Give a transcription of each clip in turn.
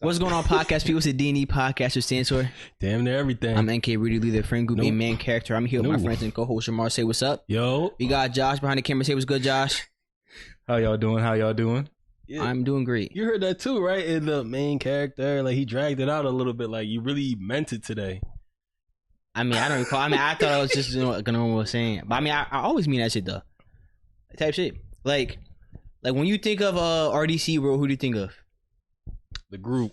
What's going on, podcast people? It's the D&E podcast, which stands for Damn near everything. I'm NK Rudy Lee, the friend group and main character. I'm here with my friends and co-host Jahmar. Say what's up. Yo. We got Josh behind the camera. Say what's good, Josh. How y'all doing? Yeah. I'm doing great. You heard that too, right? In the main character, like he dragged it out a little bit. Like you really meant it today. I mean, I don't recall. I mean, I thought I was just gonna was saying, but I mean, I always mean that shit though. Type shit. Like when you think of RDC, bro, who do you think of? The group.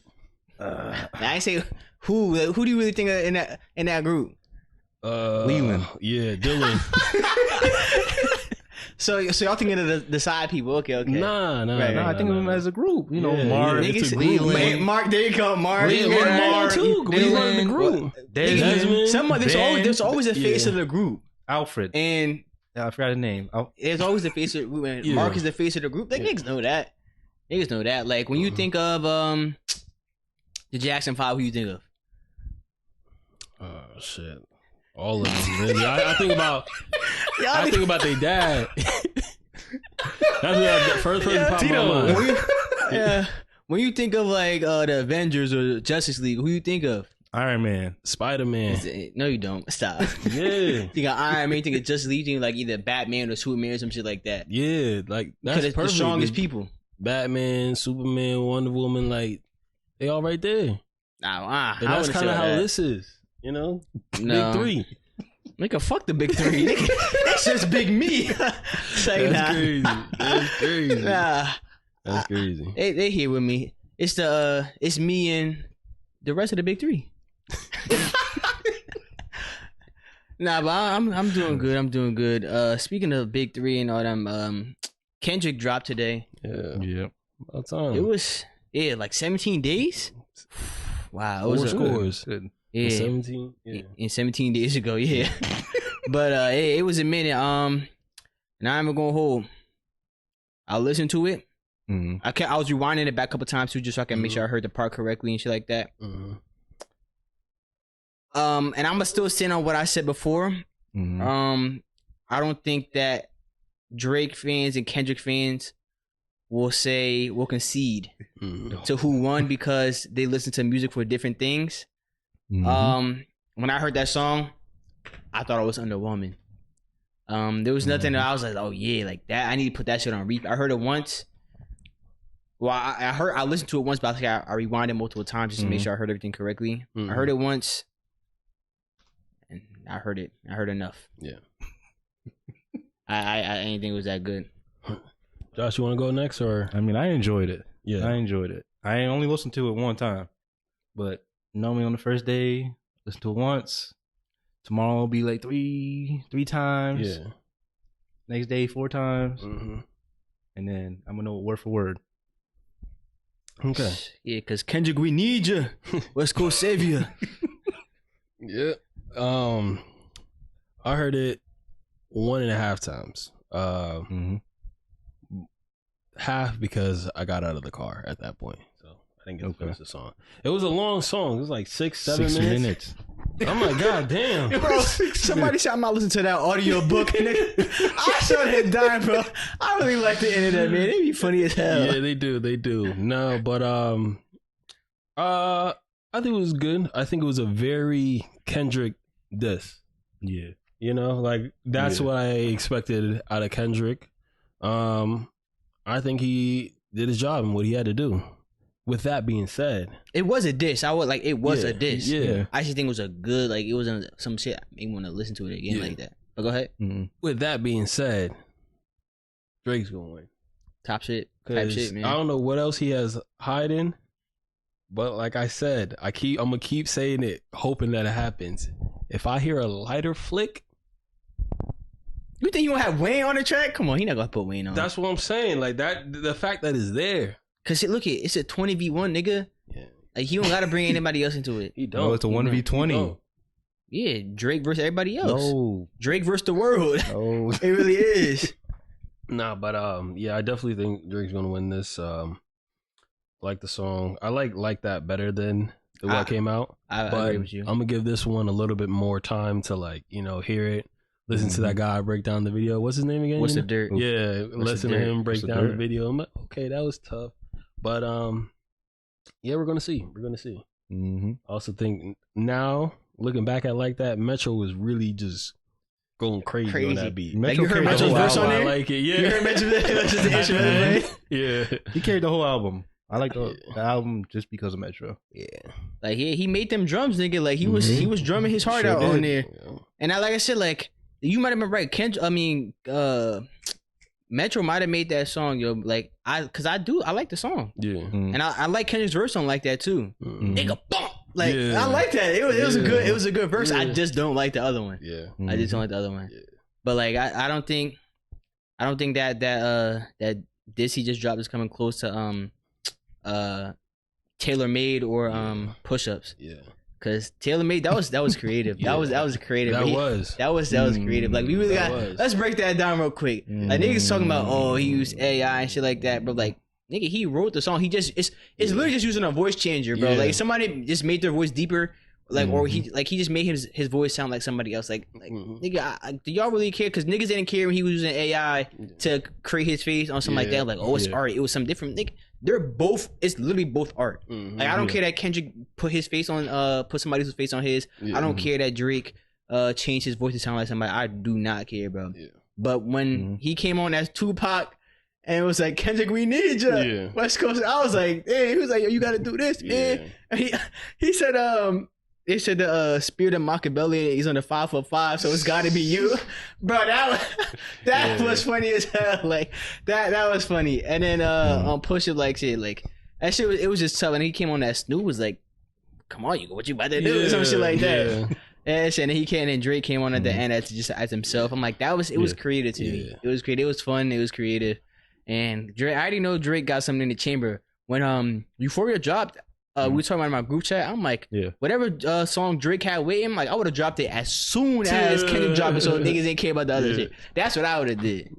I say who. Like, who do you really think of in that group? Leland. Yeah, Dylan. So y'all thinking of the side people? Okay. Nah. I think of them as a group. You know, Mark. It's a Leland. Mark, there you go, Mark. Mark too. We run the group. Desmond. There's always a face of the group. Alfred. And I forgot his name. there's always the face of the group. And Mark is the face of the group. Like, niggas know that. Like, when you think of the Jackson 5, who you think of? Oh, shit. All of them, really. I think about their dad. That's what the first person popped in my mind. When you think of, like, the Avengers or Justice League, who you think of? Iron Man. Spider-Man. No, you don't. Stop. Yeah. You think of Iron Man, you think of Justice League, you think of, like, either Batman or Superman or some shit like that. Yeah, like, that's Because it's the perfect. strongest people. Batman, Superman, Wonder Woman, like, they all right there. Nah, And that's kind of how this is, you know? No. Big three. Nigga, fuck the big three. Nigga, that's just big me. Say That's crazy. That's crazy. Nah. That's crazy. They here with me. It's me and the rest of the big three. Nah, but I'm doing good. I'm doing good. Speaking of big three and all them, Kendrick dropped today. Yeah. About time. It was like 17 days. Wow, it was 4 scores. Yeah, 17. Yeah. In 17 days ago. Yeah, but it was a minute. And I'm gonna hold. I listened to it. Mm-hmm. I was rewinding it back a couple times too, just so I can make sure I heard the part correctly and shit like that. Mm-hmm. And I'm gonna still stand on what I said before. Mm-hmm. I don't think that Drake fans and Kendrick fans will concede to who won because they listen to music for different things. Mm-hmm. When I heard that song, I thought it was underwhelming. There was nothing that I was like, oh yeah, like that. I need to put that shit on repeat. I heard it once. Well, I listened to it once, but I rewound it multiple times just to make sure I heard everything correctly. I heard it once, and I heard enough. Yeah. I didn't think it was that good. Josh, you want to go next or? I mean, I enjoyed it. Yeah. I enjoyed it. I only listened to it one time, but normally on the first day, listen to it once. Tomorrow will be like three times. Yeah. Next day, 4 times. Mm-hmm. And then I'm going to know it word for word. Okay. Yeah, because Kendrick, we need you. West Coast savior. Yeah. I heard it 1.5 times. Half because I got out of the car at that point, so I didn't get to finish the song. It was a long song. It was like 6 minutes. I'm like, God damn. Bro, somebody said I'm not listening to that audio book. And I started dying, bro. I really like the end of that, man. They be funny as hell. Yeah, they do. No, but I think it was good. I think it was a very Kendrick diss. Yeah. You know, like that's what I expected out of Kendrick. I think he did his job and what he had to do. With that being said, it was a diss. It was a diss. Yeah. I just think it was a good, like, it wasn't some shit I made me want to listen to it again like that. But go ahead. Mm-hmm. With that being said, Drake's gonna win. Type shit, man. I don't know what else he has hiding, but like I said, I'm gonna keep saying it, hoping that it happens. If I hear a lighter flick, you think you gonna have Wayne on the track? Come on, he not gonna put Wayne on. That's what I'm saying. Like that, the fact that it's there. Cause look, it's a 20v1, nigga. Yeah. Like, he don't gotta bring anybody else into it. He don't. No, it's a 1v20. Yeah, Drake versus everybody else. No. Drake versus the world. Oh. It really is. Nah, but yeah, I definitely think Drake's gonna win this. Like the song, I like that better than what came out. I agree with you. I'm gonna give this one a little bit more time to hear it. Listen to that guy break down the video. What's his name again? What's the dirt? Yeah, listen to him break down the video. I'm like, okay, that was tough. But Yeah, we're gonna see. Mm-hmm. I also think now, looking back at like that, Metro was really just going crazy on that beat. Like you heard carried the Metro's whole verse on album. there? I like it. Yeah. You heard Metro's verse? Yeah. He carried the whole album. I like the album just because of Metro. Yeah. Like he made them drums, nigga. Like he was drumming his heart out on there. Yeah. And like I said, like you might have been right. Metro might have made that song, yo. Like I like the song. Yeah. And I like Kendrick's verse on like that too. Nigga bump. Like Yeah. I like that. It was a good verse. I just don't like the other one. Yeah. I just don't like the other one. Yeah. But like I don't think that this he just dropped is coming close to Tailor Made or Push Ups. Yeah. Cause Tailor Made that was creative. Yeah. That was creative. That was creative. Like we really was. let's break that down real quick. Like niggas talking about he used AI and shit like that, but like nigga he wrote the song. He just it's literally just using a voice changer, bro. Yeah. Like somebody just made their voice deeper. Like or he just made his voice sound like somebody else. Like nigga, do y'all really care? Because niggas didn't care when he was using AI to create his face on something like that. Like it's art. It was something different. Nigga, it's literally both art. Like I don't care that Kendrick put his face on put somebody else's face on his. I don't care that Drake changed his voice to sound like somebody. I do not care, bro. But when he came on as Tupac and it was like, Kendrick, we need you. West Coast. I was like, hey, he was like, yo, you gotta do this, man. And he said they said the spirit of Machiavelli is on the 5'5", so it's got to be you, bro. That was funny as hell. Like that was funny. And then on Push It, like shit, like that shit it was just tough. And he came on that Snoop was like, "Come on, what you about to do?" Some shit like that. And then he came and Drake came on at the end as himself. I'm like, it was creative to me. It was creative. It was fun. It was creative. And Drake, I already know Drake got something in the chamber when Euphoria dropped. We were talking about in my group chat. I'm like, whatever song Drake had waiting, like I would have dropped it as soon as Kendrick dropped it, so niggas didn't care about the other shit. That's what I would have did.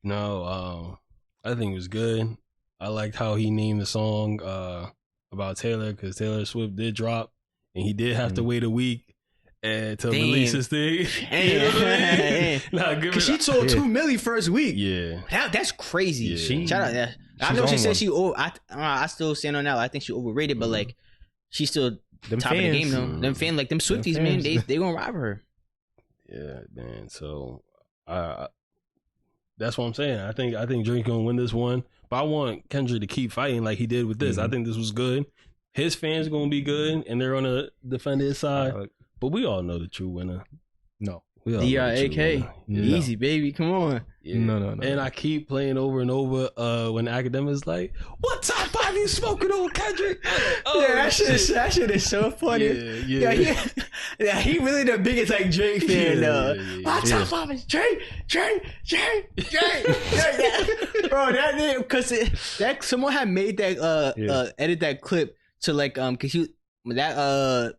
No, I think it was good. I liked how he named the song about Taylor because Taylor Swift did drop, and he did have to wait a week to release his thing. Because she sold 2 million first week. Yeah, that's crazy. Yeah. Shout out. I know she said I still stand on that. I think she overrated, but like she's still top of the game though. Them fans, like them Swifties, man, they gonna rob her. Yeah, man. So that's what I'm saying. I think Drake gonna win this one, but I want Kendrick to keep fighting like he did with this. I think this was good. His fans gonna be good, and they're gonna defend his side. But we all know the true winner. No. D.R.A.K. Easy, baby. Come on. Yeah. No. And I keep playing over and over when academics like, what top 5 you smoking on, Kendrick? That shit is so funny. Yeah, he really the biggest like Drake fan though. My top 5 is Drake. Bro, that name because that someone had made that edit that clip to like because that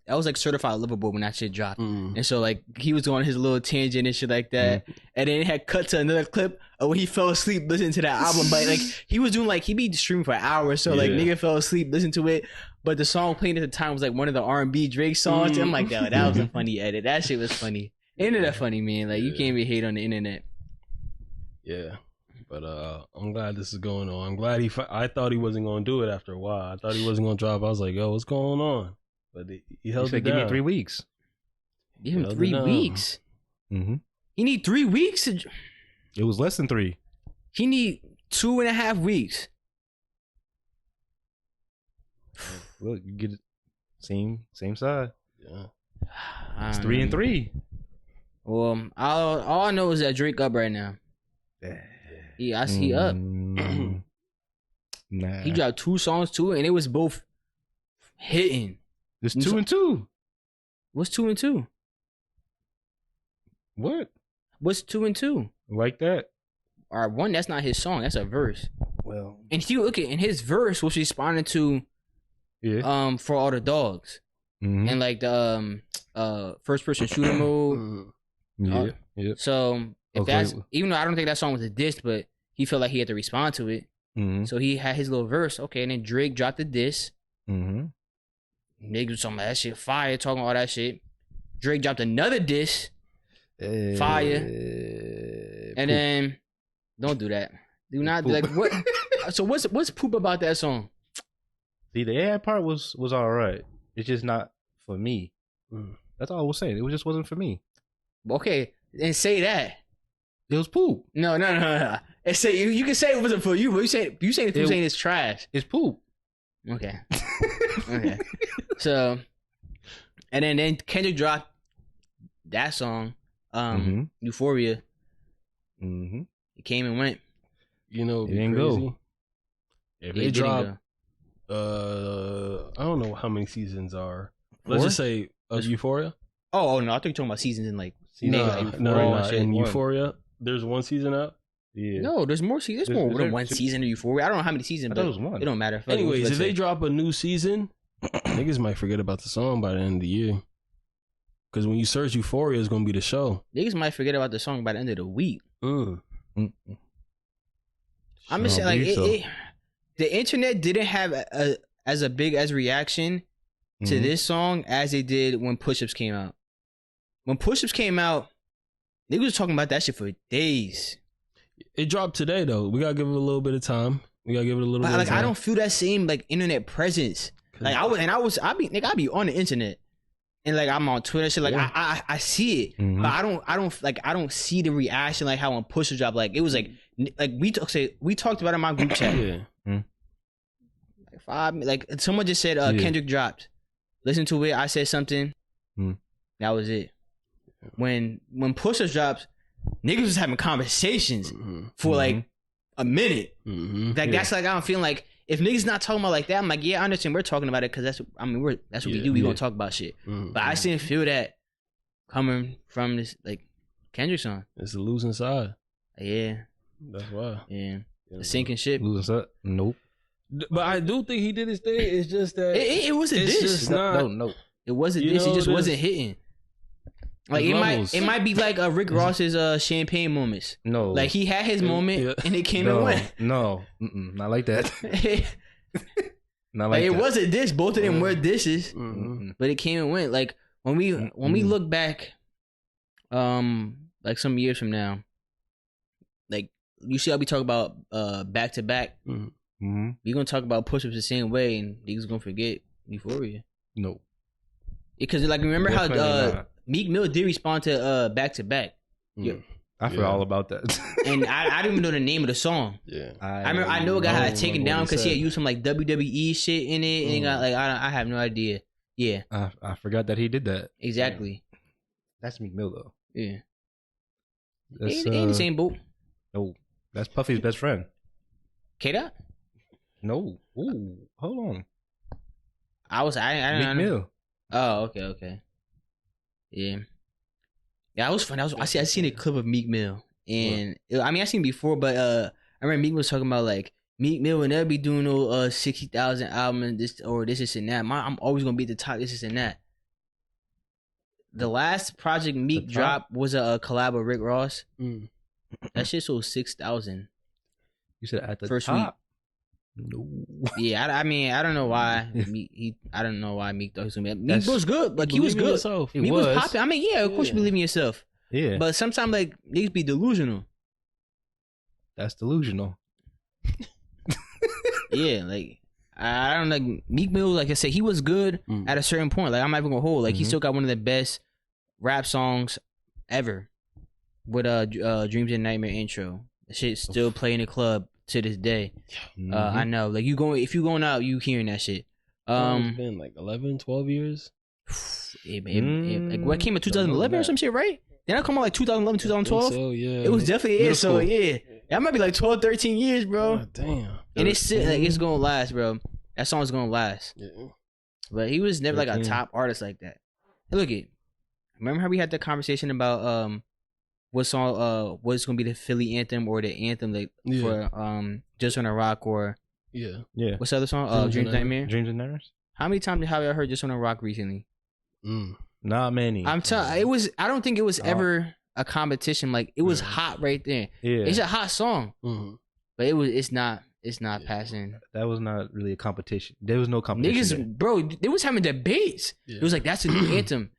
was like certified Liverpool when that shit dropped, and so like he was on his little tangent and shit like that, and then it had cut to another clip of when he fell asleep listening to that album. But like he was doing like he be streaming for hours, so like nigga fell asleep listening to it. But the song playing at the time was like one of the R&B Drake songs. And I'm like, yo, that was a funny edit. That shit was funny. Internet funny, man. Like you can't be hate on the internet. Yeah. But I'm glad this is going on. I'm glad I thought he wasn't going to do it after a while. I thought he wasn't going to drop. I was like, yo, what's going on? But he held it down. Give me 3 weeks. Give him 3 weeks. Mm-hmm. He need 3 weeks. It was less than 3. He need 2.5 weeks. Look, you get it. Same side. Yeah. It's 3 and 3. Well, all I know is that Drake up right now. I see up. Nah. He dropped 2 songs too, and it was both hitting. It's 2 and 2. What's 2 and 2? What? What's 2 and 2? Like that? All right, 1, that's not his song. That's a verse. Well, and if you look at in his verse was responding to, For All the Dogs, and like the first person shooter mode. Yeah. So if that's even though I don't think that song was a diss, but he felt like he had to respond to it. So he had his little verse. Okay, and then Drake dropped the diss. Niggas talking about that shit fire, talking all that shit. Drake dropped another diss, fire, and then don't do that. Do not do like what? So what's poop about that song? See, the AI part was all right. It's just not for me. That's all I was saying. It just wasn't for me. Okay, and say that. It was poop. No. And say you can say it wasn't for you, but you saying it's trash. It's poop. Okay. Okay. So, and then Kendrick dropped that song, Euphoria. Mm-hmm. It came and went. You know, it didn't go. If they drop, I don't know how many seasons are. Let's just say of Euphoria. Oh no, I thought you were talking about seasons in like in Euphoria. There's one season out. Yeah. No, there's more seasons. There's more than one season of Euphoria. I don't know how many seasons, but it was one. It don't matter. Anyways, if they drop a new season, niggas might forget about the song by the end of the year. Because when you search Euphoria, it's gonna be the show. Niggas might forget about the song by the end of the week. Mm. I'm just saying, like, the internet didn't have as big as reaction to this song as it did when Push-Ups came out. When Push-Ups came out, niggas was talking about that shit for days. It dropped today though. We gotta give it a little bit of time. Bit of time. I don't feel that same like internet presence. Like I be on the internet. And like I'm on Twitter, shit. Like I see it, but I don't see the reaction like how on Push-Ups drop. Like it was like we talked about it in my group chat. Like someone just said Kendrick dropped. Listen to it. I said something. That was it. When Push-Ups dropped, niggas was having conversations for like a minute. Like that's like I'm feeling like. If niggas not talking about like that, I'm like, yeah, I understand we're talking about it because that's what we do. We gonna talk about shit. But I just didn't feel that coming from this like Kendrick song. It's the losing side. Yeah, that's why. Yeah, the sinking ship. Losing side. Nope. But I do think he did his thing. It's just that it was a diss. No. It wasn't diss. It just wasn't hitting. Like it might be like Rick Ross's champagne moments. No, like he had his moment and it came and went. No, not like that. Not like it that. wasn't diss. Both of them were disses, but it came and went. Like when we look back, like some years from now, like you see how we talk about back to back. We gonna talk about Push-Ups the same way, and niggas gonna forget Euphoria. No, because like remember how Meek Mill did respond to back to back. I forgot all about that. And I didn't even know the name of the song. Yeah, I know a guy had taken down because he had used some like WWE shit in it, and he got like I have no idea. Yeah, I forgot that he did that. Exactly. That's Meek Mill though. Yeah, that's ain't the same boat. No, that's Puffy's best friend. K-Dot? No. Ooh, hold on. I Meek Mill. Oh, okay. Yeah, it was funny. I seen a clip of Meek Mill, and I seen it before, but I remember Meek was talking about like Meek Mill will never be doing no 60,000 albums, this and that. I'm always gonna be at the top. This and that. The last project Meek dropped was a collab with Rick Ross. That shit sold 6,000. You said at the first top. Week. No. Yeah, I don't know why. I don't know why Meek thought he was gonna be. Meek was good. Like he was good. Meek was popping. Of course you believe in yourself. Yeah. But sometimes like niggas be delusional. That's delusional. Yeah, like I don't know. Meek Mill, like I said, he was good at a certain point. Like I'm not even gonna hold. Like he still got one of the best rap songs ever with Dreams and Nightmare intro. The shit still play in the club to this day. I know. Like if you going out, you hearing that shit. It's been like 11, 12 years. Like what came in 2011 or some shit, right? Did I come out like 2011, 2012? So, yeah. It was definitely it. So yeah. That might be like 12, 13 years, bro. God, damn. And it's like it's gonna last, bro. That song's gonna last. Yeah. But he was never like a top artist like that. Hey, look it. Remember how we had the conversation about what song what's gonna be the Philly anthem or the anthem like for Just Wanna Rock or yeah. What's the other song? Dreams Nightmare. Dreams and Nightmares. How many times have you heard Just Wanna Rock recently? Not many. I'm telling. It was. I don't think it was ever a competition. Like it was hot right there. Yeah. It's a hot song, but it's not. It's not passing. That was not really a competition. There was no competition. Niggas, bro, they was having debates. It was like that's a new anthem.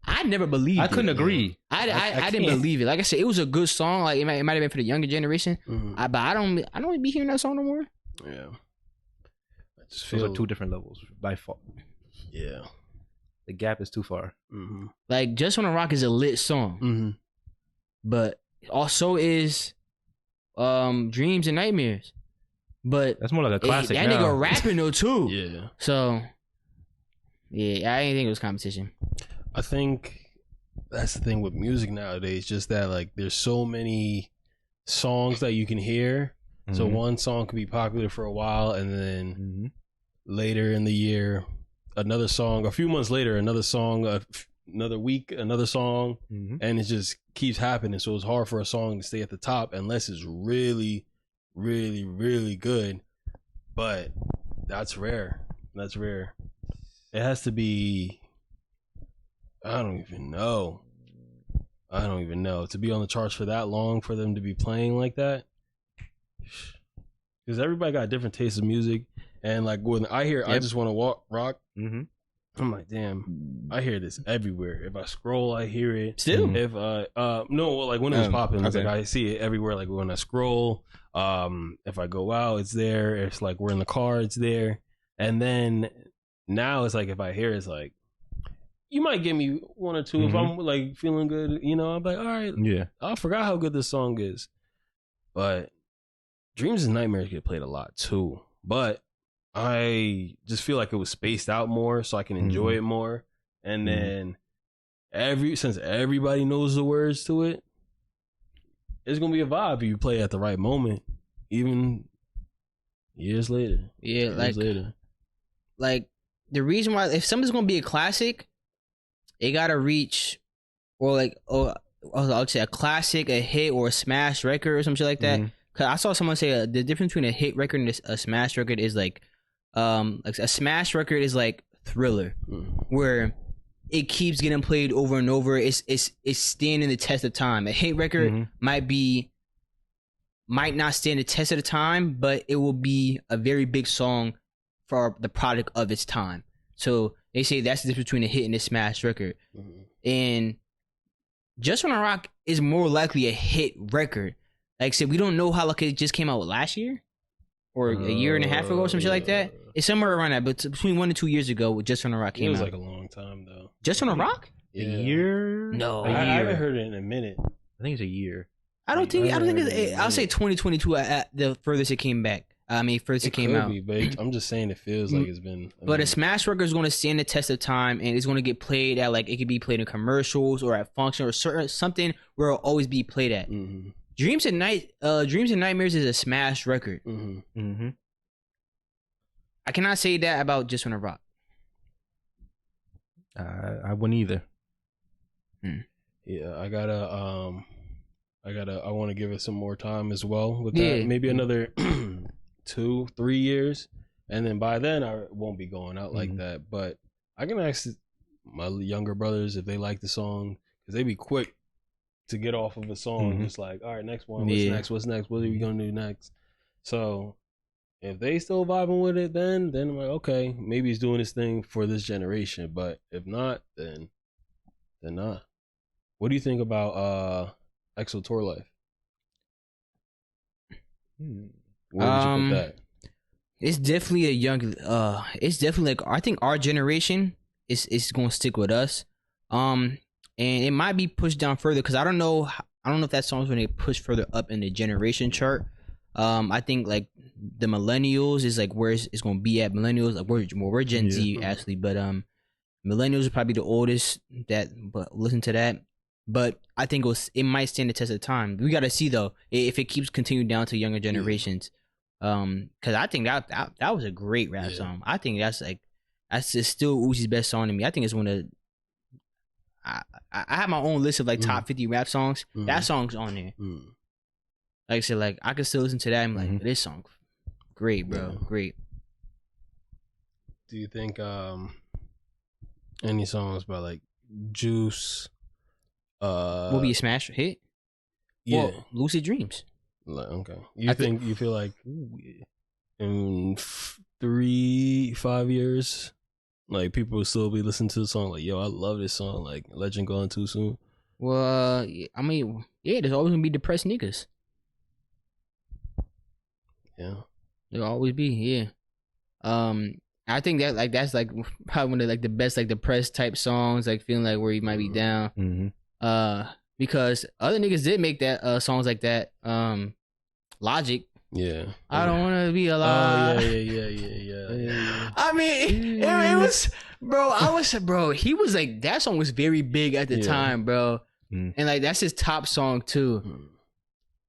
I never believed it. I couldn't agree. I didn't believe it. Like I said, it was a good song. Like it might have been for the younger generation. But I don't be hearing that song no more. Yeah. Those are two different levels by far. Yeah. The gap is too far. Mm-hmm. Like Just Wanna Rock is a lit song, Mm-hmm. but also is Dreams and Nightmares. But That's more like a classic. That nigga rapping though too. Yeah. So yeah, I didn't think it was competition. I think that's the thing with music nowadays, just that like there's so many songs that you can hear. Mm-hmm. So one song can be popular for a while, and then later in the year, another song. A few months later, another song. Another week, another song, and it just keeps happening. So it's hard for a song to stay at the top unless it's really, really, really good. But that's rare. That's rare. It has to be. I don't even know to be on the charts for that long, for them to be playing like that. Because everybody got different tastes of music, and like when I hear I Just Want to Rock. I'm like, damn, I hear this everywhere. If I scroll, I hear it. Still? If like when it was popping, it's like I see it everywhere. Like when I scroll, if I go out, it's there. It's like we're in the car, it's there. And then now it's like if I hear it, it's like you might give me one or two if I'm like feeling good. You know, I'm like, all right, yeah, I forgot how good this song is. But Dreams and Nightmares get played a lot too. But I just feel like it was spaced out more so I can enjoy it more. And then since everybody knows the words to it, it's gonna be a vibe if you play it at the right moment, even years later. Yeah, like the reason why if something's gonna be a classic, it gotta reach I'll say a classic, a hit, or a smash record or some shit like that. Cause I saw someone say the difference between a hit record and a smash record is like a smash record is like Thriller, where it keeps getting played over and over. It's standing the test of time. A hit record might not stand the test of the time, but it will be a very big song for the product of its time. So they say that's the difference between a hit and a smash record. And Just Wanna Rock is more likely a hit record. Like I said, we don't know how it just came out last year or a year and a half ago or some shit like that. It's somewhere around that, but between 1 and 2 years ago, Just Wanna Rock came out. It was like a long time though. Just Wanna Rock? Yeah. A year? No, a year. I haven't heard it in a minute. I think it's a year. I don't think it's. I'll say 2022 at the furthest it came back. Furthest it came out. But I'm just saying it feels like it's been. But a smash record is going to stand the test of time, and it's going to get played at it could be played in commercials or at function or something where it'll always be played at. Dreams and Nightmares is a smash record. I cannot say that about Just Wanna Rock. I wouldn't either. Yeah, I want to give it some more time as well with that. Maybe another 2-3 years, and then by then I won't be going out like that. But I can ask my younger brothers if they like the song, because they be quick to get off of a song. Just like, all right, next one. What's next? What are we gonna do next? So if they still vibing with it, then I'm like, okay, maybe he's doing this thing for this generation. But if not, then not. What do you think about EXO Tour Life? Where would you put that? It's definitely a young. It's definitely I think our generation is going to stick with us. And it might be pushed down further because I don't know if that song's going to get pushed further up in the generation chart. I think like the millennials is like where it's going to be at. Millennials, like we're Gen Z actually, but millennials are probably the oldest but listen to that. But I think it might stand the test of time. We got to see though if it keeps continuing down to younger generations. Because I think that was a great rap song. I think that's still Uzi's best song to me. I think it's one of I have my own list of like top 50 rap songs. That song's on there. Like I said, like I can still listen to that. I'm like, this song, great, bro, great. Do you think any songs by like Juice will be a smash hit? Yeah, well, Lucid Dreams. Okay, you feel like in 3-5 years, like people will still be listening to the song like, yo, I love this song, like Legend Gone Too Soon? Well, I mean, yeah, there's always gonna be depressed niggas. Yeah, There'll always be, yeah. I think that like that's like probably one of like the best like depressed type songs, like feeling like where you might be down. Mm-hmm. Because other niggas did make that songs like that. Logic. Yeah. I don't want to be alive. Yeah. I mean, it was, bro. He was like, that song was very big at the time, bro. And like that's his top song too.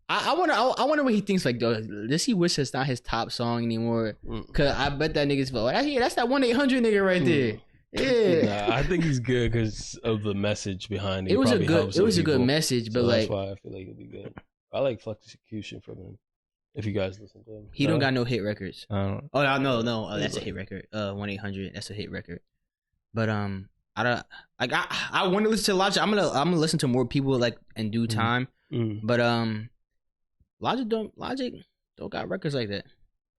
I wonder what he thinks. Like, does he wish it's not his top song anymore? Cause I bet that nigga's that's that 1-800 nigga right there. Yeah, I think he's good because of the message behind it. It was a good message, but so like that's why I feel like it'll be good. I like Flex Execution from him. If you guys listen to him, he don't got no hit records. No. That's a hit record. 1-800, that's a hit record. But I don't like. I want to listen to Logic. I'm gonna listen to more people like in due time. But Logic don't got records like that.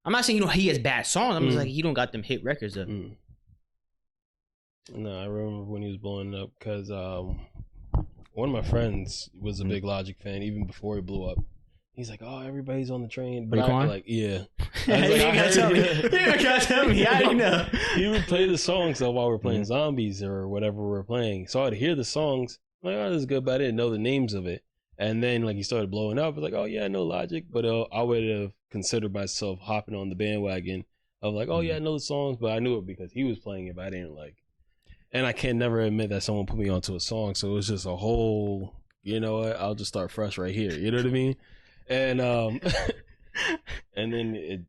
I'm not saying he has bad songs. I'm just like he don't got them hit records though. No, I remember when he was blowing up because one of my friends was a big Logic fan even before he blew up. He's like, oh, everybody's on the train. But I like, yeah. You gotta tell me. I didn't know. He would play the songs though while we're playing Zombies or whatever we're playing. So I'd hear the songs. I'm like, oh, this is good, but I didn't know the names of it. And then like he started blowing up. I was like, oh yeah, I know Logic. But I would have considered myself hopping on the bandwagon of like, oh yeah, I know the songs. But I knew it because he was playing it, but I didn't like. And I can never admit that someone put me onto a song. So it was just a whole, you know what, I'll just start fresh right here. You know what I mean? And and then it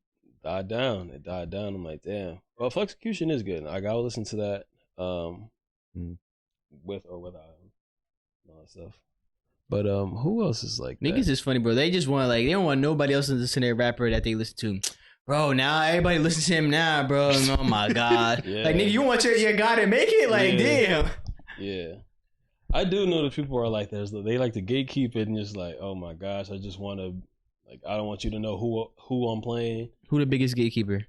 died down. I'm like, damn. Well, Flexecution is good. I gotta listen to that with or without him and all that stuff. But who else is like that? Niggas is funny, bro. They just want they don't want nobody else to listen to their rapper that they listen to. Bro, now everybody listens to him now, bro. Oh my god. Like nigga, you want your guy to make it? Like damn. Yeah. I do know that people are like that. They like to gatekeep it and just like, oh my gosh, I just want to, like, I don't want you to know who I'm playing. Who the biggest gatekeeper?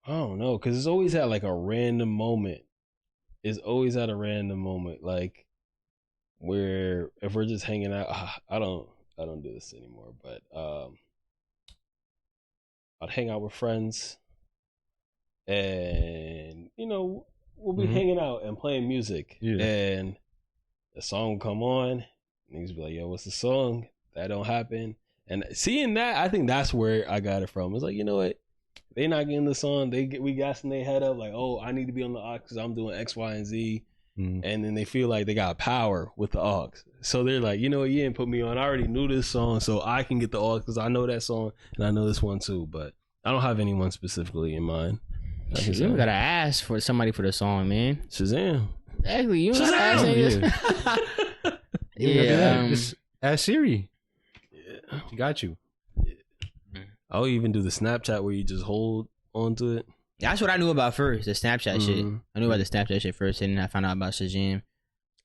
I don't know, because it's always at like a random moment. It's always at a random moment, like where if we're just hanging out, I don't do this anymore, but I'd hang out with friends. And you know we'll be hanging out and playing music, and the song will come on. Niggas be like, "Yo, what's the song?" That don't happen. And seeing that, I think that's where I got it from. It's like, you know what? They not getting the song. We gassing their head up like, "Oh, I need to be on the aux because I'm doing X, Y, and Z." And then they feel like they got power with the aux. So they're like, you know what? You didn't put me on. I already knew this song, so I can get the aux because I know that song and I know this one too. But I don't have anyone specifically in mind. You don't gotta ask for somebody for the song, man. Shazam. Exactly. You don't gotta ask niggas. Just ask Siri. Yeah. She got you. Yeah. I'll even do the Snapchat where you just hold onto it. That's what I knew about first, the Snapchat shit. I knew about the Snapchat shit first, and then I found out about Shazam.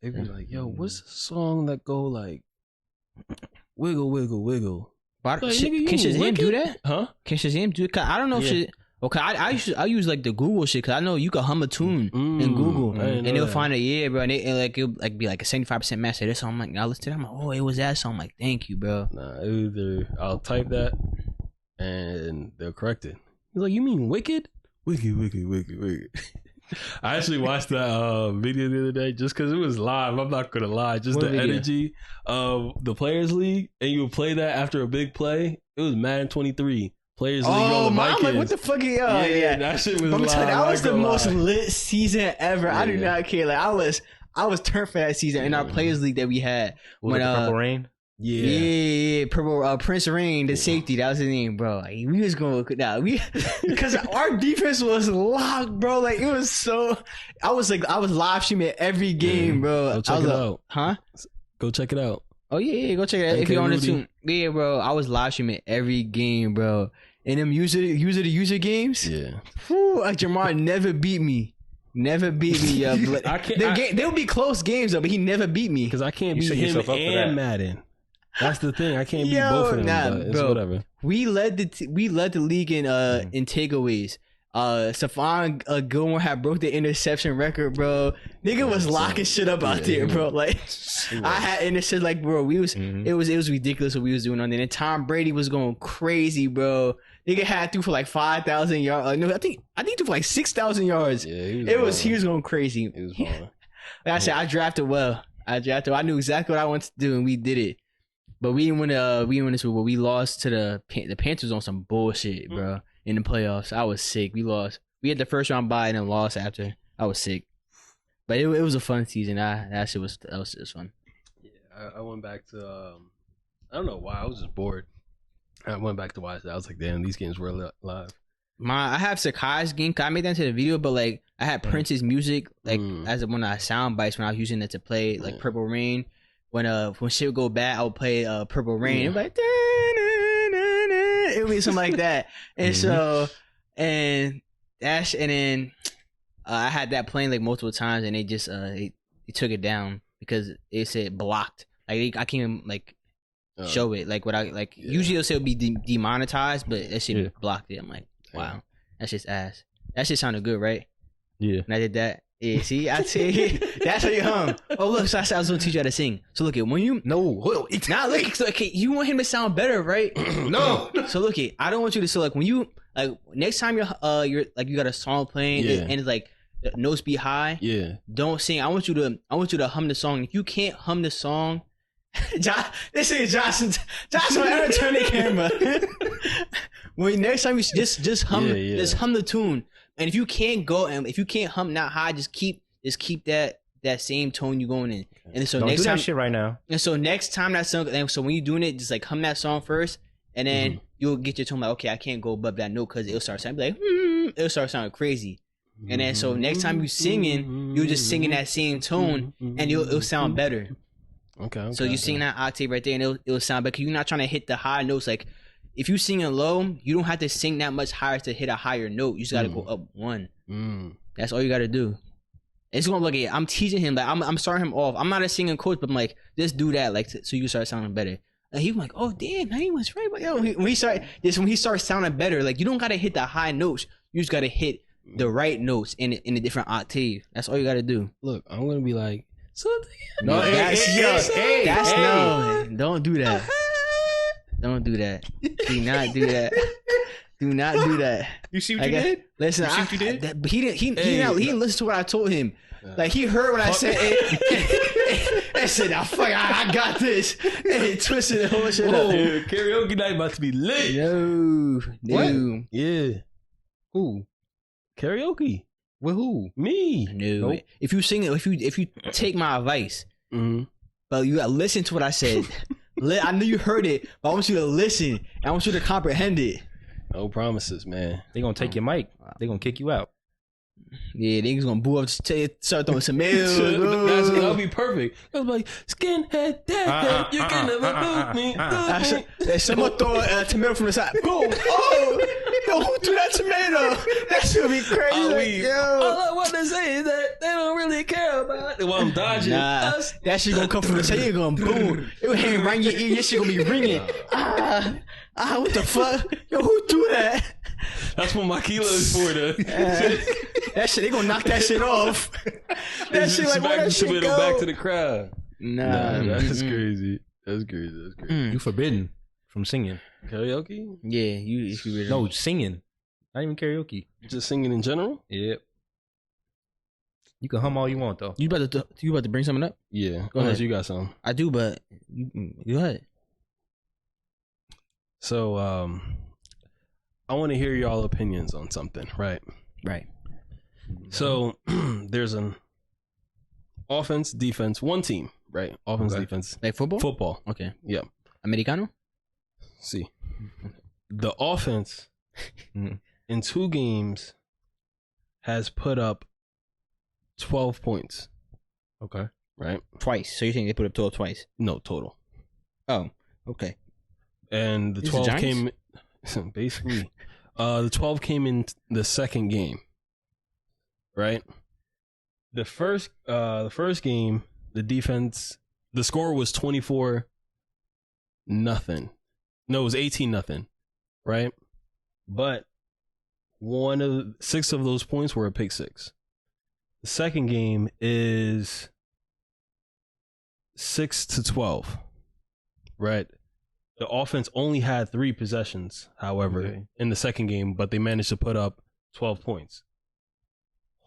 They be like, yo, what's the song that go like wiggle, wiggle, wiggle? But like, can Shazam do that? Huh? Can Shazam do it? I don't know if shit. Okay, I use like the Google shit because I know you can hum a tune in Google and they'll find it, bro. And it'll like be like a 75% match to this song. I'm like, I listen to it. I'm like, oh, it was that song. I'm like, thank you, bro. Nah, either I'll type that and they'll correct it. He's like, you mean wicked? Wicked. I actually watched that video the other day just because it was live. I'm not gonna lie, just the energy of the Players League, and you would play that after a big play. It was Madden 23. Players League on the Vikings. I'm like, what the fuck? Yeah, that shit was live. That was the most lit season ever. Yeah. I do not care. Like I was turned for that season in our Players League that we had. When Purple Rain? Yeah. Purple Prince Rain, the safety. That was his name, bro. Like, we was going because our defense was locked, bro. Like it was so. I was live streaming every game, bro. Go check it out. Huh? Go check it out. Oh yeah, go check it out if you're on the tune. Yeah, bro. I was live streaming every game, bro. And them user games. Yeah. Whew, like Jahmar never beat me. Never beat me. They'll be close games though, but he never beat me because I can't beat him and Madden. That's the thing. I can't beat both of them. But it's whatever. We led the league in takeaways. Stephon Gilmore had broke the interception record, bro. Nigga was locking shit up out there, bro. Like I had interception, like bro. We was it was ridiculous what we was doing on there. And Tom Brady was going crazy, bro. Nigga had threw for like 5,000 yards. No, I think threw for like 6,000 yards. Yeah, he was going crazy. He was balling. Like I said, I drafted well. I knew exactly what I wanted to do, and we did it. But we didn't win. We didn't win the Super Bowl. We lost to the Panthers on some bullshit, bro. In the playoffs, I was sick. We lost. We had the first round bye and then lost after. I was sick, but it was a fun season. That was fun. Yeah, I went back to. I don't know why. I was just bored. I went back to watch that. I was like, damn, these games were live. I have Sakai's game. I made that into the video, but like I had Prince's music like as one of the sound bites when I was using it to play like Purple Rain. When shit would go bad, I would play Purple Rain. It would be like it would be something like that. And so and then I had that playing like multiple times, and they just they took it down because it said blocked. Like I can't even like show it. Like what I like usually it'll say it'll be demonetized, but that shit blocked it. I'm like, wow, that's just ass. That shit sounded good, right? Yeah. And I did that. Yeah, see, I see. That's how you hum. Oh, look, so I said I was gonna teach you how to sing. So look, when you it's not look. So, okay, you want him to sound better, right? No. So look, I don't want you to. So like when you like next time you're like you got a song playing and it's like the notes be high. Yeah. Don't sing. I want you to hum the song. If you can't hum the song, this is Johnson. Johnson, ever turn the camera. When next time you just hum the tune. And if you can't hum that high, just keep that same tone you going in. And so don't next do time that shit right now. And so next time that song, and so when you're doing it, just like hum that song first, and then you'll get your tone like, okay, I can't go above that note because it'll start sounding like it'll start sounding crazy. And then so next time you singing, you're just singing that same tone, and it'll sound better. Okay. So you sing that octave right there, and it'll sound better. 'Cause you're not trying to hit the high notes. Like if you singing low, you don't have to sing that much higher to hit a higher note. You just got to go up one. That's all you got to do. It's gonna look at. I'm teaching him like I'm starting him off. I'm not a singing coach, but I'm like just do that like so you start sounding better. And he was like, oh damn, now he was right. But yo, when he starts sounding better, like you don't gotta hit the high notes. You just gotta hit the right notes in a different octave. That's all you gotta do. Look, I'm gonna be like something. No, don't do that. Don't do that. Do not do that. Do not do that. You see what you did? Listen, you see what you did? He didn't listen to what I told him. Like he heard what I said and said, "I fuck, I got this." And he twisted the whole shit up. Dude, karaoke night about to be lit. No. What? Yeah. Who? Karaoke. With who? Me. No. Nope. If you sing it, if you take my advice, but you gotta listen to what I said. I know you heard it, but I want you to listen. I want you to comprehend it. No promises, man. They gonna take your mic. They gonna kick you out. Yeah, niggas gonna boo up, start throwing some mail. That'll be perfect. I was like, skinhead, deadhead, you can never move me. Someone throw a tomato from the side. Boom! Oh, yo, who threw that tomato? That should be crazy. All I want to say is that they don't really care about it. Well, I'm dodging. Nah, that shit gonna come from the side. You're gonna boom. It will hang right in your ear. Your shit gonna be ringing. What the fuck? Yo, who threw that? That's what my kilo is for, though. That shit, they gonna knock that shit off. That shit like, where that shit go? Back to the crowd. Nah, that's crazy. That's crazy. You forbidden from singing. Karaoke? Yeah, if you really no singing. Not even karaoke. Just singing in general? Yep. You can hum all you want though. You about to bring something up? Yeah. Go ahead. You got something. I do, but go ahead. So, I want to hear y'all opinions on something, right? Right. So, there's an offense, defense, one team, right? Offense, defense. Like football? Football. Okay. Yeah. Americano? See. The offense in 2 games has put up 12 points. Okay. Right? Twice. So you think they put up 12 twice? No, total. Oh, okay. And the 12 came basically the 12 came in the second game. Right? The first game, the defense, the score was 24-0. No, it was 18-0. Right? But six of those points were a pick six. The second game is 6-12, right? The offense only had 3 possessions, however, in the second game, but they managed to put up 12 points.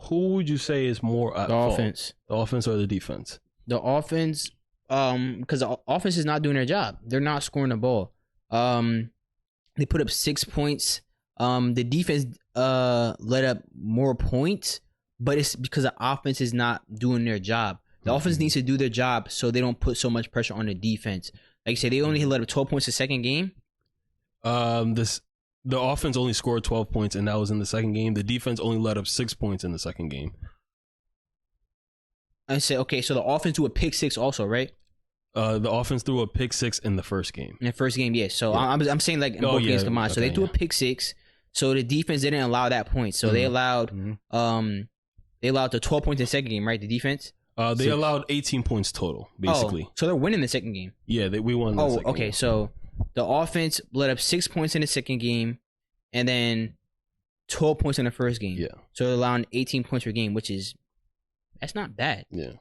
Who would you say is more at fault? Offense. The offense or the defense? The offense, because the offense is not doing their job. They're not scoring the ball. They put up 6 points. The defense let up more points, but it's because the offense is not doing their job. The offense needs to do their job so they don't put so much pressure on the defense. Like you said, they only let up 12 points the second game. The offense only scored 12 points, and that was in the second game. The defense only let up 6 points in the second game. I said, okay, so the offense threw a pick six also, right? The offense threw a pick six in the first game. In the first game, yes. So I'm saying like in both games combined. So they threw a pick six. So the defense didn't allow that point. So they allowed the 12 points in the second game, right? The defense. They allowed 18 points total, basically. So they're winning the second game. Yeah, we won. The second game. So the offense let up 6 points in the second game, and then 12 points in the first game. Yeah. So they're allowing 18 points per game, that's not bad. Yeah.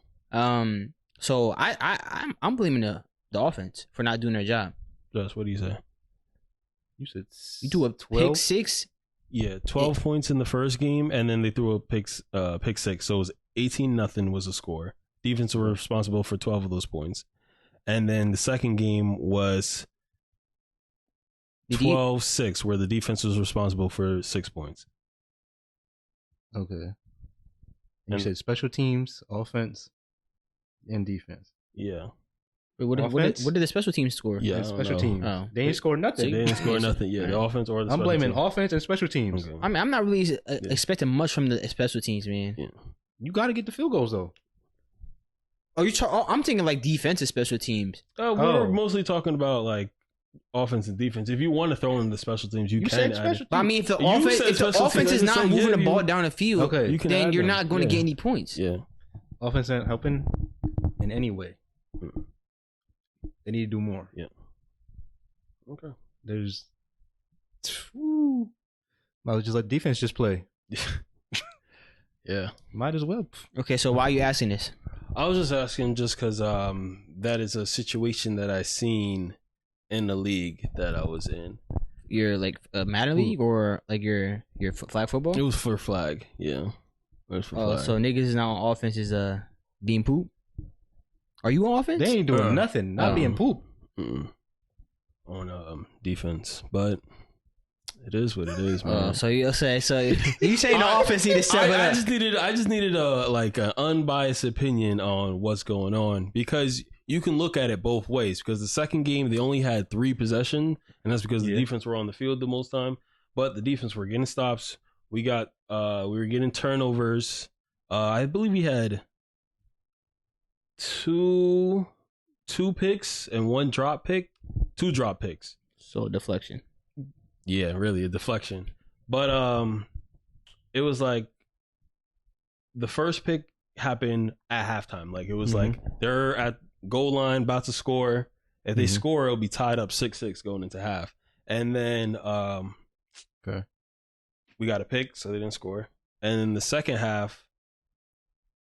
So I'm blaming the offense for not doing their job. Josh, what do you say? You said you do a 12? pick six. Yeah, 12 points in the first game, and then they threw a pick six. So it was 18-0 was the score. Defense were responsible for 12 of those points. And then the second game was 12-6, where the defense was responsible for 6 points. Okay. You said special teams, offense, and defense. Yeah. Wait, what did the special teams score? Yeah, special teams. Oh. They ain't scored nothing. They didn't score nothing. Yeah, the offense or the I'm special blaming teams. offense and special teams. Okay. I mean, I'm not really expecting much from the special teams, man. Yeah. You got to get the field goals, though. I'm thinking like defensive special teams. We're mostly talking about like offense and defense. If you want to throw in the special teams, you can add it. But I mean, if the offense is not moving the ball down the field, then you're not going to get any points. Yeah. Offense ain't helping in any way. They need to do more. Yeah. Okay. There's... Might as just let defense just play. Yeah. Might as well. Okay, so why are you asking this? I was just asking just because that is a situation that I seen in the league that I was in. Your like a Madden league or like your flag football? It was for flag, yeah. It was for flag. So niggas is now on offense is being poop. Are you on offense? They ain't doing nothing. Not being poop. On defense, but it is what it is, man. So you say the offense need to step it up. I just needed an unbiased opinion on what's going on, because you can look at it both ways. Because the second game they only had 3 possession, and that's because the defense were on the field the most time. But the defense were getting stops. We were getting turnovers. I believe we had two picks and 1 drop pick, 2 drop picks. So deflection. Yeah, really a deflection. But it was like the first pick happened at halftime. Like it was like they're at goal line about to score. If they score, it'll be tied up 6-6 going into half. And then we got a pick, so they didn't score. And in the second half,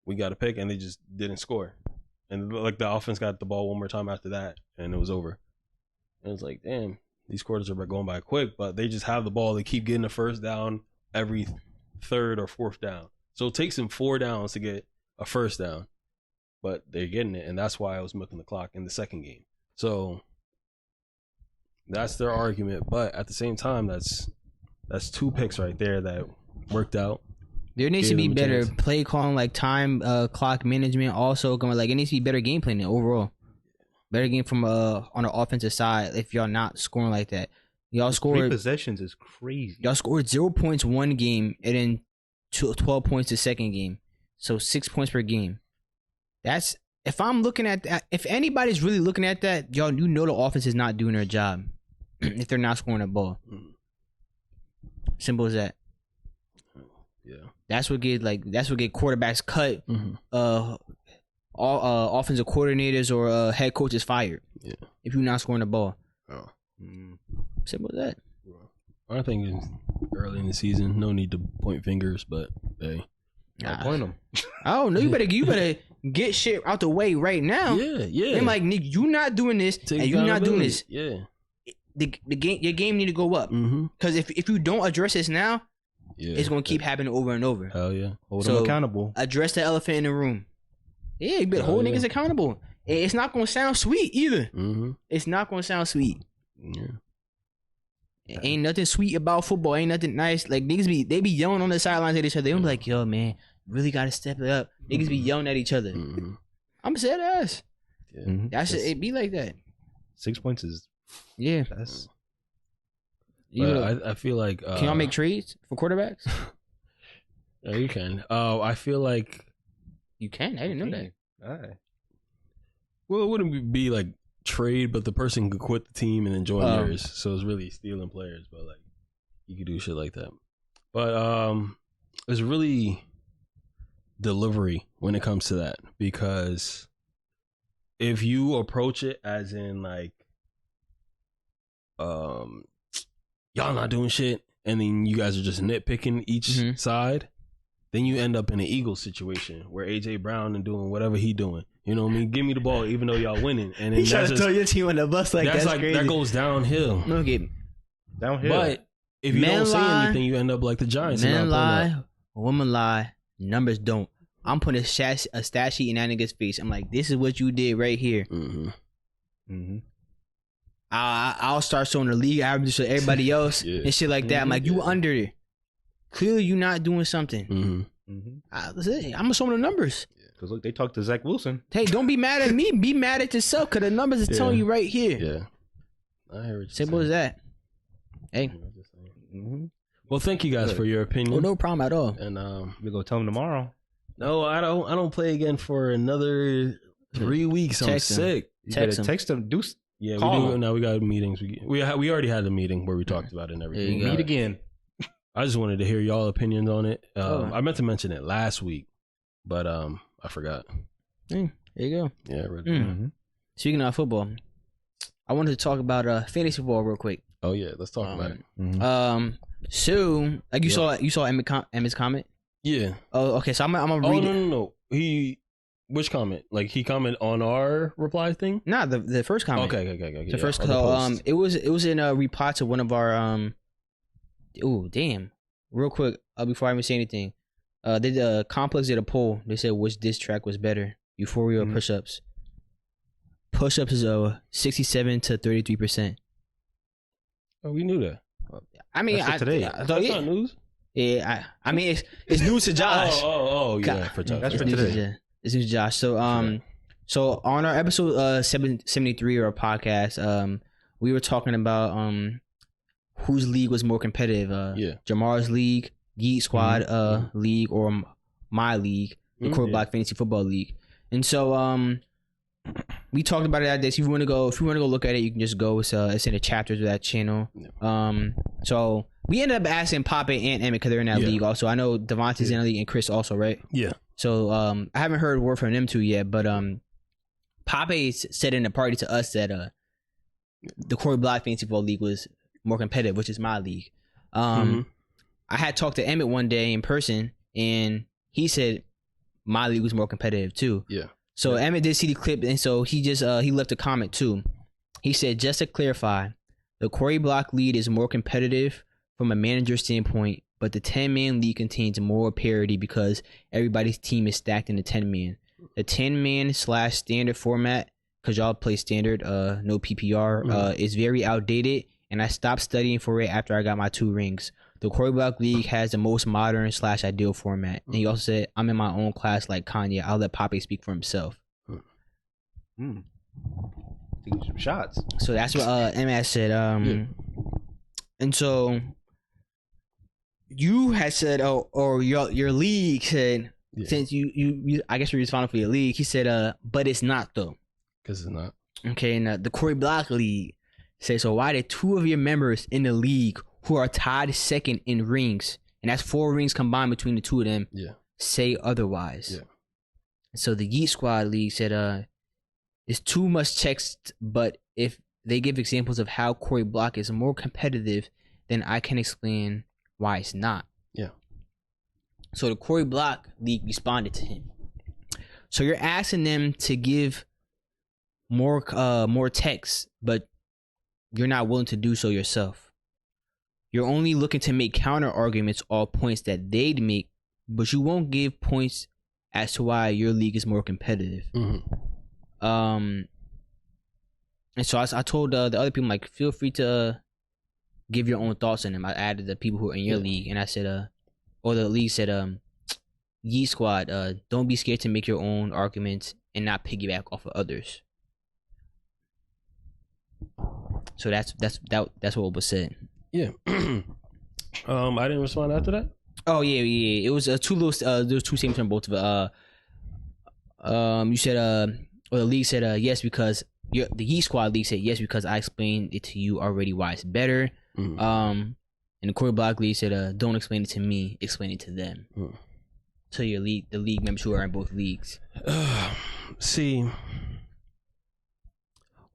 we got a pick and they just didn't score. And like the offense got the ball one more time after that, and it was over. And it was like, damn, these quarters are going by quick, but they just have the ball. They keep getting a first down every 3rd or 4th down. So it takes them 4 downs to get a first down, but they're getting it, and that's why I was milking the clock in the second game. So that's their argument, but at the same time, that's 2 picks right there that worked out. There needs to be better play calling, like time clock management. Also, going like it needs to be better game planning overall. Better game from on the offensive side. If y'all not scoring like that, y'all scored 3 possessions is crazy. Y'all scored 0 points one game and then 12 points the second game. So 6 points per game. That's if I'm looking at that. If anybody's really looking at that, y'all, you know the offense is not doing their job if they're not scoring a ball. Simple as that. Yeah. That's what get quarterbacks cut. All offensive coordinators or head coaches fired. Yeah. If you're not scoring the ball. Oh. Simple as that. I think it's early in the season. No need to point fingers, but hey, I point them. Oh no, you better get shit out the way right now. Yeah. I'm like, nigga, you not doing this, and you not doing this. Yeah. Your game need to go up. Because if you don't address this now, it's gonna keep happening over and over. Hell yeah. Hold them accountable. Address the elephant in the room. Yeah, you better hold niggas accountable. It's not gonna sound sweet either. It's not gonna sound sweet. Yeah. Ain't nothing sweet about football. Ain't nothing nice. Like niggas they be yelling on the sidelines at each other. They don't be like, yo, man, really gotta step it up. Niggas be yelling at each other. I'm sad ass. That should it be like that. 6 points is that's. I feel like can y'all make trades for quarterbacks? Yeah, you can. I feel like you can. I didn't know that. All right. Well, it wouldn't be like trade, but the person could quit the team and then join theirs. So it's really stealing players, but like you could do shit like that. But it's really delivery when it comes to that, because if you approach it as in like y'all not doing shit, and then you guys are just nitpicking each side, then you end up in an Eagles situation where AJ Brown and doing whatever he doing. You know what I mean? Give me the ball even though y'all winning. And then he trying to throw your team on the bus like that's crazy. That goes downhill. No game. Downhill. But if you don't say anything, you end up like the Giants. Men lie, women lie, numbers don't. I'm putting a stat sheet in that nigga's face. I'm like, this is what you did right here. I'll start showing the league averages to everybody else and shit like that. I'm like, you under it. Clearly, you not doing something. That's it. I'm gonna show them the numbers. Because look, they talked to Zach Wilson. Hey, don't be mad at me. Be mad at yourself, because the numbers is telling you right here. Yeah, I hear what you're Simple saying. as that. Hey. Well, thank you guys for your opinion. Oh, no problem at all. And we go tell them tomorrow. No, I don't play again for another 3 weeks. I'm sick. You better text them. Yeah, we do. Now we got meetings. We already had a meeting where we talked about it and everything. Meet again. I just wanted to hear y'all opinions on it. I meant to mention it last week, but I forgot. There you go. Yeah. Right. Speaking of football, I wanted to talk about fantasy football real quick. Oh yeah, let's talk about it. So like you saw Emmett's comment. Yeah. Oh, okay. So I'm gonna read. No. Which comment? Like he commented on our reply thing? Nah, the first comment. Okay. The first it was in a reply to one of our oh damn. Real quick, before I even say anything. The Complex did a poll. They said which diss track was better, Euphoria or Push Ups. Push Ups is 67 to 33%. Oh, we knew that. I mean, today. That's not news. Yeah, I mean it's news to Josh. Oh, yeah, for Josh. That's for today. It's news to Josh. So so on our episode 773 or our podcast, we were talking about whose league was more competitive. Jahmar's league, Yeet Squad league, or my league, the Core Block Fantasy Football League. And so we talked about it that day. So if you want to go look at it, you can just go. It's in the chapters of that channel. So we ended up asking Pape and Emmett because they're in that league also. I know Devontae's in the league and Chris also, right? Yeah. So I haven't heard a word from them two yet, but Pape said in the party to us that the Core Block Fantasy Football League was more competitive, which is my league. I had talked to Emmett one day in person, and he said my league was more competitive too. Yeah. So Emmett did see the clip, and so he just he left a comment too. He said, just to clarify, the Corey Block league is more competitive from a manager standpoint, but the 10-man league contains more parity because everybody's team is stacked in the 10-man. The 10-man / standard format, because y'all play standard, no PPR, is very outdated, and I stopped studying for it after I got my 2 rings. The Corey Block League has the most modern / ideal format. And he also said, I'm in my own class like Kanye. I'll let Pape speak for himself. Taking some shots. So that's what MS said. And so you had said, or your league said, since you I guess you're responsible for your league, he said, but it's not though. Because it's not. Okay, and the Corey Block League said, so why did 2 of your members in the league who are tied second in rings, and that's 4 rings combined between the 2 of them, say otherwise? So the Yeet Squad League said, it's too much text, but if they give examples of how Corey Block is more competitive then I can explain why it's not. Yeah. So the Corey Block League responded to him. So you're asking them to give more text, but you're not willing to do so yourself. You're only looking to make counter arguments all points that they'd make, but you won't give points as to why your league is more competitive. And so I told the other people, like, feel free to give your own thoughts on them. I added the people who are in your league, and I said, or the league said, Yeet Squad, don't be scared to make your own arguments and not piggyback off of others. So that's what was said. Yeah. I didn't respond after that. Oh yeah. It was two little. There was two statements from both of it. You said or the league said yes because the Yeet Squad league said yes because I explained it to you already why it's better. And the Corey Block league said don't explain it to me, explain it to them. To your league, the league members who are in both leagues. See,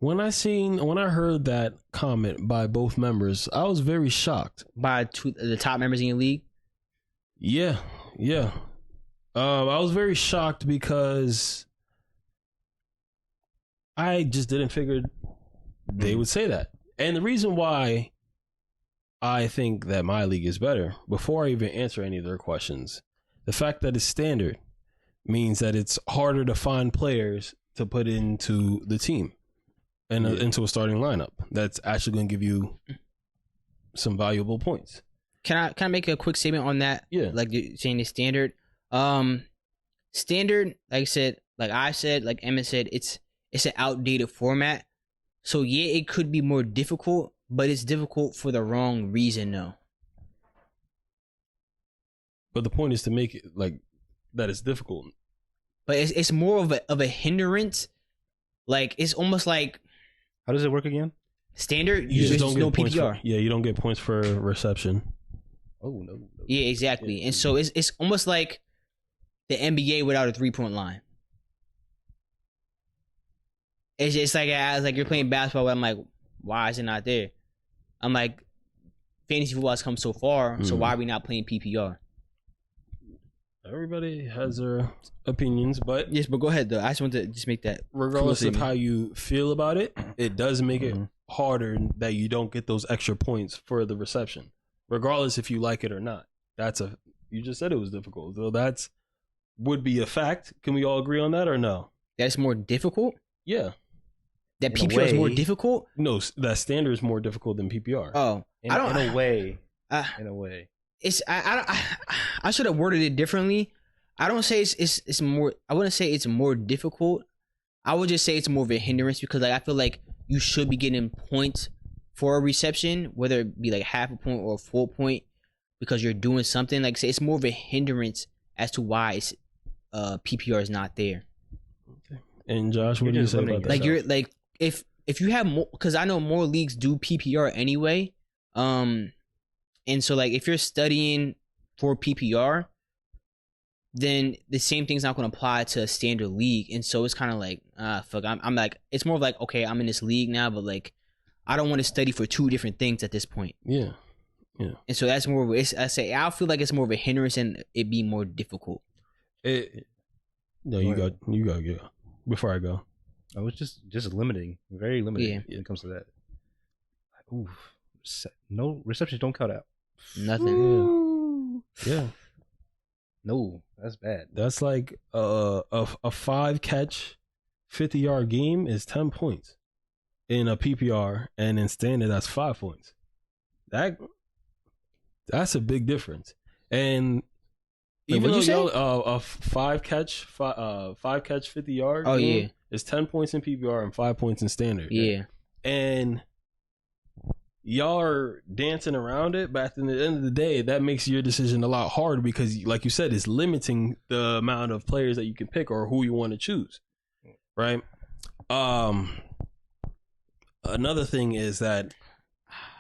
when I heard that comment by both members, I was very shocked. By the top members in your league? Yeah. I was very shocked because I just didn't figure they would say that. And the reason why I think that my league is better, before I even answer any of their questions, the fact that it's standard means that it's harder to find players to put into the team and into a starting lineup that's actually going to give you some valuable points. Can I make a quick statement on that? Yeah. Like you're saying it's standard. Standard, like I said, like Emmett said, it's an outdated format. So yeah, it could be more difficult, but it's difficult for the wrong reason though. But the point is to make it like that it's difficult. But it's more of a hindrance. Like it's almost like, how does it work again? Standard, you just don't get no points PPR. You don't get points for reception. Oh no. Yeah, exactly. And so it's almost like the NBA without a 3-point line. It's like you're playing basketball, but I'm like, why is it not there? I'm like, fantasy football has come so far, so why are we not playing PPR? Everybody has their opinions, but yes, but go ahead though. I just want to just make that. Regardless of how you feel about it, it does make it harder that you don't get those extra points for the reception, regardless if you like it or not. You just said it was difficult, so that's would be a fact. Can we all agree on that or no? That's more difficult. Yeah. That PPR is more difficult. No, that standard is more difficult than PPR. Oh, in a way. In a way. It's I should have worded it differently. I don't say it's more. I wouldn't say it's more difficult. I would just say it's more of a hindrance because like I feel like you should be getting points for a reception, whether it be like half a point or a full point, because you're doing something. Like say it's more of a hindrance as to why it's PPR is not there. Okay. And Josh, what do you say about that? Like you're like if you have more, because I know more leagues do PPR anyway. And so, like, if you're studying for PPR, then the same thing's not going to apply to a standard league. And so it's kind of like, fuck. I'm like, it's more of like, okay, I'm in this league now, but like, I don't want to study for two different things at this point. Yeah. And so that's more of I feel like it's more of a hindrance and it be more difficult. No, you got go before I go. I was just limiting, very limiting when it comes to that. Ooh, no receptions don't cut out. Nothing. Yeah. No, that's bad. That's like a 5-catch, 50-yard game is 10 points in a PPR, and in standard that's 5 points. That's a big difference. And even though a 5-catch 50-yard is 10 points in PPR and 5 points in standard. Yeah. And y'all are dancing around it, but at the end of the day, that makes your decision a lot harder because, like you said, it's limiting the amount of players that you can pick or who you want to choose, right? Another thing is that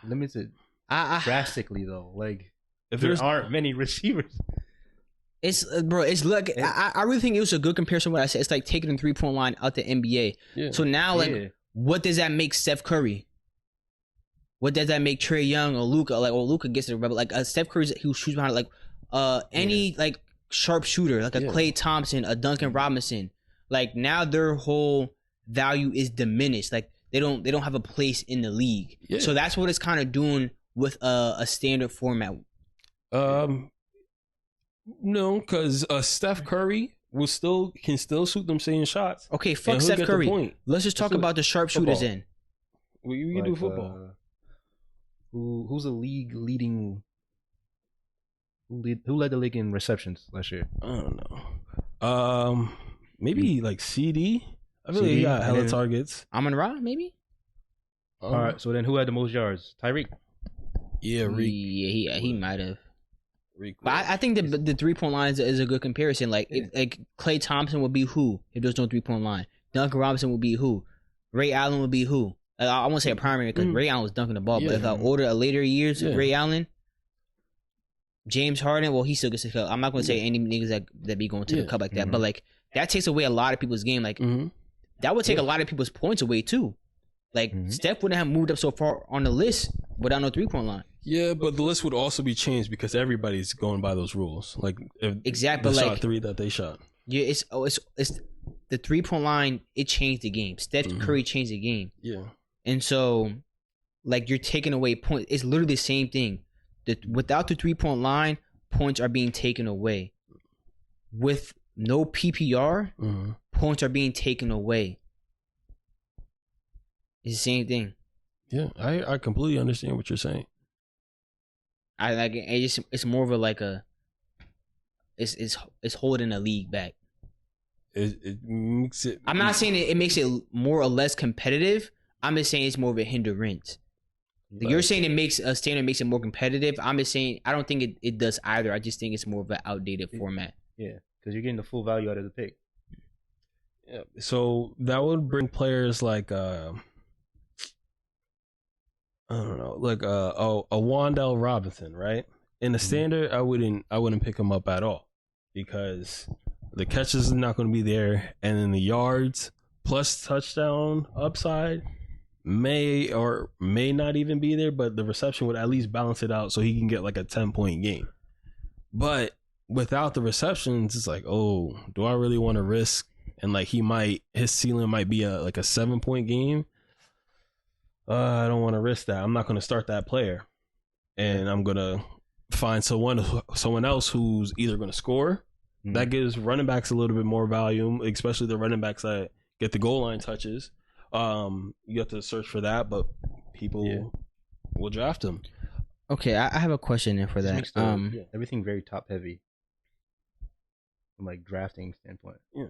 limited drastically though. Like if there aren't many receivers, it's like I really think it was a good comparison. What I said, it's like taking the 3-point line out the NBA. Yeah. So now, like, what does that make Steph Curry? what does that make Trae Young or Luka? Like, or Luka gets the rebel. Like, Steph Curry, who shoots behind, like, any like sharp shooter, like a Klay Thompson, a Duncan Robinson. Like, now their whole value is diminished. Like, they don't have a place in the league. Yeah. So that's what it's kind of doing with a standard format. No, because Steph Curry can still shoot them same shots. Okay, fuck Steph Curry. Let's just talk about the sharpshooters then. We can do football. Who's the league leading? Who led the league in receptions last year? I don't know. Maybe like CD. I feel like he got hella targets. Amon-Ra, maybe. All right. So then, who had the most yards? Tyreek. Yeah, Reek. Yeah, he might have. But I think the 3-point line is a good comparison. Like, like Klay Thompson would be who if there's no 3-point line. Duncan Robinson would be who. Ray Allen would be who. I won't say a primary because Ray Allen was dunking the ball. But if I order a later years, Ray Allen, James Harden, well, he still gets to cut. I'm not going to say any niggas that be going to the cup like that. But like that takes away a lot of people's game. Like that would take a lot of people's points away too. Like Steph wouldn't have moved up so far on the list without no 3-point line. Yeah, but the list would also be changed because everybody's going by those rules. Like exactly, the like, shot 3 that they shot. Yeah, it's the 3-point line. It changed the game. Steph Curry changed the game. Yeah, and so like you're taking away points. It's literally the same thing. Without the 3-point line, points are being taken away. With no PPR, points are being taken away. It's the same thing. Yeah, I completely understand what you're saying. I like it. It's more of a like a. It's holding the league back. It makes it. I'm not saying it makes it more or less competitive. I'm just saying it's more of a hindrance. Like, you're saying it makes a standard makes it more competitive. I'm just saying I don't think it does either. I just think it's more of an outdated format. Yeah, because you're getting the full value out of the pick. Yeah, so that would bring players like I don't know, like a Wandale Robinson, right? In the standard, I wouldn't pick him up at all because the catches are not going to be there, and then the yards plus touchdown upside may or may not even be there, but the reception would at least balance it out so he can get like a 10-point game. But without the receptions, it's like, oh, do I really want to risk? And like his ceiling might be a 7-point game. I don't want to risk that. I'm not going to start that player, and I'm going to find someone else who's either going to score. That gives running backs a little bit more volume, especially the running backs that get the goal line touches. You have to search for that, but people will draft him. Okay, I have a question there for that. Everything very top heavy from like drafting standpoint. Yeah,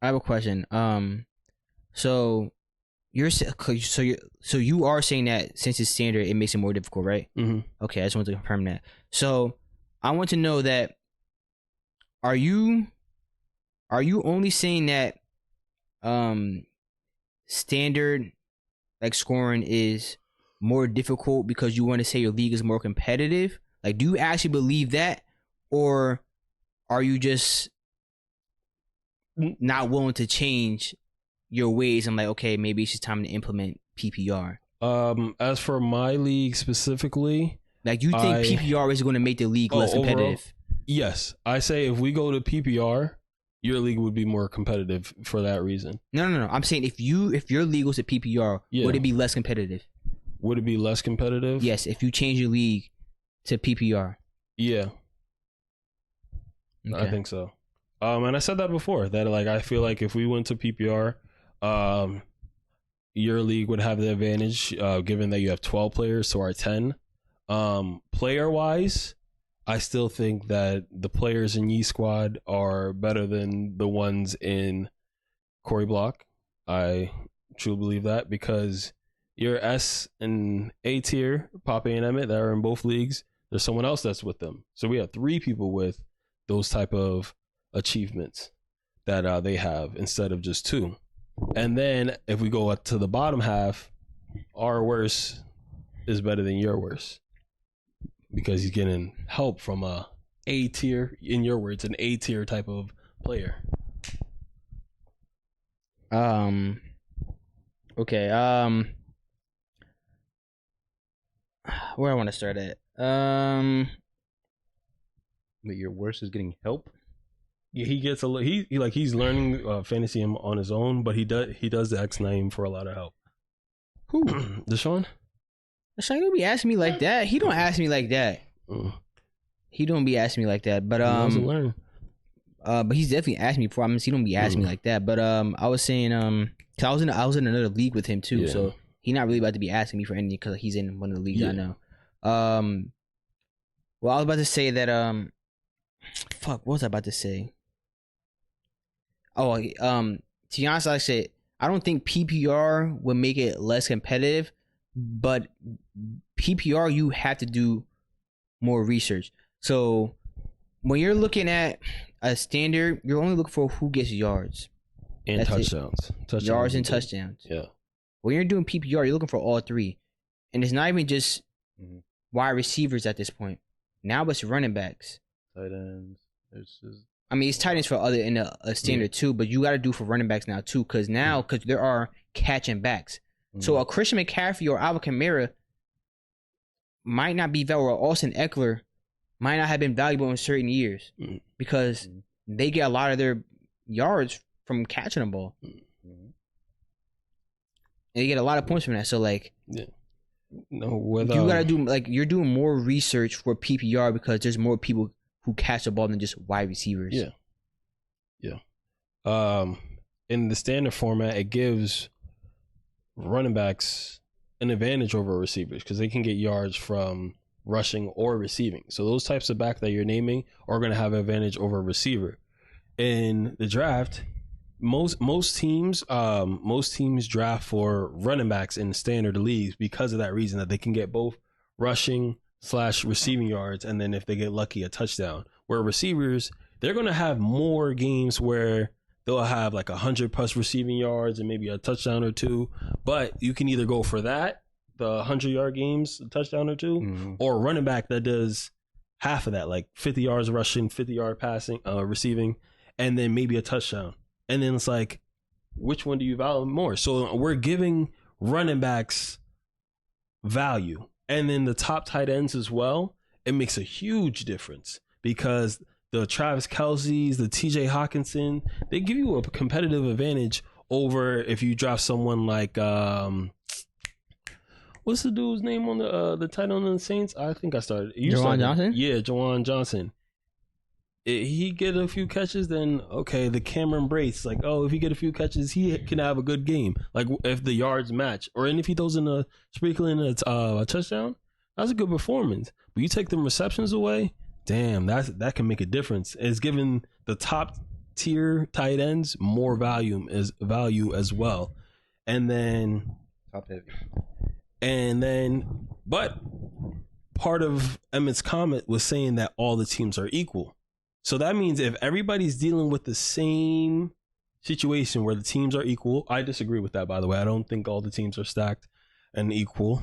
I have a question. So you are saying that since it's standard, it makes it more difficult, right? Mm-hmm. Okay, I just want to confirm that. So I want to know that are you only saying that standard like scoring is more difficult because you want to say your league is more competitive? Like, do you actually believe that, or are you just not willing to change your ways? I'm like, okay, maybe it's just time to implement PPR. As for my league specifically, like, you think PPR is going to make the league less competitive? Overall, yes, I say if we go to PPR, your league would be more competitive for that reason. No. I'm saying if your league was a PPR, would it be less competitive? Would it be less competitive? Yes, if you change your league to PPR. Yeah, okay. I think so. And I said that before that like I feel like if we went to PPR, your league would have the advantage, given that you have 12 players to our 10. Player wise, I still think that the players in Yeet Squad are better than the ones in Corey Block. I truly believe that because your S and A tier, Poppy and Emmett, that are in both leagues, there's someone else that's with them. So we have 3 people with those type of achievements that they have instead of just 2. And then if we go up to the bottom half, our worst is better than your worst because he's getting help from a tier, in your words, an A tier type of player. Okay. where I want to start at. But your worst is getting help. Yeah, he gets he's learning fantasy on his own, but he does the X name for a lot of help. Who? Deshaun? Deshaun don't be asking me like that. He don't ask me like that. He don't be asking me like that. But he doesn't learn. But he's definitely asked me before. I mean, he don't be asking me like that. But I was saying cause I was in another league with him too. So he not really about to be asking me for anything because he's in one of the leagues I know. Well, I was about to say that fuck, what was I about to say? Oh, to be honest, like I said, I don't think PPR would make it less competitive, but PPR you have to do more research. So when you're looking at a standard, you're only looking for who gets yards and touchdowns. Yards and touchdowns. Yeah. When you're doing PPR, you're looking for all three. And it's not even just wide receivers at this point. Now it's running backs. Tight ends. It's just... I mean, it's tight ends for other in a standard too, but you got to do for running backs now too, because there are catching backs. So a Christian McCaffrey or Alvin Kamara might not be valuable. Or Austin Eckler might not have been valuable in certain years because they get a lot of their yards from catching the ball. And they get a lot of points from that. So like, you gotta do you're doing more research for PPR because there's more people who catch the ball than just wide receivers. In the standard format, it gives running backs an advantage over receivers because they can get yards from rushing or receiving. So those types of back that you're naming are going to have an advantage over a receiver. In the draft, most teams draft for running backs in standard leagues because of that reason, that they can get both rushing / receiving yards, and then if they get lucky, a touchdown. Where receivers, they're going to have more games where they'll have like 100+ receiving yards and maybe a touchdown or two, but you can either go for that, the 100-yard games, a touchdown or two, or a running back that does half of that, like 50 yards rushing, 50-yard passing, receiving, and then maybe a touchdown. And then it's like, which one do you value more? So we're giving running backs value. And then the top tight ends as well, it makes a huge difference because the Travis Kelce's, the TJ Hawkinson, they give you a competitive advantage over if you draft someone like, what's the dude's name on the tight end on the Saints? I think I started. Jawan Johnson? Yeah, Jawan Johnson. He get a few catches, then okay, the Cameron Brace, like, oh, if he get a few catches, he can have a good game. Like if the yards match, or and if he throws in a sprinkling a touchdown, that's a good performance. But you take them receptions away, damn, that can make a difference. It's giving the top tier tight ends more value as well, and then top heavy, and then but part of Emmett's comment was saying that all the teams are equal. So that means if everybody's dealing with the same situation where the teams are equal, I disagree with that, by the way. I don't think all the teams are stacked and equal.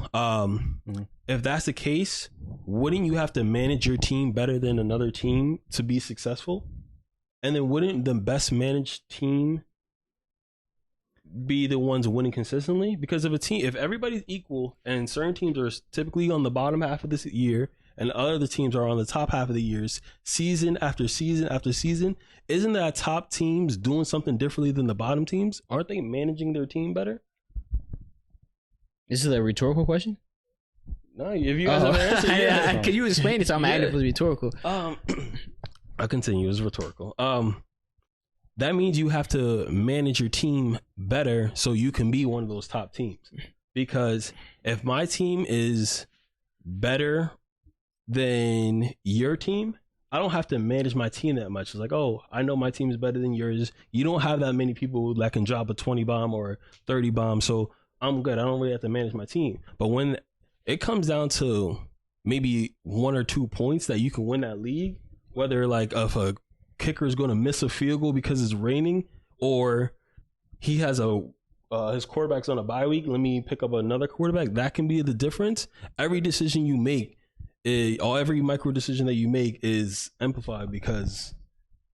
If that's the case, wouldn't you have to manage your team better than another team to be successful? And then wouldn't the best managed team be the ones winning consistently? Because if everybody's equal and certain teams are typically on the bottom half of this year and other teams are on the top half of the years, season after season after season, isn't that top teams doing something differently than the bottom teams? Aren't they managing their team better? This is a rhetorical question? No, if you guys have an answer, yeah. Can you explain it? So I'm adding it was rhetorical. I'll continue. It was rhetorical. That means you have to manage your team better so you can be one of those top teams. Because if my team is better than your team, I don't have to manage my team that much. It's like, oh, I know my team is better than yours. You don't have that many people that can drop a 20 bomb or 30 bomb, so I'm good. I don't really have to manage my team. But when it comes down to maybe 1 or 2 points that you can win that league, whether like if a kicker is going to miss a field goal because it's raining, or he has his quarterback's on a bye week, let me pick up another quarterback, that can be the difference. Every decision you make, every micro decision that you make is amplified because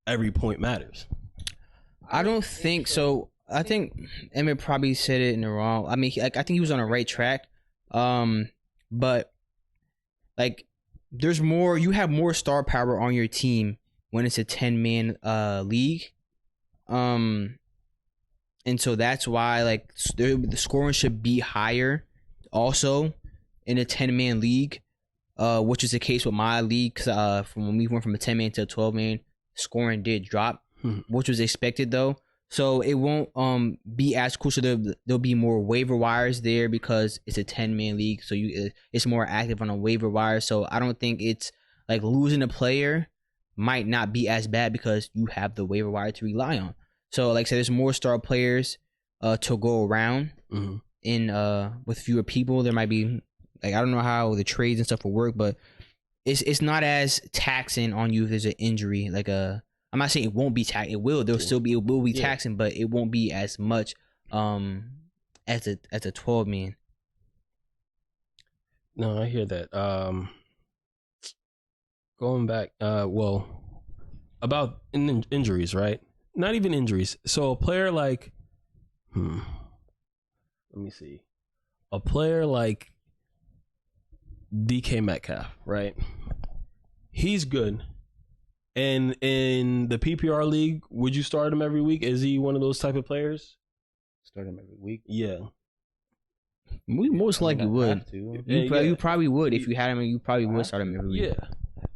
every point matters. I don't think so. I think Emmett probably said it in the wrong. I mean, I think he was on the right track. But like there's more. You have more star power on your team when it's a 10-man league. And so that's why like the scoring should be higher also in a 10-man league, which is the case with my league. Cause, from when we went from a 10-man to a 12-man, scoring did drop, which was expected though. So it won't be as cool. So there'll be more waiver wires there because it's a 10-man league. So it's more active on a waiver wire. So I don't think it's like losing a player might not be as bad because you have the waiver wire to rely on. So like I said, there's more star players to go around in with fewer people. There might be like I don't know how the trades and stuff will work, but it's not as taxing on you if there's an injury. Like I'm not saying it won't be taxing. It will. There'll still be. It will be taxing, but it won't be as much as a 12-man. No, I hear that. Going back, well, about injuries, right? Not even injuries. So a player like, let me see, a player like DK Metcalf, right? He's good. And in the PPR league, would you start him every week? Is he one of those type of players? Start him every week. Yeah. We most likely would. You probably would if you had him. You probably would start him every week.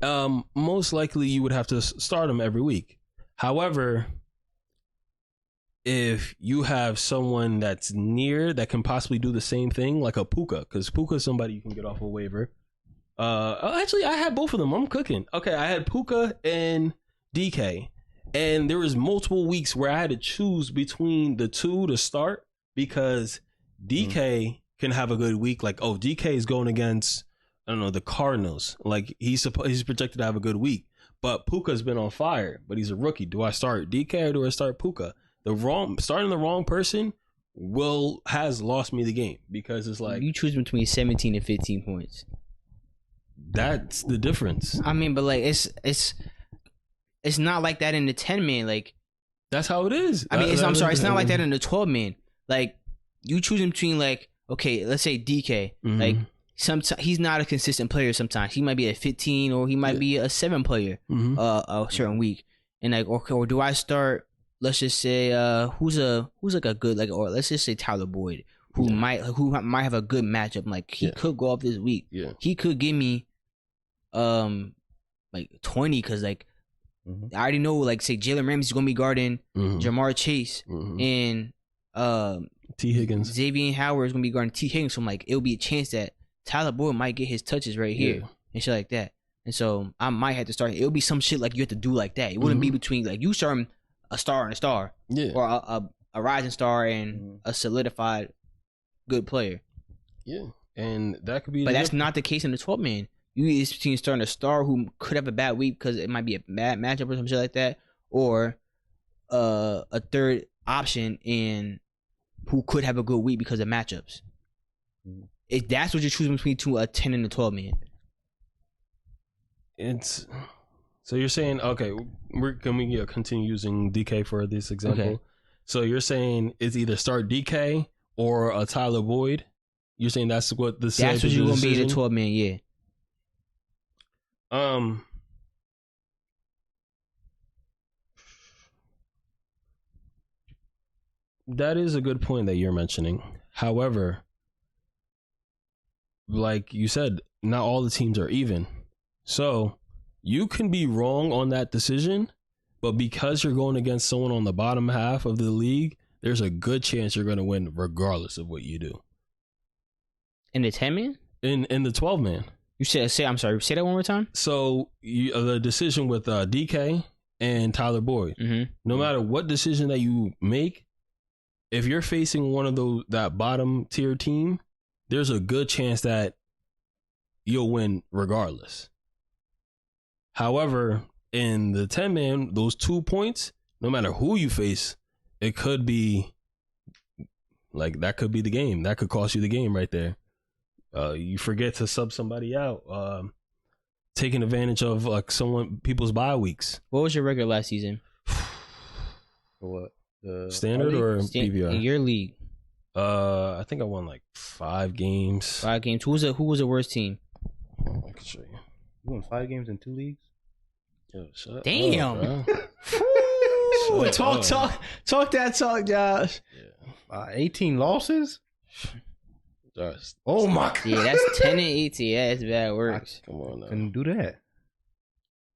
Yeah. Most likely you would have to start him every week. However, if you have someone that's near that can possibly do the same thing, like a Puka, because Puka is somebody you can get off a waiver. Actually, I had both of them. I'm cooking. Okay, I had Puka and DK, and there was multiple weeks where I had to choose between the two to start because DK can have a good week. Like, oh, DK is going against, I don't know, the Cardinals. Like he's projected to have a good week, but Puka's been on fire. But he's a rookie. Do I start DK or do I start Puka? Starting the wrong person has lost me the game because it's like you choose between 17 and 15 points. That's the difference. I mean, but like it's not like that in the 10-man. Like that's how it is. I mean, I'm sorry, it's not like that in the 12-man. Like you choose between like, okay, let's say DK. Like sometimes he's not a consistent player. Sometimes he might be a 15 or he might be a 7 player a certain week. And like, or do I start? Let's just say who's like a good, like, or let's just say Tyler Boyd, who might have a good matchup. Like he could go off this week. Yeah. He could give me like 20 because like I already know, like, say Jalen Ramsey's gonna be guarding Ja'Marr Chase and T. Higgins. Xavier Howard is gonna be guarding T. Higgins. So I'm like, it'll be a chance that Tyler Boyd might get his touches right here and shit like that. And so I might have to start. It'll be some shit like you have to do like that. It wouldn't be between like you starting a star and a star, or a rising star and a solidified good player. Yeah, and that could be. But that's not the case in the 12-man. You either between starting a star who could have a bad week because it might be a bad matchup or some shit like that, or a third option in who could have a good week because of matchups. If that's what you're choosing between a 10 and a 12-man. It's so you're saying, okay, can we continue using DK for this example? Okay. So you're saying it's either start DK or a Tyler Boyd. You're saying that's what the that's what you're gonna be in the 12-man, yeah. That is a good point that you're mentioning. However, like you said, not all the teams are even. So you can be wrong on that decision, but because you're going against someone on the bottom half of the league, there's a good chance you're going to win regardless of what you do. In the 10-man? In the 12-man. You say I'm sorry, say that one more time? So the decision with DK and Tyler Boyd, no matter what decision that you make, if you're facing one of that bottom tier team, there's a good chance that you'll win regardless. However, in the 10-man, those 2 points, no matter who you face, it could be like that could be the game. That could cost you the game right there. You forget to sub somebody out, taking advantage of like people's bye weeks. What was your record last season? For what? Standard or PBR? In your league. I think I won like 5 games. 5 games. Who was the worst team? I can show you. You won 5 games in 2 leagues? Yo, shut Damn. up, bro. Talk that talk, Josh. Yeah. 18 losses? Josh, Oh my god. Yeah, that's 10 and 18. Yeah, that's bad works. come on now. Couldn't do that.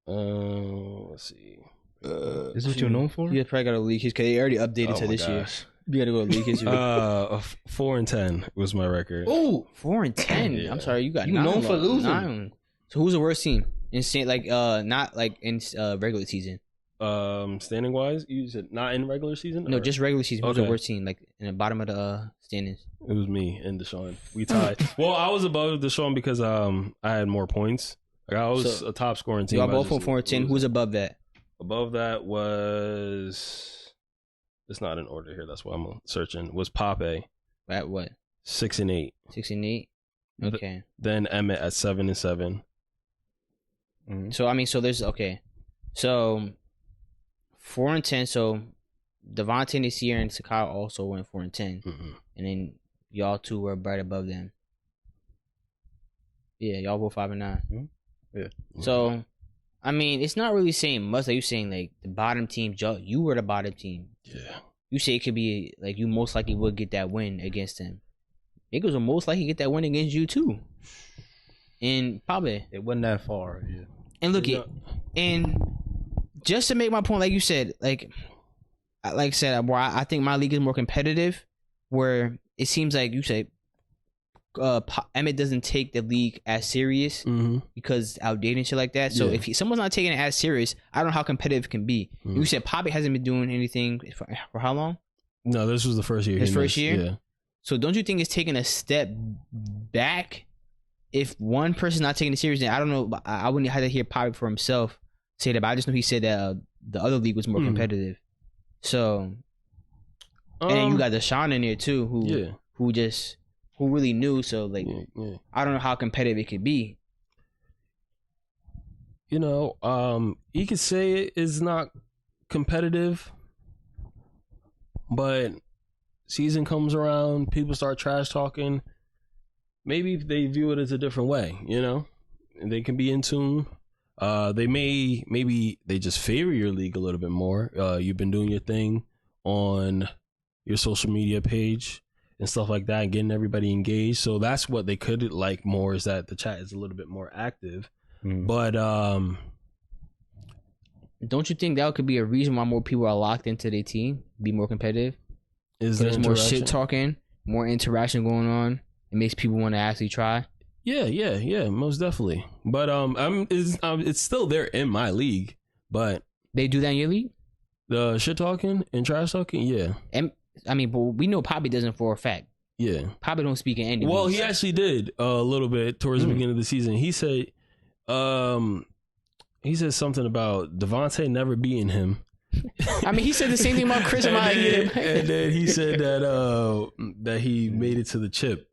Let's see. This is what you're known for? You probably got to leak his because they already updated to this year. You got to go leak his. 4-10 was my record. Oh, 4-10. Yeah. I'm sorry, you got You 9 known for losing. 9. So who's the worst team in not like in regular season? Standing wise, you said not in regular season. No, or? just regular season. Who's Okay. the worst team? Like in the bottom of the standings. It was me and Deshaun. We tied. Well, I was above Deshaun because I had more points. Like I was a top scoring team. Y'all both on 4-10. Who's above that? Above that was. It's not in order here. That's why I'm searching. Was Pape At what? 6 and 8. 6 and 8. Okay. Then Emmett at 7 and 7. Mm-hmm. So I mean, so there's So 4-10. So Devontae this year and Sakai also went 4-10, Mm-hmm. and then y'all two were right above them. Yeah, y'all both 5 and 9. Mhm. Yeah. So, I mean, it's not really saying much. Like you saying, like the bottom team, you were the bottom team. Yeah. You say it could be like you most likely would get that win against them. Niggas will most likely get that win against you too. And probably It wasn't that far. Yeah. and look it and just to make my point, like you said, like I said, where I think my league is more competitive, where it seems like you say Emmett doesn't take the league as serious because outdated and shit like that. So if someone's not taking it as serious, I don't know how competitive it can be. You said Poppy hasn't been doing anything for how long? No, this was the first year. His he first missed. year? Yeah. So don't you think it's taking a step back if one person's not taking it serious? Then I don't know. I wouldn't have to hear Poppy for himself say that, but I just know he said that the other league was more competitive. So, and then you got Deshaun in there too, who really knew. So like, I don't know how competitive it could be. You know, you could say it is not competitive, but season comes around, people start trash talking. Maybe they view it as a different way, you know, and they can be in tune. Maybe they just favor your league a little bit more. You've been doing your thing on your social media page and stuff like that and getting everybody engaged. So that's what they could like more, is that the chat is a little bit more active. But don't you think that could be a reason why more people are locked into their team, be more competitive? Is there's more shit talking, more interaction going on? It makes people want to actually try. Yeah, most definitely. But it's still there in my league. But they do that in your league? The shit talking and trash talking, yeah. And I mean, but we know Poppy doesn't for a fact. Yeah, Poppy don't speak in any. Well, he actually did a little bit towards the beginning of the season. He said, something about Devontae never beating him. I mean, he said the same thing about Chris. And then he said that he made it to the chip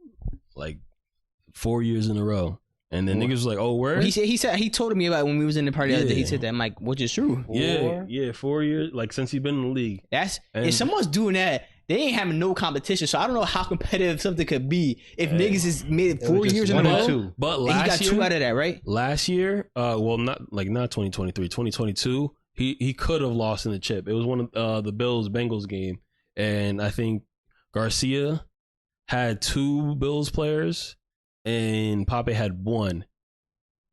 like 4 years in a row. And then niggas was like, "Oh, where?" Well, he told me about when we was in the party the other day. He said that. I'm like, which is true. Yeah, 4 years, like since he's been in the league. If someone's doing that, they ain't having no competition. So I don't know how competitive something could be if niggas has made it 4 years in a row. But he got 2 out of that, right? Last year, well, not 2023, 2022. He could have lost in the chip. It was one of the Bills-Bengals game, and I think Garcia had 2 Bills players, and Pape had 1,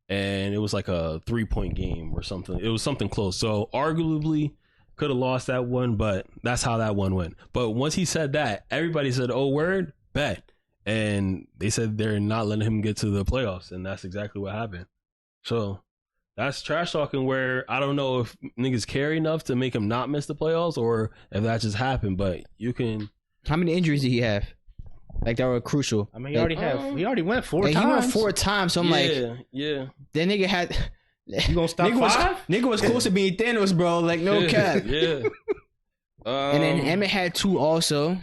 and it was like a 3-point game or something. It was something close. So arguably could have lost that one, but that's how that one went. But once he said that, everybody said, "Oh, word, bet," and they said they're not letting him get to the playoffs, and that's exactly what happened. So that's trash talking, where I don't know if niggas care enough to make him not miss the playoffs or if that just happened. But you can. How many injuries did he have? Like that were crucial. I mean, he already went 4 times. He went 4 times. So I'm yeah. That nigga had. You gonna stop 5? Nigga was close to being Thanos, bro. Like no cap. Yeah. And then Emmett had 2 also.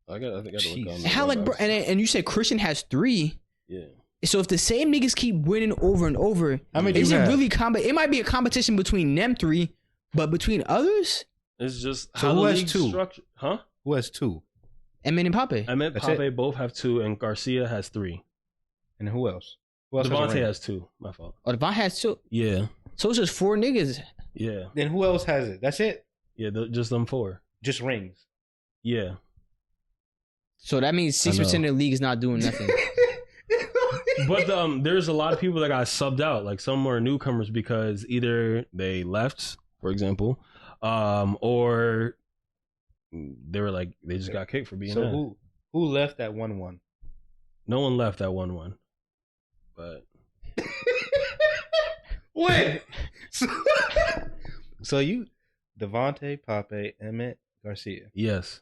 I think I gotta look on. How like, bro? And you said Christian has 3. Yeah. So if the same niggas keep winning over and over, is it really it might be a competition between them 3, but between others, it's just so how who the has league's 2? Structured. Huh? Who has 2? Emmett and Pape. Emmett, Pape both have 2, and Garcia has 3. And who else? Devontae has 2. My fault. Oh, Devon has 2. Yeah. So it's just 4 niggas. Yeah. Then who else has it? That's it. Yeah. Just them 4. Just rings. Yeah. So that means 6% of the league is not doing nothing. But there's a lot of people that got subbed out. Like some were newcomers because either they left, for example, or they were like they just got kicked for being. So who left that 1-1? No one left that 1-1. But wait. So you, Devontae, Pape, Emmett, Garcia. Yes.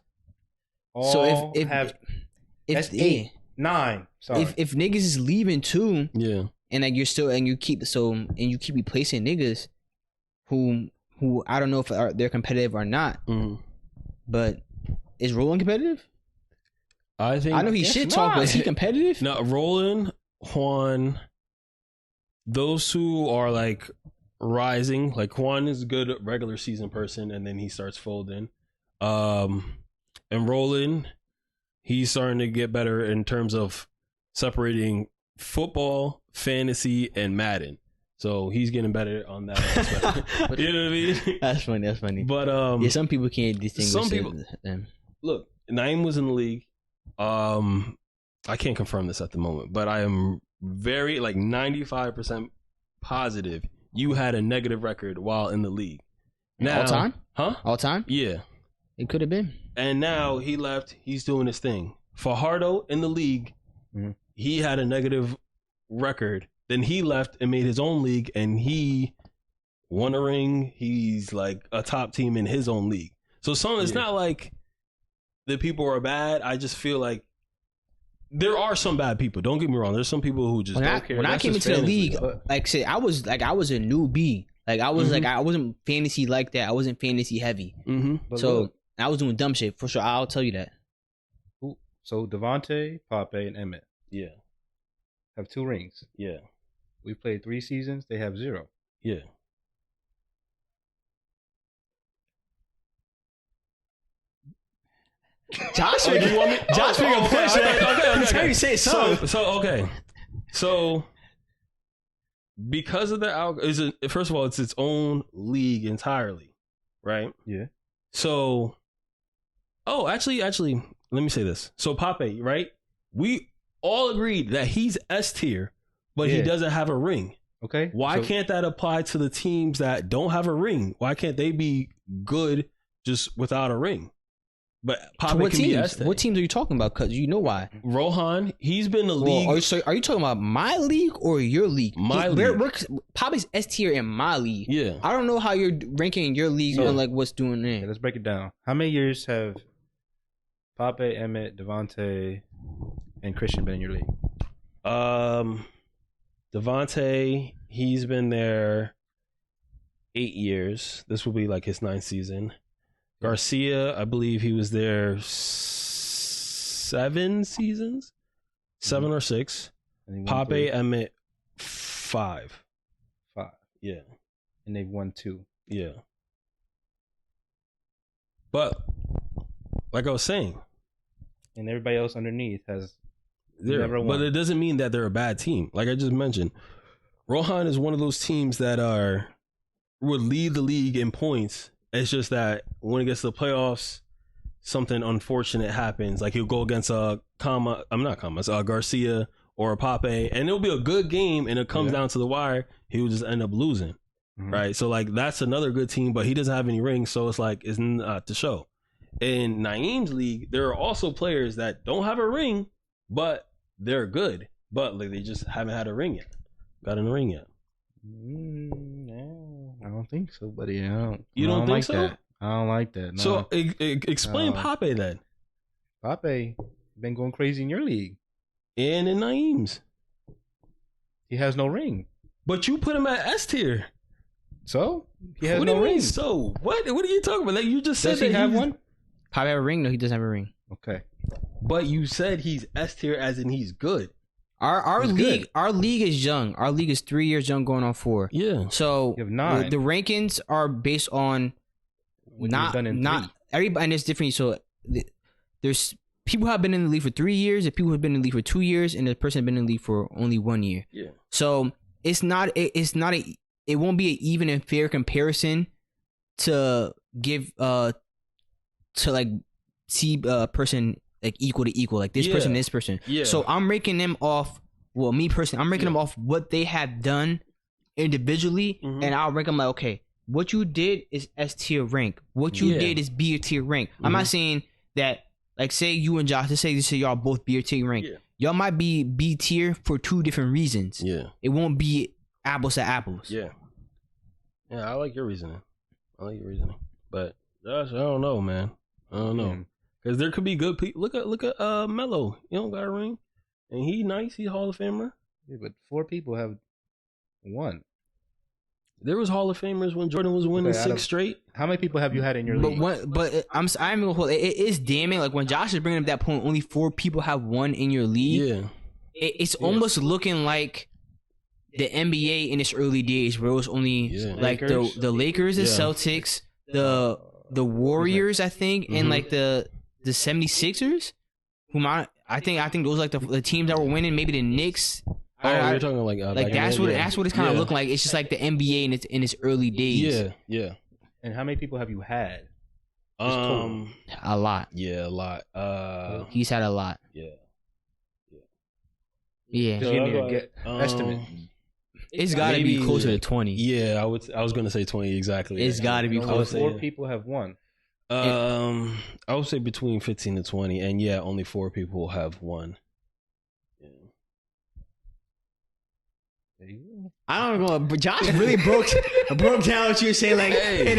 All so if that's 8, 9. Sorry. If niggas is leaving too, yeah, and like you keep replacing niggas who I don't know if they're competitive or not, but is Roland competitive? I know he shit talk, but is he competitive? No, Roland, Juan, those two are like rising. Like Juan is a good regular season person, and then he starts folding. And Roland, he's starting to get better in terms of separating football, fantasy, and Madden. So he's getting better on that aspect. You know what I mean? That's funny. But yeah, some people can't distinguish. Some people them. Look, Naeem was in the league. I can't confirm this at the moment, but I am very 95% positive you had a negative record while in the league. Now, all time? Huh? All time? Yeah. It could have been. And now he left. He's doing his thing. Fajardo in the league, he had a negative record. Then he left and made his own league, and he won a ring. He's like a top team in his own league. So it's not like the people are bad. I just feel like there are some bad people. Don't get me wrong. There's some people who just don't care. When I came into the league, like I said, I was a newbie. Like I was I wasn't fantasy like that. I wasn't fantasy heavy. So look, I was doing dumb shit for sure. I'll tell you that. So Devontae, Pape, and Emmett, have 2 rings. Yeah, we played 3 seasons. They have 0. Yeah. Josh, you want me? Josh, okay. Say something. So because of the first of all, it's its own league entirely, right? Yeah. So, actually, let me say this. So Pape, right? We all agreed that he's S tier, but he doesn't have a ring. Okay. Why can't that apply to the teams that don't have a ring? Why can't they be good just without a ring? But Pape what can be teams? What teams are you talking about? Because you know why. Rohan, he's been the league. Are you talking about my league or your league? My league. Pape's S tier in my league. Yeah. I don't know how you're ranking in your league on like what's doing there. Okay, let's break it down. How many years have Pape, Emmett, Devontae, and Christian been in your league? Devontae, he's been there 8 years. This will be like his 9th season. Garcia, I believe he was there 7 seasons, 7 or 6. Pape, Emmett, 5. Yeah. And they've won 2. Yeah. But like I was saying, and everybody else underneath has never won. But it doesn't mean that they're a bad team. Like I just mentioned, Rohan is one of those teams that would lead the league in points. It's just that when it gets to the playoffs, something unfortunate happens. Like he'll go against Garcia or a Pape, and it'll be a good game, and it comes down to the wire. He will just end up losing, right? So like that's another good team, but he doesn't have any rings, so it's like it's not to show. In Naeem's league, there are also players that don't have a ring, but they're good, but like they just haven't had a ring yet. Got in a ring yet? No, I don't think so, buddy. You don't think like so? That. I don't like that. No. So explain Pape then. Pape been going crazy in your league and in Naeem's. He has no ring, but you put him at S tier. So he has what no do you ring. Mean, so what? What are you talking about? Like you just said, does he have one? Pape have a ring? No, he doesn't have a ring. Okay, but you said he's S tier, as in he's good. Our league is young. Our league is 3 years young, going on 4. Yeah. So you have 9. The rankings are based on not everybody, and it's different. So there's people have been in the league for 3 years, and people have been in the league for 2 years, and the person has been in the league for only 1 year. Yeah. So it won't be an even and fair comparison to give to like see a person like equal to equal, like this person, this person. Yeah. So I'm ranking them off. Well, me personally, I'm ranking them off what they have done individually, and I'll rank them like, okay, what you did is S tier rank. What you did is B tier rank. I'm not saying that, like, say you and Josh, let's say y'all both B tier rank. Yeah. Y'all might be B tier for 2 different reasons. Yeah. It won't be apples to apples. Yeah. Yeah, I like your reasoning. But Josh, I don't know, man. I don't know. Because there could be good people. Look at Melo. He don't got a ring. And he nice. He Hall of Famer. Yeah, but 4 people have 1. There was Hall of Famers when Jordan was winning 6 straight. How many people have you had in your league? I'm gonna hold it is damning. Like when Josh is bringing up that point, only 4 people have 1 in your league. Yeah, it's almost looking like the NBA in its early days, where it was only like the Lakers, the Celtics, the Warriors, I think, and like the 76ers. I think those like the teams that were winning. Maybe the Knicks. You're talking like that's what it's kind of looking like. It's just like the NBA in its early days. Yeah. And how many people have you had? A lot. Yeah, a lot. He's had a lot. Yeah. Just give me an estimate. It's got to be closer to 20. Yeah, I was gonna say 20 exactly. It's got to be closer. 4 people have 1. I would say between 15 to 20, and only 4 people have 1. I don't know, but Josh really broke down what you were saying, like, and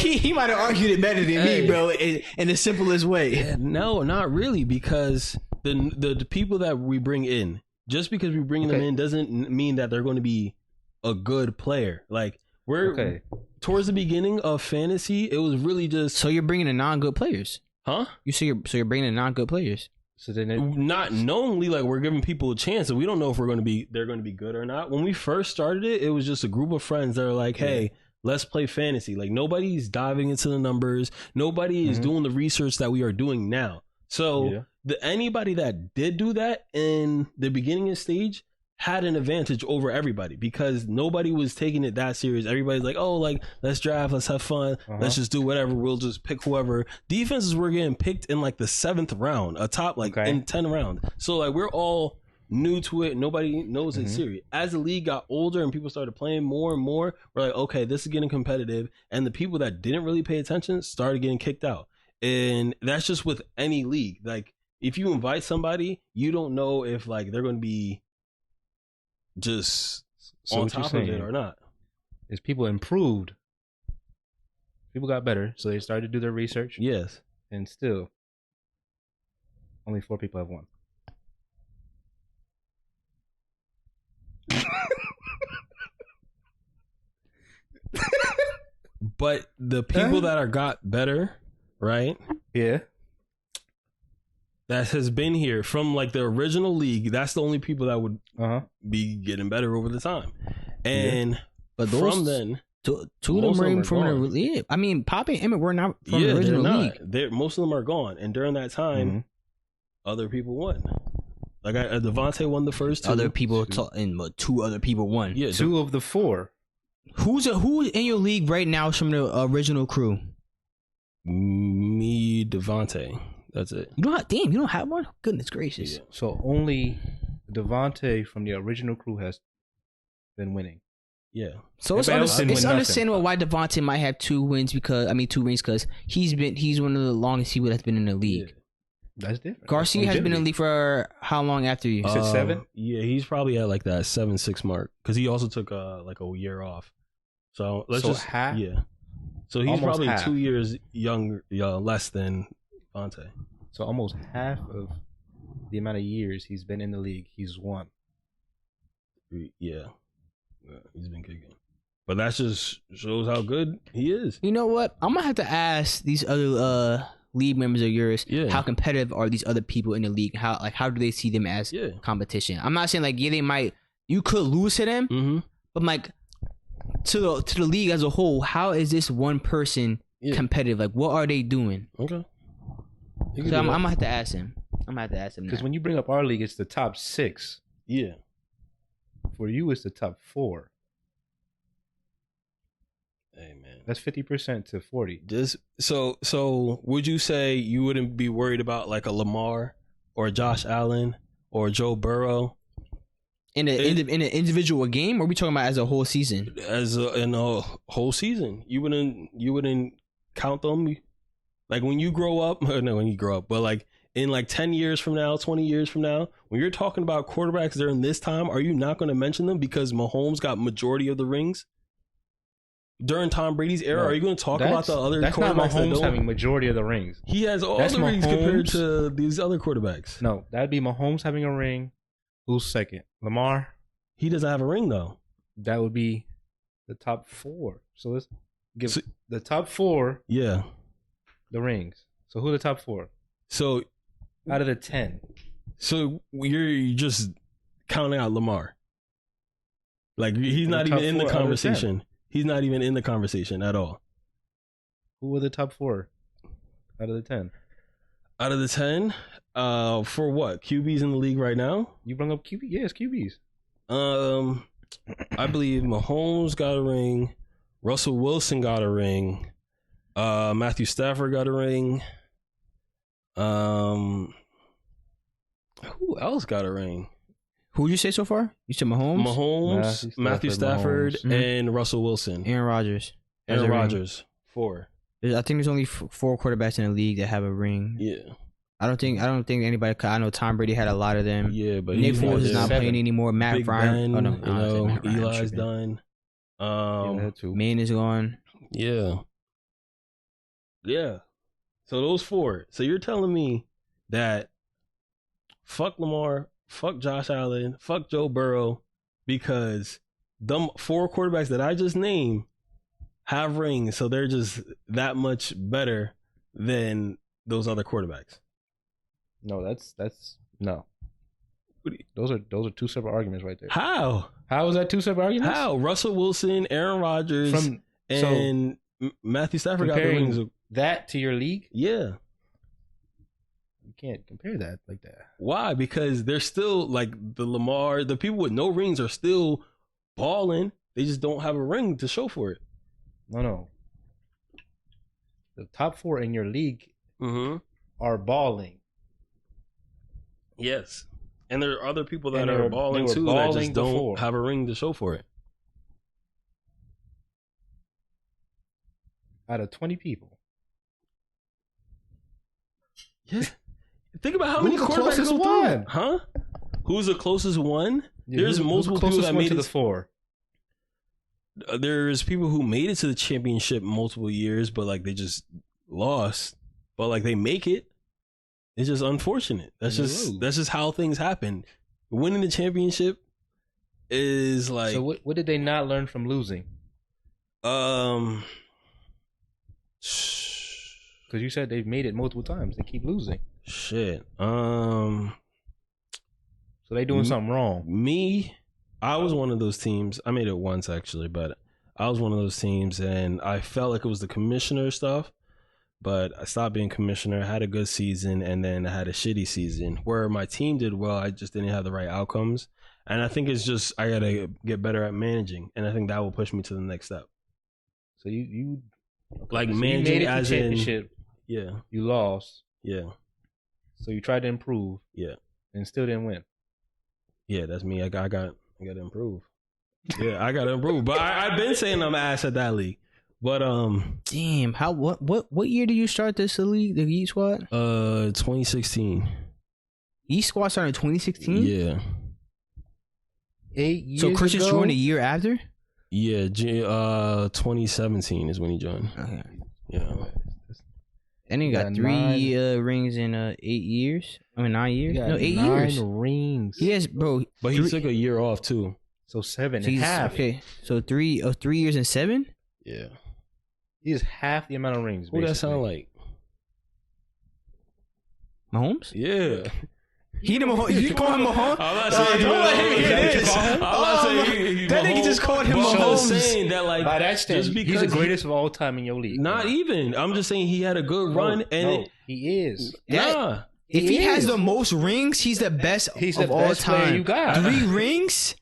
he might have argued it better than me, bro, in the simplest way. Yeah, no, not really, because the people that we bring in, just because we bring them in doesn't mean that they're going to be a good player. Like we're towards the beginning of fantasy, it was really just. So you're bringing in non-good players, huh? You're bringing in non-good players. So then not knowingly, like we're giving people a chance, and we don't know if they're going to be good or not. When we first started it was just a group of friends that are like, hey, let's play fantasy. Like nobody's diving into the numbers. Nobody is doing the research that we are doing now. So anybody that did do that in the beginning stage had an advantage over everybody, because nobody was taking it that serious. Everybody's like, oh, like, let's draft, let's have fun, let's just do whatever, we'll just pick whoever. Defenses were getting picked in like the 7th round, a top like in 10 round. So like we're all new to it, nobody knows it's serious. As the league got older and people started playing more and more, we're like, okay, this is getting competitive, and the people that didn't really pay attention started getting kicked out. And that's just with any league. Like if you invite somebody, you don't know if like they're going to be just on top of it or not. Is people improved, people got better, so they started to do their research. Yes. And still only 4 people have 1. But the people that got better, right? Yeah. That has been here from like the original league, that's the only people that would be getting better over the time. And but those, from then, two of them were from the league. I mean, Pop and Emmett were not from the original league. Most of them are gone. And during that time, other people won. Like Devontae won the first 2. Other people and 2 other people won. Yeah, 2 of the 4. Who in your league right now is from the original crew? Me, Devontae. That's it. You don't have one? Goodness gracious. Yeah. So only Devontae from the original crew has been winning. Yeah. So it's understandable why Devontae might have 2 rings because he's one of the longest people that's been in the league. Yeah. That's different. Garcia has been in the league for how long after you? You said 7? Yeah, he's probably at like that 7-6 mark, because he also took like a year off. So half? Yeah. So he's almost probably half. 2 years younger, less than Devontae. So almost half of the amount of years he's been in the league, he's won. Yeah, he's been kicking. But that just shows how good he is. You know what? I'm gonna have to ask these other league members of yours, how competitive are these other people in the league? How do they see them as competition? I'm not saying like you could lose to them, but like to the league as a whole, how is this one person competitive? Like what are they doing? Okay. So I'm gonna have to ask him. I'm gonna have to ask him Because that. when you bring up our league, it's the top 6. Yeah. For you, it's the top 4. Hey man, That's 50% to 40. just so would you say you wouldn't be worried about like a Lamar or a Josh Allen or Joe Burrow In an individual game, or are we talking about as a whole season? in a whole season? You wouldn't count them like when you grow up. No, when you grow up, but like in like 10 years from now, 20 years from now, when you're talking about quarterbacks during this time, are you not going to mention them because Mahomes got majority of the rings? During Tom Brady's era, are you going to talk about the other that's quarterbacks? That's not Mahomes having majority of the rings. He has all That's the rings Mahomes. compared to these other quarterbacks. No, that'd be Mahomes having a ring. Who's second? Lamar? He doesn't have a ring, though. That would be the top 4. So let's give the top 4 Yeah. the rings. So who are the top 4? So out of the 10. So you're just counting out Lamar. Like, he's not even in the conversation. He's not even in the conversation at all. Who are the top 4 out of the 10? Out of the 10? For what? QBs in the league right now? You bring up QB? Yes, QBs. I believe Mahomes got a ring. Russell Wilson got a ring. Matthew Stafford got a ring. Who else got a ring? Who did you say so far? You said Mahomes? Mahomes, Matthew Stafford, and Russell Wilson. Aaron Rodgers. Aaron Rodgers. 4. I think there's only 4 quarterbacks in the league that have a ring. Yeah. I don't think anybody. I know Tom Brady had a lot of them. Yeah, but Nick Foles is not playing anymore. Matt Big Ryan. Ben, Matt Ryan, Eli's done. Man is gone. Yeah. So those 4. So you're telling me that fuck Lamar, fuck Josh Allen, fuck Joe Burrow, because them 4 quarterbacks that I just named have rings, so they're just that much better than those other quarterbacks. No, that's no. Those are 2 separate arguments right there. How is that 2 separate arguments? How Russell Wilson, Aaron Rodgers, and Matthew Stafford got the rings. That to your league? Yeah. You can't compare that like that. Why? Because they're still like the people with no rings are still balling. They just don't have a ring to show for it. No. The top 4 in your league are balling. Yes. And there are other people that are balling too that just don't have a ring to show for it. Out of 20 people. Yeah. Think about how many quarterbacks go through. Huh? Who's the closest one? Yeah, There's multiple people that made to it the 4. There's people who made it to the championship multiple years, but like they just lost. But like they make it. It's just unfortunate. That's just how things happen. Winning the championship is like. So what did they not learn from losing? Because you said they've made it multiple times. They keep losing. Shit. So they doing something wrong. I was one of those teams. I made it once actually, but I was one of those teams, and I felt like it was the commissioner stuff. But I stopped being commissioner, had a good season, and then I had a shitty season where my team did well. I just didn't have the right outcomes. And I think it's just I got to get better at managing. And I think that will push me to the next step. So you like so managing you made it as to championship. Yeah. You lost. Yeah. So you tried to improve. Yeah. And still didn't win. Yeah, that's me. I got to improve. Yeah, I got to improve. But I've been saying I'm ass at that league. But damn, what year did you start this league, the Yeet Squad? 2016. Yeet Squad started in 2016? Yeah. 8 years So Chris ago? just joined a year after? Yeah, 2017 is when he joined. Okay. Yeah. And he got 3 rings in 8 years. I mean 9 years. No, 8 years. 9 rings. Yes, bro. But he took a year off too. So 7 and a half. Okay, so 3 years and 7. Yeah. He has half the amount of rings. What that sound like? Mahomes? Yeah. He the Mahomes. You call him Mahomes? I'm not saying don't let him hear this. I'm not saying that nigga just called him Mahomes. Mahomes. I'm saying that like by that standard, just because he's the greatest of all time in your league. Not even. I'm just saying he had a good run and he is. Nah. If he has the most rings, he's the best of all time. You got 3 rings.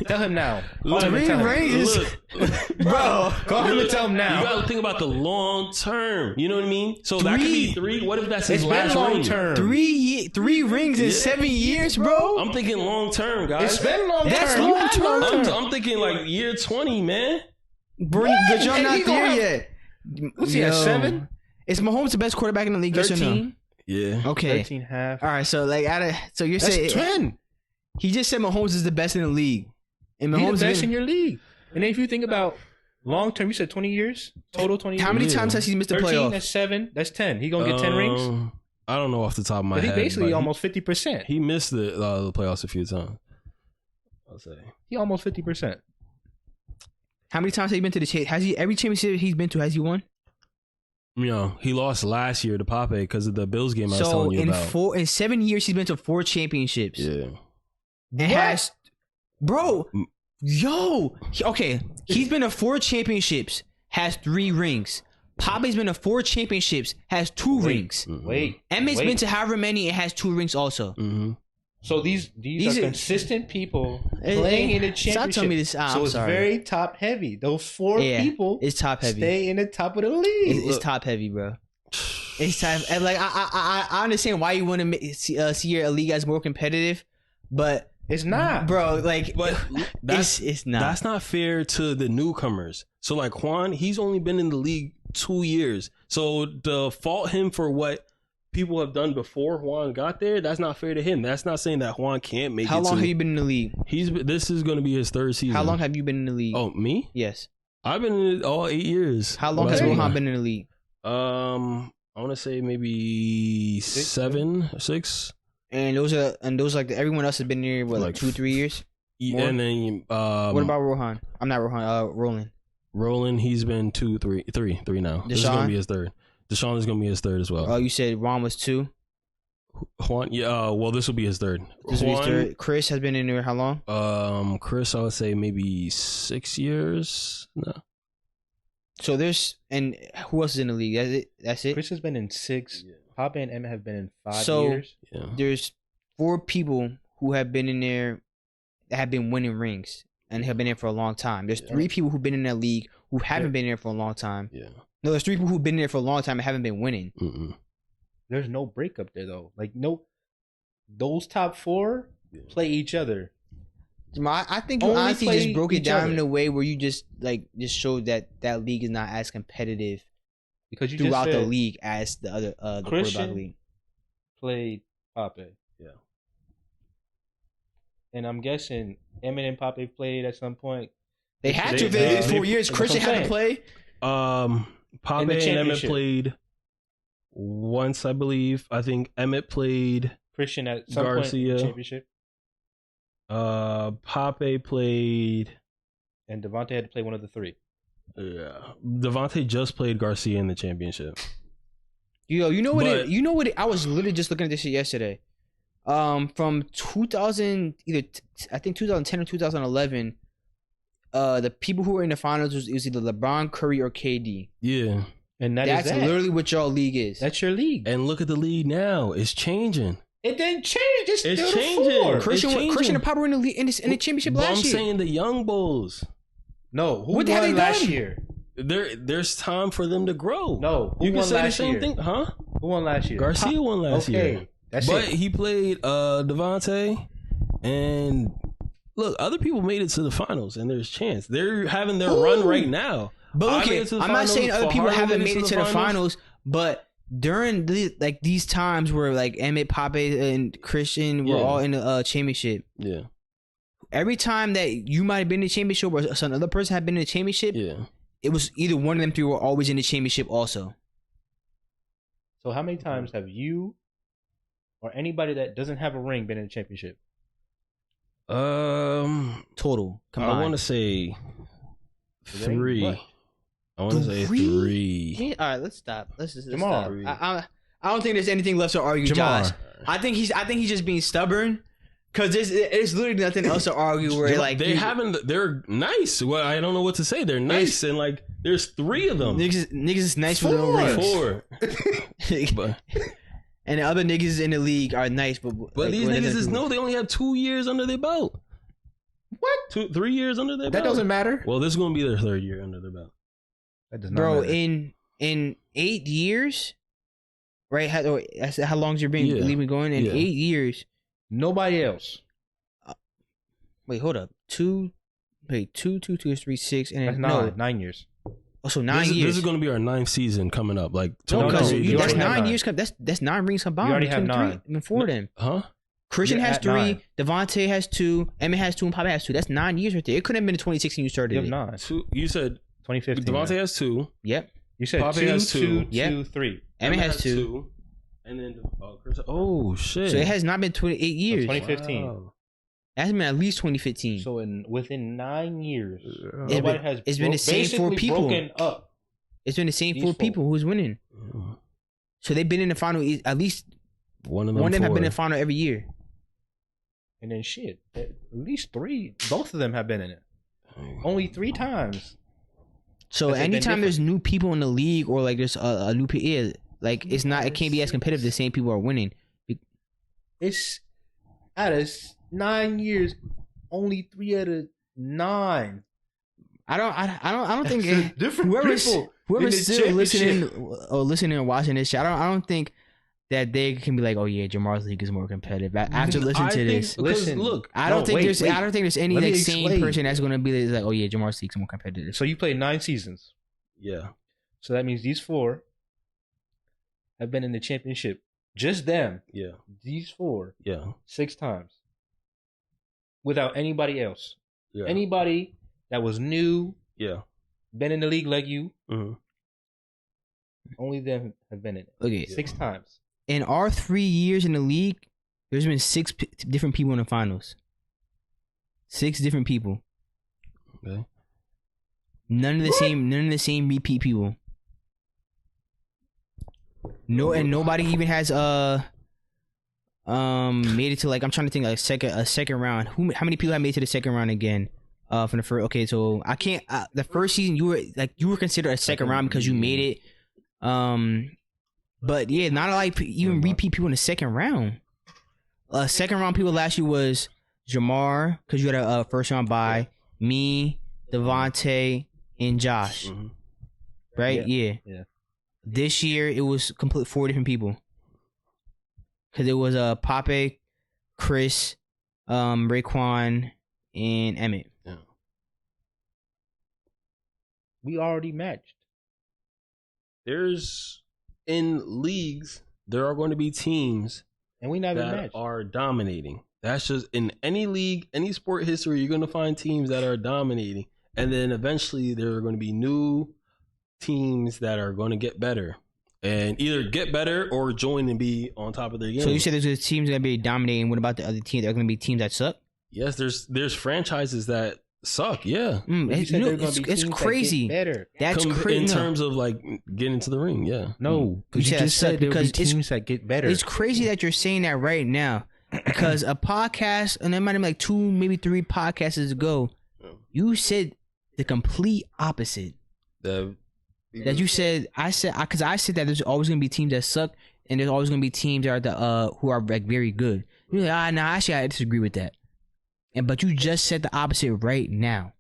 Tell him now. Look, 3 rings, bro. Call him and tell him now. You gotta think about the long term. You know what I mean? So that could be 3. What if that's his last ring? Term. 3 rings in 7 years, bro. I'm thinking long term, guys. It's been long term. That's long term. I'm thinking like year 20, man. But y'all not there yet. What's he at 7? Is Mahomes the best quarterback in the league? 13. Yeah. Okay. 13 half. All right. So like, so you're saying 10. He just said Mahomes is the best in the league. And Mahomes is the best in your league. And then if you think about long term, you said 20 years total. 20 years. How many times has he missed the 13, playoff? That's 7. That's 10. He gonna get 10 rings. I don't know off the top of my But head. he basically almost 50%. He missed the playoffs a few times. I'll say he almost 50%. How many times has he been to the Has he every championship he's been to? Has he won? You know, he lost last year to Pape because of the Bills game I was telling you about. So in 7 years, he's been to 4 championships. Yeah. And has, bro, okay. He's been to 4 championships, has 3 rings. Pape's been to 4 championships, has 2 rings. Emmett's been to however many and has 2 rings also. Mm-hmm. So these are consistent people playing in the championship. Stop telling me this. So it's very top heavy. Those 4 people it's top heavy. Stay in the top of the league. It's top heavy, bro. It's time. And like I understand why you want to see your league as more competitive, but it's not, bro. Like, but it's not. That's not fair to the newcomers. So like Juan, he's only been in the league 2 years. So to fault him for what people have done before Juan got there, that's not fair to him. That's not saying that Juan can't make it. How long have you been in the league? This is going to be his 3rd season. How long have you been in the league? Oh, me? Yes. I've been in it all 8 years. How long has Rohan been in the league? I want to say maybe 7 or 6. And those like everyone else has been there like 2-3 years. Yeah, and then what about Rohan? I'm not Rohan. Roland. Roland, he's been 2, 3 now. This is gonna be his 3rd. Deshaun is gonna be his 3rd as well. Oh, you said Ron was 2. Juan, yeah. Well, this will be his 3rd. This will be his 3rd. Chris has been in there how long? Chris, I would say maybe 6 years. No. So and who else is in the league? That's it. Chris has been in 6. Yeah. Papa and Emma have been in 5 so years. So there's 4 people who have been in there that have been winning rings and have been there for a long time. There's 3 people who've been in that league who haven't been there for a long time. Yeah. No, there's 3 people who've been there for a long time and haven't been winning. Mm-mm. There's no breakup there though. Like those top 4 play each other. I think you honestly just broke it down in a way where you just showed that league is not as competitive because you throughout just the league as the other the quarterback league. Played Pape. Yeah. And I'm guessing Emmett and Pape played at some point. They had to. They 4 years. Christian had to play. Pape and Emmett played once, I believe. I think Emmett played Christian at some Garcia. Point in the championship. Pape played, and Devontae had to play one of the 3. Yeah, Devontae just played Garcia in the championship. You know what? I was literally just looking at this shit yesterday. From 2000, I think 2010 or 2011. The people who were in the finals was either LeBron, Curry, or KD. Yeah, and that's literally what your league is. That's your league. And look at the league now; it's changing. It didn't change. It's changing. Christian and Papa were in the championship last year. I'm saying the young bulls. No, who won last year? There's time for them to grow. No, you can say the same thing, huh? Who won last year? Garcia won last year. That's but it. He played Devontae, and look, other people made it to the finals, and there's chance they're having their run right now. But okay, I'm not saying other people haven't made it to the finals, but during these times where like Emmett, Pape, and Christian were all in the championship. Yeah. Every time that you might have been in the championship or some other person had been in the championship, it was either one of them 3 were always in the championship also. So how many times have you or anybody that doesn't have a ring been in the championship? Total combined. I want to say 3. I want to say 3. All right, let's stop. Let's Jahmar. stop. I don't think there's anything left to argue, Josh. I think he's just being stubborn. Cause there's literally nothing else to argue. Where like they're nice. Well, I don't know what to say. They're nice, and like there's 3 of them. Niggas is nice for their own rings. 4. But And the other niggas in the league are nice, but these niggas is they only have 2 years under their belt. What? 3 years under their belt? That doesn't matter. Well, this is going to be their 3rd year under their belt. That does not bro, matter. in 8 years, right? How long's your leaving going? In 8 years, nobody else. Wait, hold up. 2 is 3, 6, and that's no, 9 years. Oh, so 9 years. This is going to be our 9th season coming up. Like, that's 9 years. That's 9 rings combined. You already have 9 before them. Huh? Christian has 3. Devontae has 2. Emmett has 2, and Papa has 2. That's 9 years right there. It couldn't have been in 2016 you started. You have 9. You said 2015. Devontae has 2. Yep. You said Papa has 2. 2, 3. Emmett has 2. And then oh shit. So it has not been 28 years. So 2015. Wow. It has been at least 2015. So within 9 years, it's been the same 4 people. Broken up. It's been the same 4 people who's winning. Yeah. So they've been in the final at least one of them have been in the final every year. And then at least 3. Both of them have been in it. Only 3 times. So anytime there's new people in the league or like there's a new like it's not, it can't be as competitive. The same people are winning. It's out of 9 years, only 3 out of 9. I don't think whoever's still listening and watching this shit, I don't think that they can be like, oh yeah, Jahmar's league is more competitive after listening to this. Look, I don't think there's any like sane person that's going to be like, oh yeah, Jahmar's league is more competitive. So you played 9 seasons. Yeah. So that means these 4 have been in the championship. Just them. Yeah. These 4. Yeah. 6 times. Without anybody else. Yeah. Anybody that was new. Yeah. Been in the league like you. Mm-hmm. Only them have been in it. Okay. 6 times. In our 3 years in the league, there's been 6 different people in the finals. 6 different people. Okay. None of the same repeat people. No, and nobody even has made it to like, I'm trying to think like a second round. How many people have made it to the second round again? From the first. Okay, so I can't. The first season you were considered a second round because you made it. But yeah, not a lot even repeat people in the second round. Second round people last year was Jahmar because you had a first round bye. Me, Devontae, and Josh. Mm-hmm. Right? Yeah. This year it was 4 different people. Because it was Pape, Chris, Raekwon, and Emmett. Yeah. We already matched. In leagues, there are going to be teams and we never that matched. Are dominating. That's just in any league, any sport history, you're going to find teams that are dominating. And then eventually there are going to be new teams that are going to get better. And either get better or join and be on top of their game. So you said there's teams that are going to be dominating. What about the other teams? There are going to be teams that suck? Yes, there's franchises that suck. Yeah, it's crazy. That's crazy in terms of like getting to the ring. Yeah, no, because you just said there will be teams that get better. It's crazy that you're saying that right now because a podcast, and it might have been like 2, maybe 3 podcasts ago, you said the complete opposite. That you said, I said that there's always gonna be teams that suck, and there's always gonna be teams that are who are like very good. You're like, nah, actually I disagree with that. But you just said the opposite right now.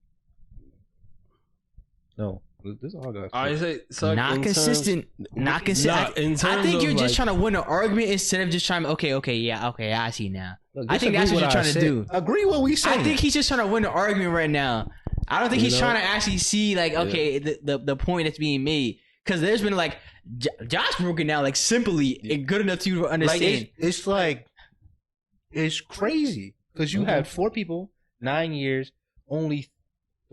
No, this is all good. I say suck not consistent. Not consistent. I think you're just trying to win an argument instead of just trying to okay, I see now. Look, I think that's what you're trying to do. Agree what we say. I think he's just trying to win an argument right now. I don't think he's trying to actually see like the point that's being made, because there's been like Josh broke it down like simply and good enough to you to understand. Like, it's crazy because you had 4 people, 9 years, only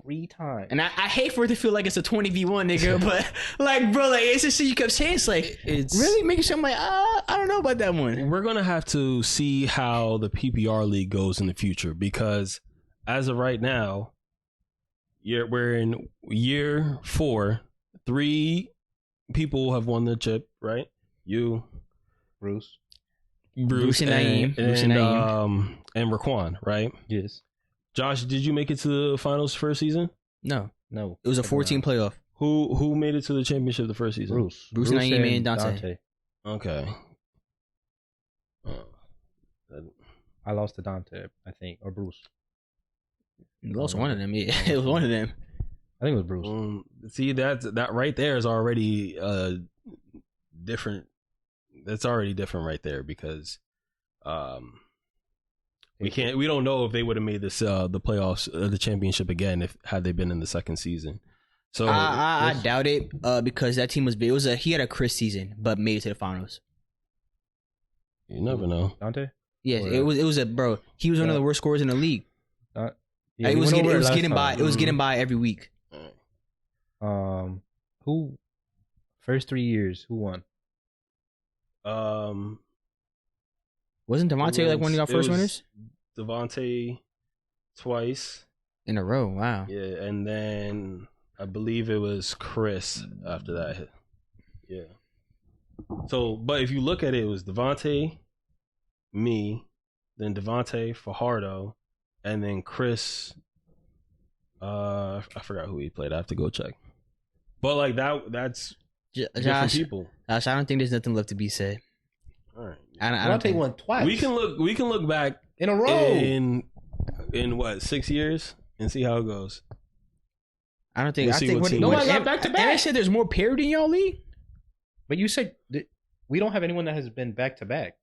3 times. And I hate for it to feel like it's a 20v1 nigga, but like bro, like it's just shit you kept saying. It's like it's really making sure I'm like I don't know about that one. We're gonna have to see how the PPR league goes in the future, because as of right now, we're in year 4. 3 people have won the chip, right? You, Bruce and Naeem, and Raekwon, right? Yes. Josh, did you make it to the finals first season? No. It was a 14 playoff. Who made it to the championship the first season? Bruce and Naeem and Dante. Okay. I lost to Dante, I think, or Bruce. You lost one of them. Yeah, it was one of them. I think it was Bruce. See, that right there is already different. That's already different right there because we don't know if they would have made this the playoffs, the championship again had they been in the second season. So I doubt it because that team was big. He had a Chris season, but made it to the finals. You never know. Dante? Yes, it was a bro. He was one of the worst scorers in the league. Yeah, it was getting by every week. Who first 3 years? Who won? Wasn't Devontae like one of your first winners? Devontae twice in a row. Wow. Yeah, and then I believe it was Chris after that. Yeah. So, but if you look at it, it was Devontae, me, then Devontae, Fajardo, and then Chris. I forgot who he played. I have to go check. But like that's different people. Josh, I don't think there's nothing left to be said. All right. I don't think one twice. We can look back in a row in what 6 years and see how it goes. I don't think. I think nobody got back to back. And I said there's more parity in y'all league. But you said we don't have anyone that has been back to back.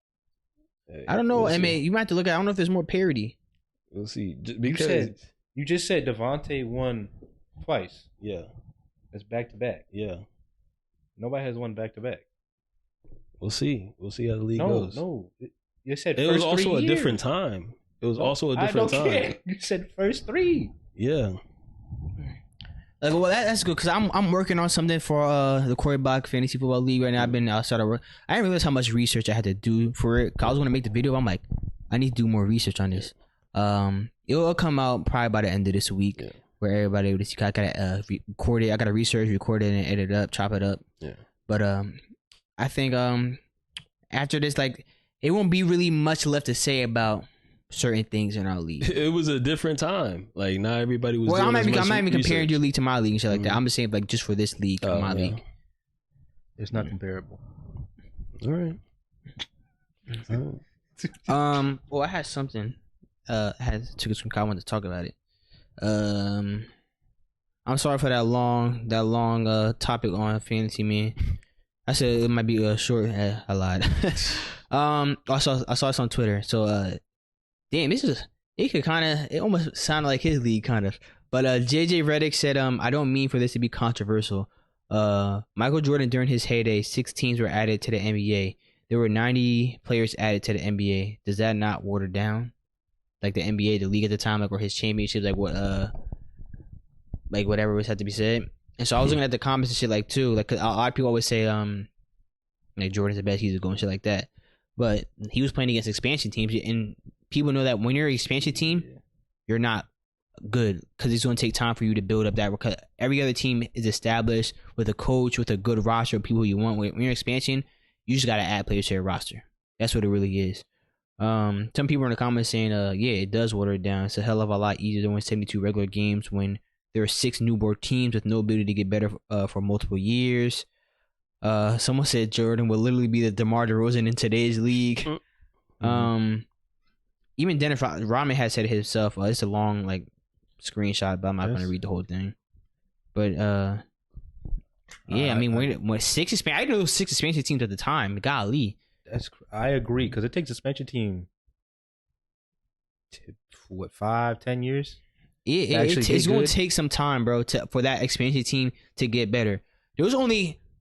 I don't know. I mean, you might have to look at. I don't know if there's more parity. We'll see. Because you just said Devontae won twice. Yeah, that's back to back. Yeah, nobody has won back to back. We'll see. We'll see how the league goes. No, you said it first was also 3 a years. Different time. It was also a different time. Care. You said first 3. Yeah. Like, well, that's good because I'm working on something for the Corey Bach Fantasy Football League right now. I've been outside of work. I didn't realize how much research I had to do for it. Cause I was going to make the video. I'm like, I need to do more research on this. It'll come out probably by the end of this week, where everybody will see. I gotta record it. I gotta research, record it, and edit it up, chop it up. Yeah. But I think after this, like, it won't be really much left to say about certain things in our league. It was a different time. Like, not everybody was. Well, I'm not even comparing your league to my league and shit like that. I'm just saying, like, just for this league, my league, it's not comparable. All right. Well, I had something. Took some time to talk about it. I'm sorry for that long topic on fantasy, man. I said it might be a short. I lied. I saw this on Twitter. So, damn, it almost sounded like his league, kind of. But JJ Redick said, I don't mean for this to be controversial. Michael Jordan, during his heyday, 6 teams were added to the NBA. There were 90 players added to the NBA. Does that not water down, like, the NBA, the league at the time, like, or his championships, like whatever was had to be said? And so I was looking at the comments and shit, like, too, like, 'cause a lot of people always say, like, Jordan's the best, he's going shit like that. But he was playing against expansion teams, and people know that when you're an expansion team, you're not good because it's going to take time for you to build up that. Because every other team is established with a coach, with a good roster of people you want. When you're expansion, you just got to add players to your roster. That's what it really is. Some people in the comments saying, yeah, it does water it down. It's a hell of a lot easier to win 72 regular games when there are 6 newborn teams with no ability to get better for multiple years. Someone said Jordan will literally be the DeMar DeRozan in today's league. Even Dennis Rodman has said it himself. It's a long, like, screenshot, but I'm not going to read the whole thing. But yeah, I mean, when 6 expansion, I didn't know 6 expansion teams at the time. Golly, I agree, because it takes expansion team what 5-10 years. It's going to take some time, bro, for that expansion team to get better.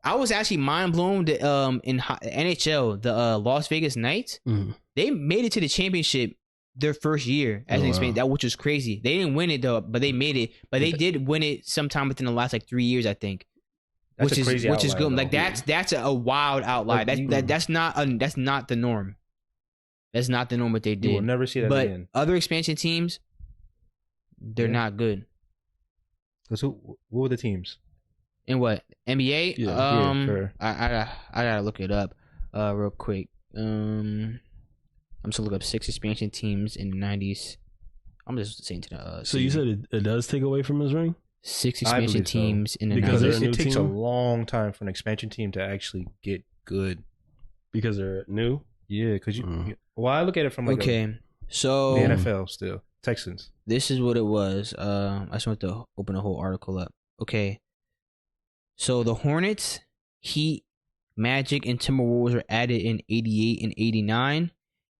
I was actually mind blown that in NHL, the Las Vegas Knights, they made it to the championship their first year as an expansion, that which was crazy. They didn't win it though, but they made it. But they did win it sometime within the last like 3 years, I think. Which is good. Though. Like that's a wild outlier. That's not the norm. That's not the norm what they did. You will never see that again. But other expansion teams, they're not good. Because what were the teams? In what? NBA? Yeah, sure. I gotta look it up real quick. I'm just gonna look up 6 expansion teams in the 90s. I'm just saying to the so you said it does take away from his ring? 6 expansion teams in the because 90s. It takes a long time for an expansion team to actually get good. Because they're new? Yeah, because well, I look at it from like so the NFL still Texans. This is what it was. I just want to open the whole article up. Okay, so the Hornets, Heat, Magic, and Timberwolves were added in 88 and 89,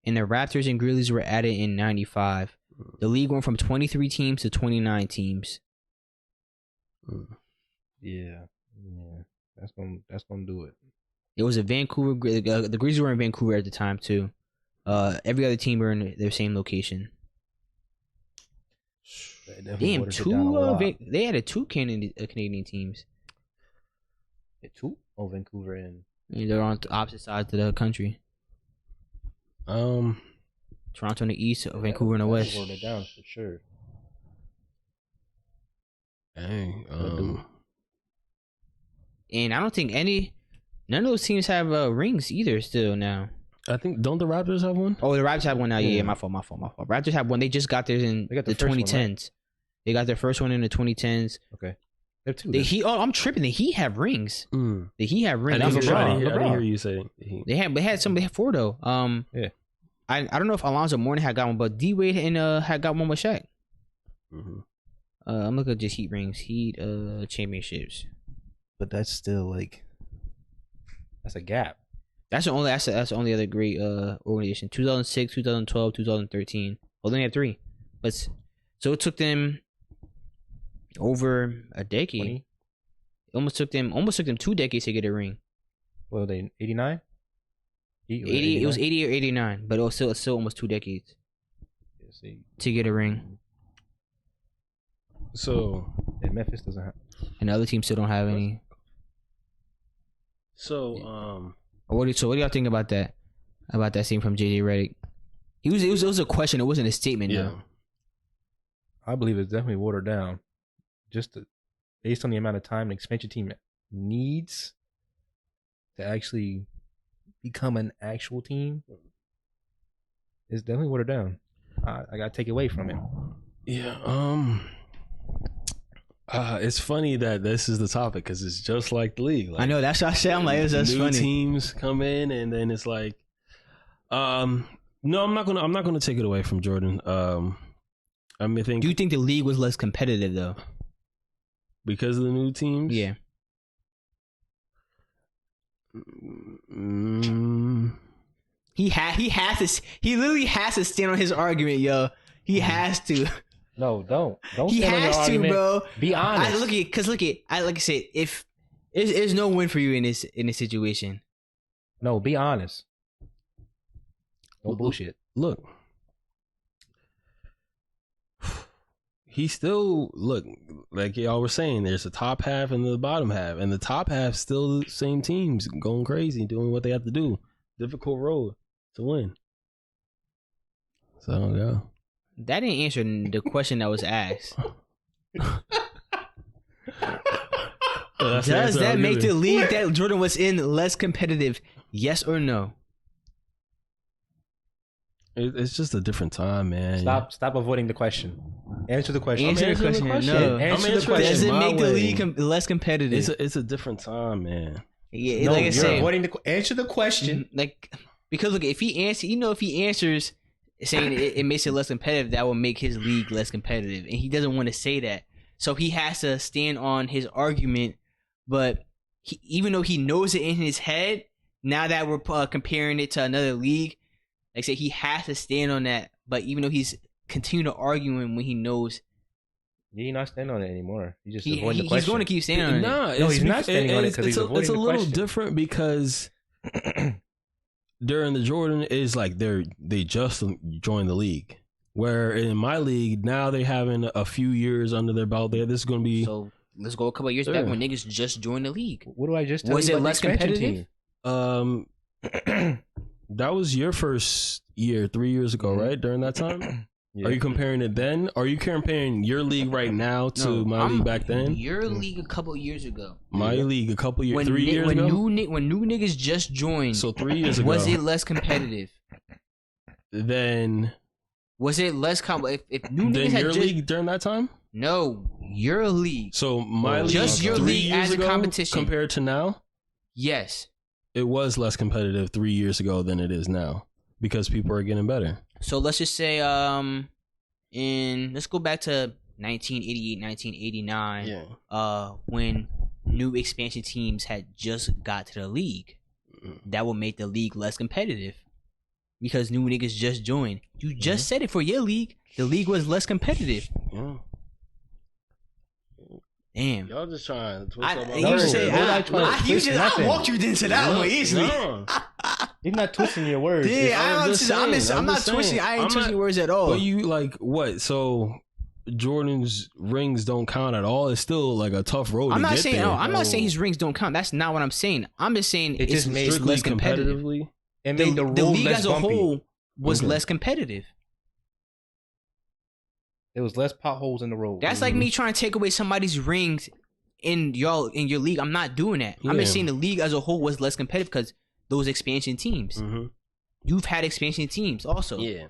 and the Raptors and Grizzlies were added in 95. The league went from 23 teams to 29 teams. Yeah, that's gonna do it. It was a Vancouver. The Grizzlies were in Vancouver at the time too. Every other team were in their same location. Damn, they had two Canadian teams. Two? Oh, Vancouver and they're on the opposite sides of the country. Toronto in the east, Vancouver in the west. Wrote it down for sure. Dang. And I don't think none of those teams have rings either. Still now, I think don't the Raptors have one? Oh, the Raptors have one now. Yeah, my fault. Raptors have one. They just got theirs in the 2010s. One, right? They got their first one in the 2010s. Okay. They have two. The Heat. Oh, I'm tripping. The Heat have rings. The Heat have rings. I didn't hear you say Heat. They had four though. Yeah. I don't know if Alonzo Mourning had got one, but D Wade had got one with Shaq. I'm looking at just Heat rings, Heat championships. But that's still like that's a gap. That's the only other great organization. 2006, 2012, 2013. Well, they only had three, but so it took them over a decade. 20? It almost took them 2 decades to get a ring. What were they 89? 80. It was 80 or 89, but it was still almost 2 decades to get a ring. So and Memphis doesn't have, and the other teams still don't have any. So what do y'all think about that? About that scene from JJ Redick? It was a question. It wasn't a statement. Yeah, though. I believe it's definitely watered down, based on the amount of time the expansion team needs to actually become an actual team. It's definitely watered down. I gotta take it away from him. Yeah. It's funny that this is the topic because it's just like the league. Like, I know, that's what I said. I'm like, that's new funny. Teams come in and then it's like, no, I'm not gonna take it away from Jordan. I think. Do you think the league was less competitive though? Because of the new teams? Yeah. He literally has to stand on his argument, yo. He has to. No, don't. He has to, bro. Be honest. Like I said, if there's no win for you in this situation. No, be honest. No bullshit. Look, he still like y'all were saying. There's a top half and the bottom half, and the top half still the same teams going crazy, doing what they have to do. Difficult road to win. So yeah. That didn't answer the question that was asked. Does that make the league that Jordan was in less competitive? Yes or no? It's just a different time, man. Stop avoiding the question. Answer the question. Answer the question. No. Answer the question. Does it make the league less competitive? It's a different time, man. Yeah, no, like I said, avoiding the answer the question. Like, because look, if he answers saying it makes it less competitive, that will make his league less competitive, and he doesn't want to say that, so he has to stand on his argument. But even though he knows it in his head, now that we're comparing it to another league, like I said, he has to stand on that. But even though he's continuing to arguing when he knows, he's not standing on it anymore. He's just avoiding the question. He's going to keep standing on it. No, he's not standing on it because he's avoiding the question. It's a little different because during the Jordan is like they just joined the league. Where in my league now they having a few years under their belt. This is going to be. So let's go a couple of years back when niggas just joined the league. What do I just tell was you? Was it less competitive? That was your first year 3 years ago, right? During that time. Yeah. Are you comparing it then? Are you comparing your league right now to my league back then? Your league a couple of years ago. My league a couple years, 3 years ago. When new niggas just joined, so 3 years ago, was it less competitive? Then was it less if new niggas had your league during that time? No, your league. So my league, just your league as a competition compared to now. Yes. it was less competitive 3 years ago than it is now because people are getting better. So let's just say, let's go back to 1988, 1989, when new expansion teams had just got to the league. That would make the league less competitive because new niggas just joined. You just said it for your league. The league was less competitive. Yeah. Damn. Y'all just trying to twist I walked you into that one easily. You're not twisting your words. Yeah, I'm not twisting. I ain't twisting words at all. But you like what? So Jordan's rings don't count at all. It's still like a tough road. I'm to not get saying. there. No, I'm not saying his rings don't count. That's not what I'm saying. I'm just saying it just made less competitive. It made the league less as a bumpy. whole was less competitive. There was less potholes in the road. That's like me trying to take away somebody's rings in your league. I'm not doing that. I'm just saying the league as a whole was less competitive because those expansion teams. You've had expansion teams also. Yeah.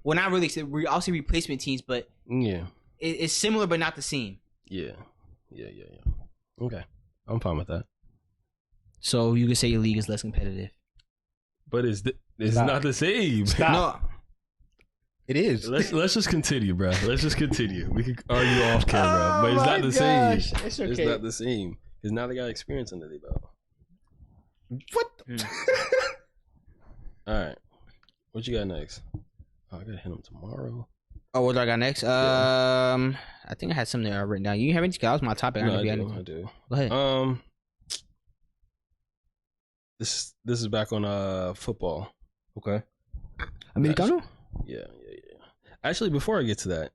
Well, not really. I'll say replacement teams, but yeah, it's similar but not the same. Yeah. Okay, I'm fine with that. So you could say your league is less competitive, but it's not the same. Stop. No. It is. Let's just continue, bro. Let's just continue. We could argue off camera, but it's not the same. It's okay. It's not the same because now they got experience under their belt. What? All right, what you got next? Oh, I gotta hit him tomorrow. Oh, what do I got next? I think I had something written down. You have anything? That was my topic. No, I do. Go ahead. This is back on football. Okay. Americano? Yeah. Actually, before I get to that,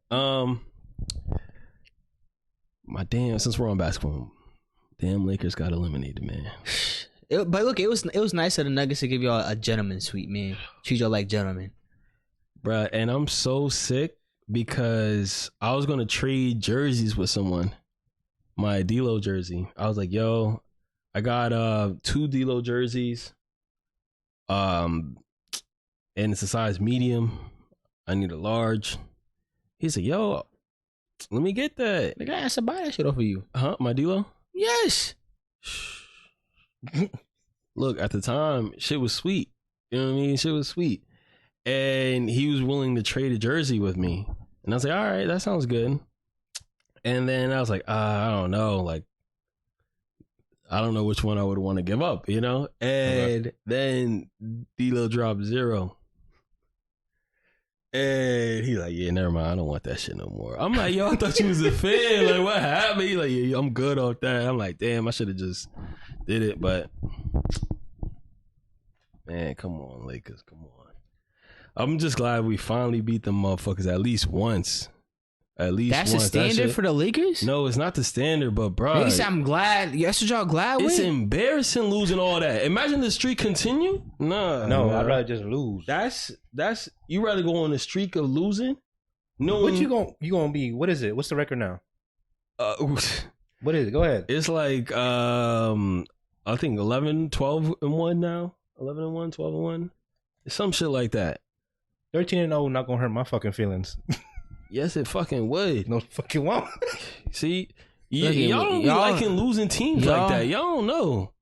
since we're on basketball, damn Lakers got eliminated, man. But look, it was nice of the Nuggets to give y'all a gentleman sweep, man. Treat y'all like gentlemen. Bruh, and I'm so sick because I was gonna trade jerseys with someone. My D-Lo jersey. I was like, yo, I got 2 D-Lo jerseys. And it's a size medium. I need a large. He said, yo, let me get that. The guy has to buy that shit off of you. Huh? My D-Lo? Yes. Look, at the time, shit was sweet. You know what I mean? Shit was sweet. And he was willing to trade a jersey with me. And I was like, all right, that sounds good. And then I was like, I don't know. Like, I don't know which one I would want to give up, you know? And then D-Lo dropped 0. And he's like, yeah, never mind. I don't want that shit no more. I'm like, yo, I thought you was a fan. Like, what happened? He's like, yeah, I'm good off that. I'm like, damn, I should have just did it. But, man, come on, Lakers. Come on. I'm just glad we finally beat them motherfuckers at least once. At least that's once. The standard for the Lakers? No, it's not the standard, but bro. At least I'm glad. That's what y'all glad with? It's embarrassing losing all that. Imagine the streak continue. No, I'd rather just lose. That's you rather go on a streak of losing? No. What you gonna be? What is it? What's the record now? What is it? Go ahead. It's like I think 11, 12 and 1 now. 11 and 1, 12 and 1. Some shit like that. 13-0 not gonna hurt my fucking feelings. Yes, it fucking would. No fucking won't. See, y'all don't be liking losing teams like that. Y'all don't know,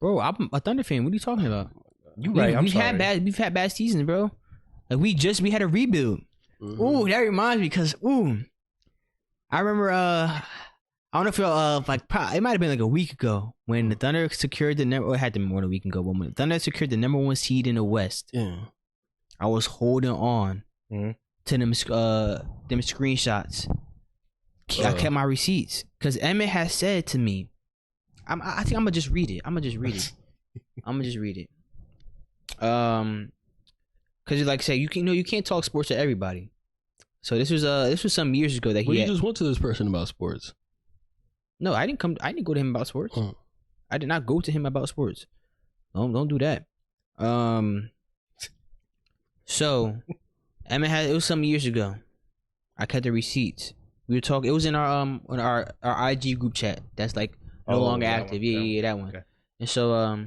bro. I'm a Thunder fan. What are you talking about? You right? We've had bad seasons, bro. Like we had a rebuild. Mm-hmm. Ooh, that reminds me because I remember I don't know if y'all it might have been like a week ago when the Thunder secured it had to be more than a week ago, but when the Thunder secured the number 1 seed in the West. Yeah. I was holding on to them screenshots. I kept my receipts because Emmett has said to me, I think I'm gonna just read it. Because like I said, you can't talk sports to everybody. So this was some years ago that you just went to this person about sports. No, I didn't go to him about sports. I did not go to him about sports. Don't do that. So, Emmett it was some years ago. I kept the receipts. We were talking. It was in our IG group chat. That's like no longer active. Yeah, that one. Okay. And so,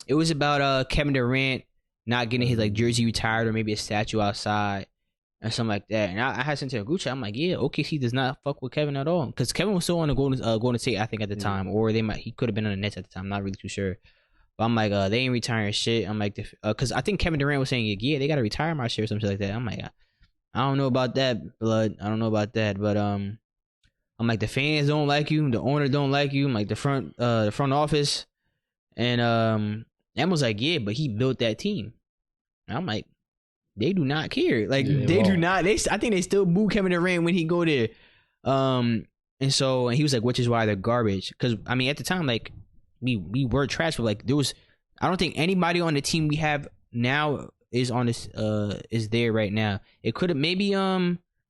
it was about Kevin Durant not getting his like jersey retired or maybe a statue outside or something like that. And I had sent to a group chat. I'm like, yeah, OKC does not fuck with Kevin at all because Kevin was still on the Golden State, I think, at the time, or he could have been on the Nets at the time. I'm not really too sure. But I'm like, they ain't retiring shit. I'm like, because I think Kevin Durant was saying, yeah, they gotta retire my shit or something like that. I'm like, I don't know about that, blood. I don't know about that, but I'm like, the fans don't like you, the owner don't like you. I'm like, the front office, and Em was like, yeah, but he built that team. And I'm like, they do not care. Like they do not. I think they still boo Kevin Durant when he go there. And he was like, which is why they're garbage. Because I mean, at the time, like we were trash, but like there was, I don't think anybody on the team we have now is on this is there right now. It could have maybe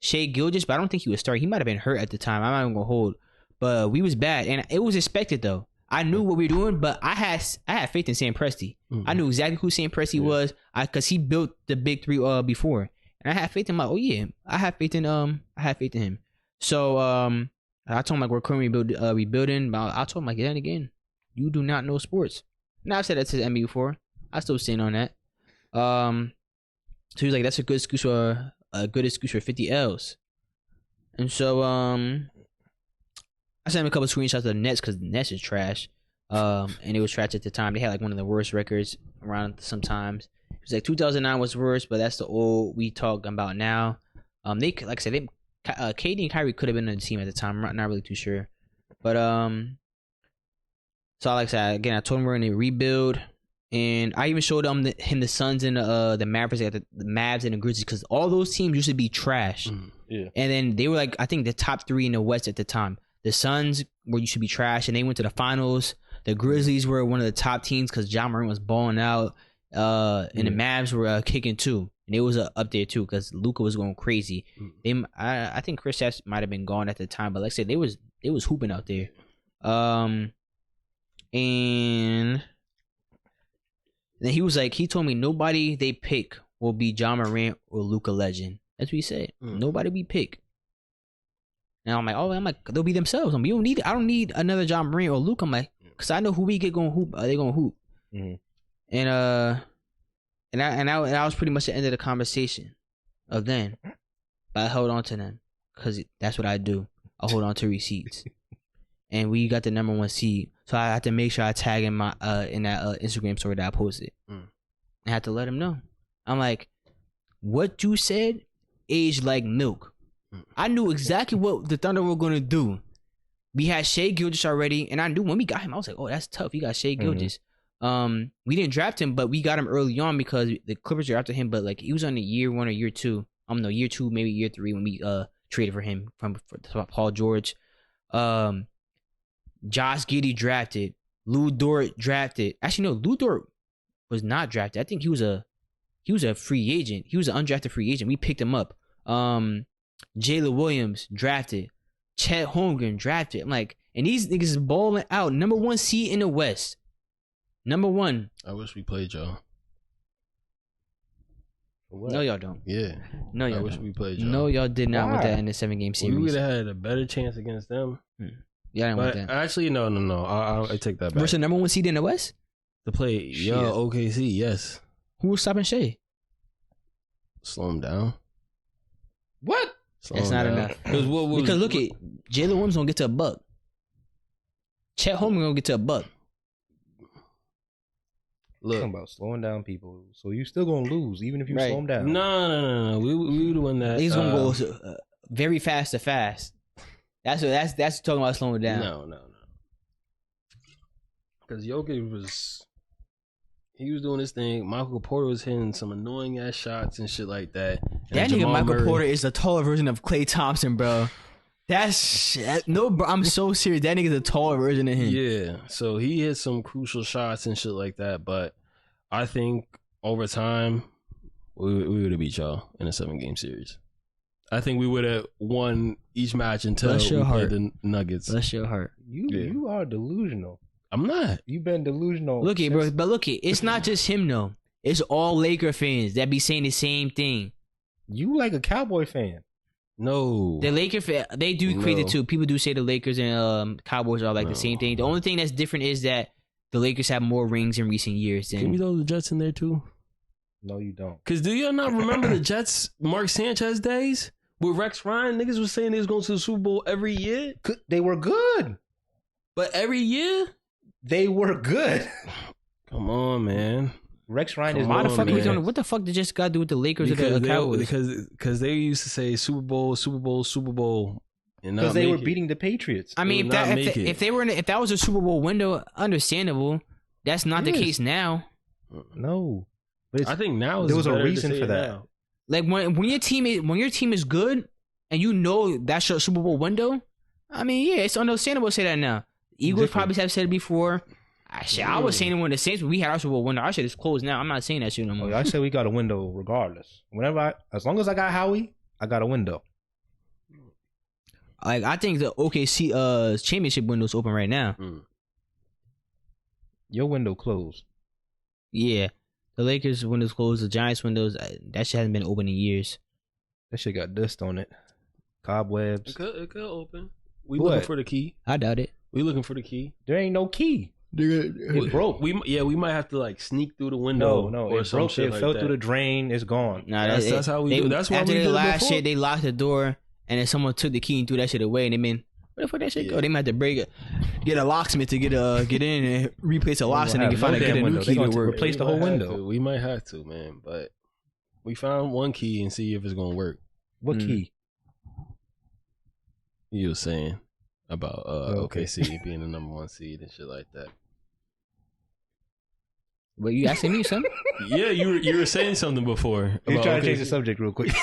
Shea Gilgeous, but I don't think he was starting. He might have been hurt at the time. I'm not even gonna hold, but we was bad, and it was expected though. I knew what we were doing, but I had faith in Sam Presti. I knew exactly who Sam Presti was, because he built the big three before, and I had faith in him. Like, oh yeah, I have faith in him. So I told him like we're currently rebuilding. But I told him like, then again, you do not know sports. Now I've said that to the NBA before. I still stand on that. So he was like, that's a good excuse for 50 L's. And so I sent him a couple of screenshots of the Nets because the Nets is trash. And it was trash at the time. They had like one of the worst records around sometimes. It was like 2009 was worse, but that's the old we talking about now. They, like I said, KD and Kyrie could have been on the team at the time. I'm not really too sure. But so like I said, again, I told him we're gonna rebuild. And I even showed him the Suns and the Mavericks, the Mavs and the Grizzlies, because all those teams used to be trash. Yeah. And then they were like, I think the top three in the West at the time. The Suns used to be trash, and they went to the finals. The Grizzlies were one of the top teams because Jahmar was balling out, and the Mavs were kicking too, and it was up there too because Luka was going crazy. I think Chris Seth might have been gone at the time, but like I said, they was hooping out there. And then he told me nobody they pick will be John Morant or Luka Legend. That's what he said. Nobody we pick. And I'm like, they'll be themselves. I don't need another John Morant or Luka. I'm like, because I know who we get going to hoop. They going to hoop. And I was pretty much the end of the conversation of then. But I held on to them because that's what I do. I hold on to receipts. And we got the number 1 seed. So I had to make sure I tag in my in that Instagram story that I posted. I had to let him know. I'm like, what you said aged like milk. I knew exactly what the Thunder were going to do. We had Shea Gilgeous already, and I knew when we got him, I was like, oh, that's tough. You got Shea Gilgeous. We didn't draft him, but we got him early on because the Clippers drafted him, but like he was on the year 1 or year 2. Year 2, maybe year 3 when we traded for him for Paul George. Josh Giddey drafted. Lou Dort drafted. Actually, no, Lou Dort was not drafted. I think he was a free agent. He was an undrafted free agent. We picked him up. Jalen Williams drafted. Chet Holmgren drafted. I'm like, and these niggas is balling out. Number 1 seed in the West. Number 1. I wish we played y'all. No, y'all don't. Yeah. No, y'all I wish don't. we played y'all. No, y'all did not want that in the 7-game series. We would have had a better chance against them. Yeah, I didn't want that. Actually, no. I take that back. Versus the number 1 seed in the West? To play OKC, yes. Who was stopping Shea? Slow him down. What? That's not enough. Because look at Jalen Williams gonna get to a buck. Chet Holmgren gonna get to a buck. Look, talking about slowing down people, so you still gonna lose even if you slow them down. No. We the one that he's gonna go very fast to fast. That's talking about slowing down. No. Because Jokic was doing his thing. Michael Porter was hitting some annoying ass shots and shit like that. That nigga Michael Porter is a taller version of Klay Thompson, bro. Bro, I'm so serious. That nigga's a taller version of him. Yeah, so he hit some crucial shots and shit like that. But I think over time, we would have beat y'all in a 7-game series. I think we would have won each match until we played the Nuggets. Bless your heart. You are delusional. I'm not. You've been delusional. Look it, bro. But look it. It's not just him though. It's all Laker fans that be saying the same thing. You like a Cowboy fan. No. The Laker fan, they do equate it too. People do say the Lakers and Cowboys are like the same thing. The only thing that's different is that the Lakers have more rings in recent years. Can we throw the Jets in there too? No, you don't. Because do y'all not remember the Jets Mark Sanchez days? With Rex Ryan, niggas was saying they was going to the Super Bowl every year. They were good. But every year? They were good. Come on, man. Rex Ryan is Why the fuck man. what the fuck did just got to do with the Lakers or the Cowboys? Because they used to say Super Bowl, Super Bowl, Super Bowl, and because they were beating the Patriots. I mean, if that was a Super Bowl window, understandable. That's not the case now. No, but I think now there was a reason for that. Now. Like when your team is good and you know that's your Super Bowl window. I mean, yeah, it's understandable to say that now. Eagles probably have said it before. I was saying it when the Saints, when we had our Super Bowl window, our shit is closed now. I'm not saying that shit no more. I said we got a window regardless. As long as I got Howie, I got a window. Like I think the OKC championship window's open right now. Your window closed. Yeah, the Lakers window's closed. The Giants windows, that shit hasn't been open in years. That shit got dust on it. Cobwebs. It could open. We looking for the key. I doubt it. We looking for the key. There ain't no key. It broke. We might have to like sneak through the window. No, or it broke. Shit It like fell that. through the drain. It's gone. Nah, that's how we do. That's why after we the did last before. shit. They locked the door, and then someone took the key and threw that shit away. And they mean, where the fuck that shit go? They might have to break it, get a locksmith to get in and replace a lock, and they can find a new key to work. Replace the whole window. We might have to, man. But we found one key and see if it's gonna work. What key? You were saying about OKC being the number 1 seed and shit like that. But you asking me something? Yeah, you were saying something before. You trying to change the subject real quick?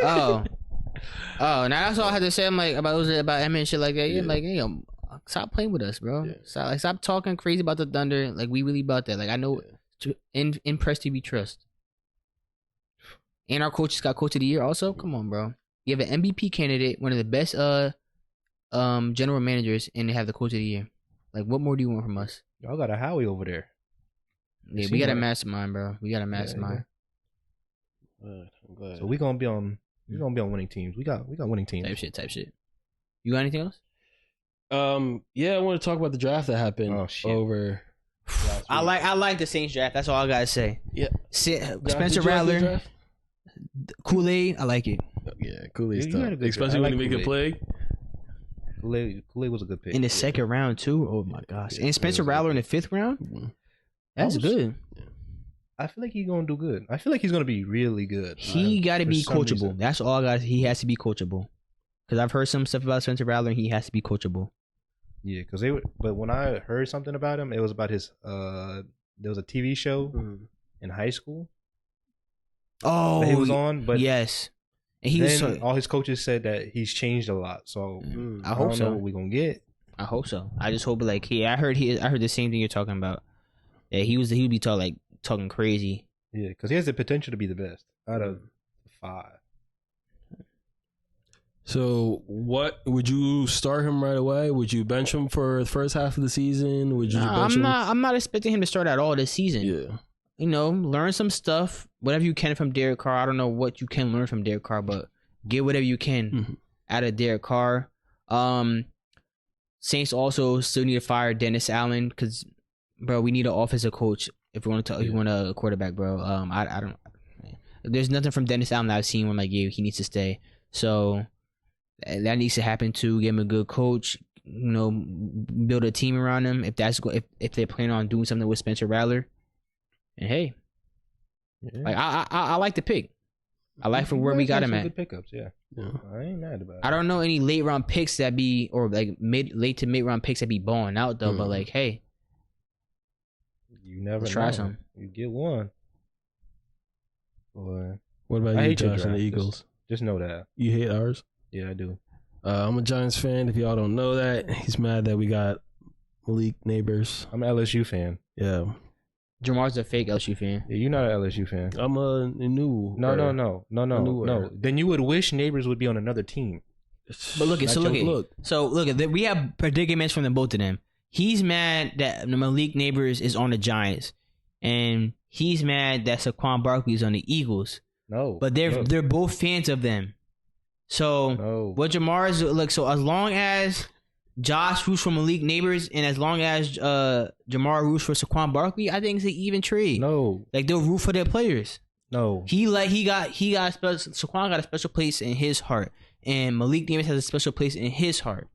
Oh, now that's all I had to say. I'm like about Emma and shit like that. Yeah, like stop playing with us, bro. Yeah. Stop talking crazy about the Thunder. Like we really about that. Like I know, in Press TV trust. And our coaches got Coach of the Year also. Come on, bro. You have an MVP candidate, one of the best general managers, and they have the Coach of the Year. Like, what more do you want from us? Y'all got a Howie over there. Yeah, we got a mastermind, bro. We got a mastermind. I'm glad. So we gonna be on winning teams. We got winning teams. Type shit. You got anything else? Yeah, I want to talk about the draft that happened over. I like the Saints draft. That's all I gotta say. Yeah, Spencer Rattler, Kool-Aid. I like it. Yeah, Kool-Aid's tough, especially when he make a play. Kool-Aid was a good pick in the second round too. Oh my gosh! And Spencer Rattler in the 5th round. Mm-hmm. That's good. I feel like he's gonna do good. I feel like he's gonna be really good. He got to be coachable. Reason. That's all I got. He has to be coachable. Because I've heard some stuff about Spencer Rattler, and he has to be coachable. Yeah, because but when I heard something about him, it was about his. There was a TV show in high school. Oh, that he was on, but yes, and all his coaches said that he's changed a lot. So I hope so. Know what we're gonna get. I hope so. I just hope like I heard the same thing you're talking about. Yeah, he would be talking crazy. Yeah, because he has the potential to be the best out of 5. So, what would you start him right away? Would you bench him for the first half of the season? Would you? Bench him? I'm not expecting him to start at all this season. Yeah, learn some stuff, whatever you can from Derek Carr. I don't know what you can learn from Derek Carr, but get whatever you can out of Derek Carr. Saints also still need to fire Dennis Allen because, bro, we need an offensive coach if we want to. If you want a quarterback, bro. I don't. There's nothing from Dennis Allen that I've seen where I'm like, yeah, he needs to stay. So. That needs to happen too. Give him a good coach. Build a team around him. If they're planning on doing something with Spencer Rattler, and hey, like I like the pick. I like for where we got him at. Good pickups, yeah. I ain't mad about it. I don't know any late round picks that be or like late to mid round picks that be balling out though. But like, hey, you never try some. You get one. Boy, what about you, Josh, and the Eagles? Just know that you hate ours. Yeah, I do. I'm a Giants fan. If y'all don't know that, he's mad that we got Malik Neighbors. I'm an LSU fan. Yeah. Jamar's a fake LSU fan. Yeah, you're not an LSU fan. I'm a new. No. Then you would wish Neighbors would be on another team. But look, we have predicaments from the both of them. He's mad that Malik Neighbors is on the Giants, and he's mad that Saquon Barkley is on the Eagles. No, but they're both fans of them. So what Jamar is like? So as long as Josh roots for Malik Neighbors and as long as Jamar roots for Saquon Barkley, I think it's an even trade. No, like they'll root for their players. No, Saquon got a special place in his heart, and Malik Neighbors has a special place in his heart.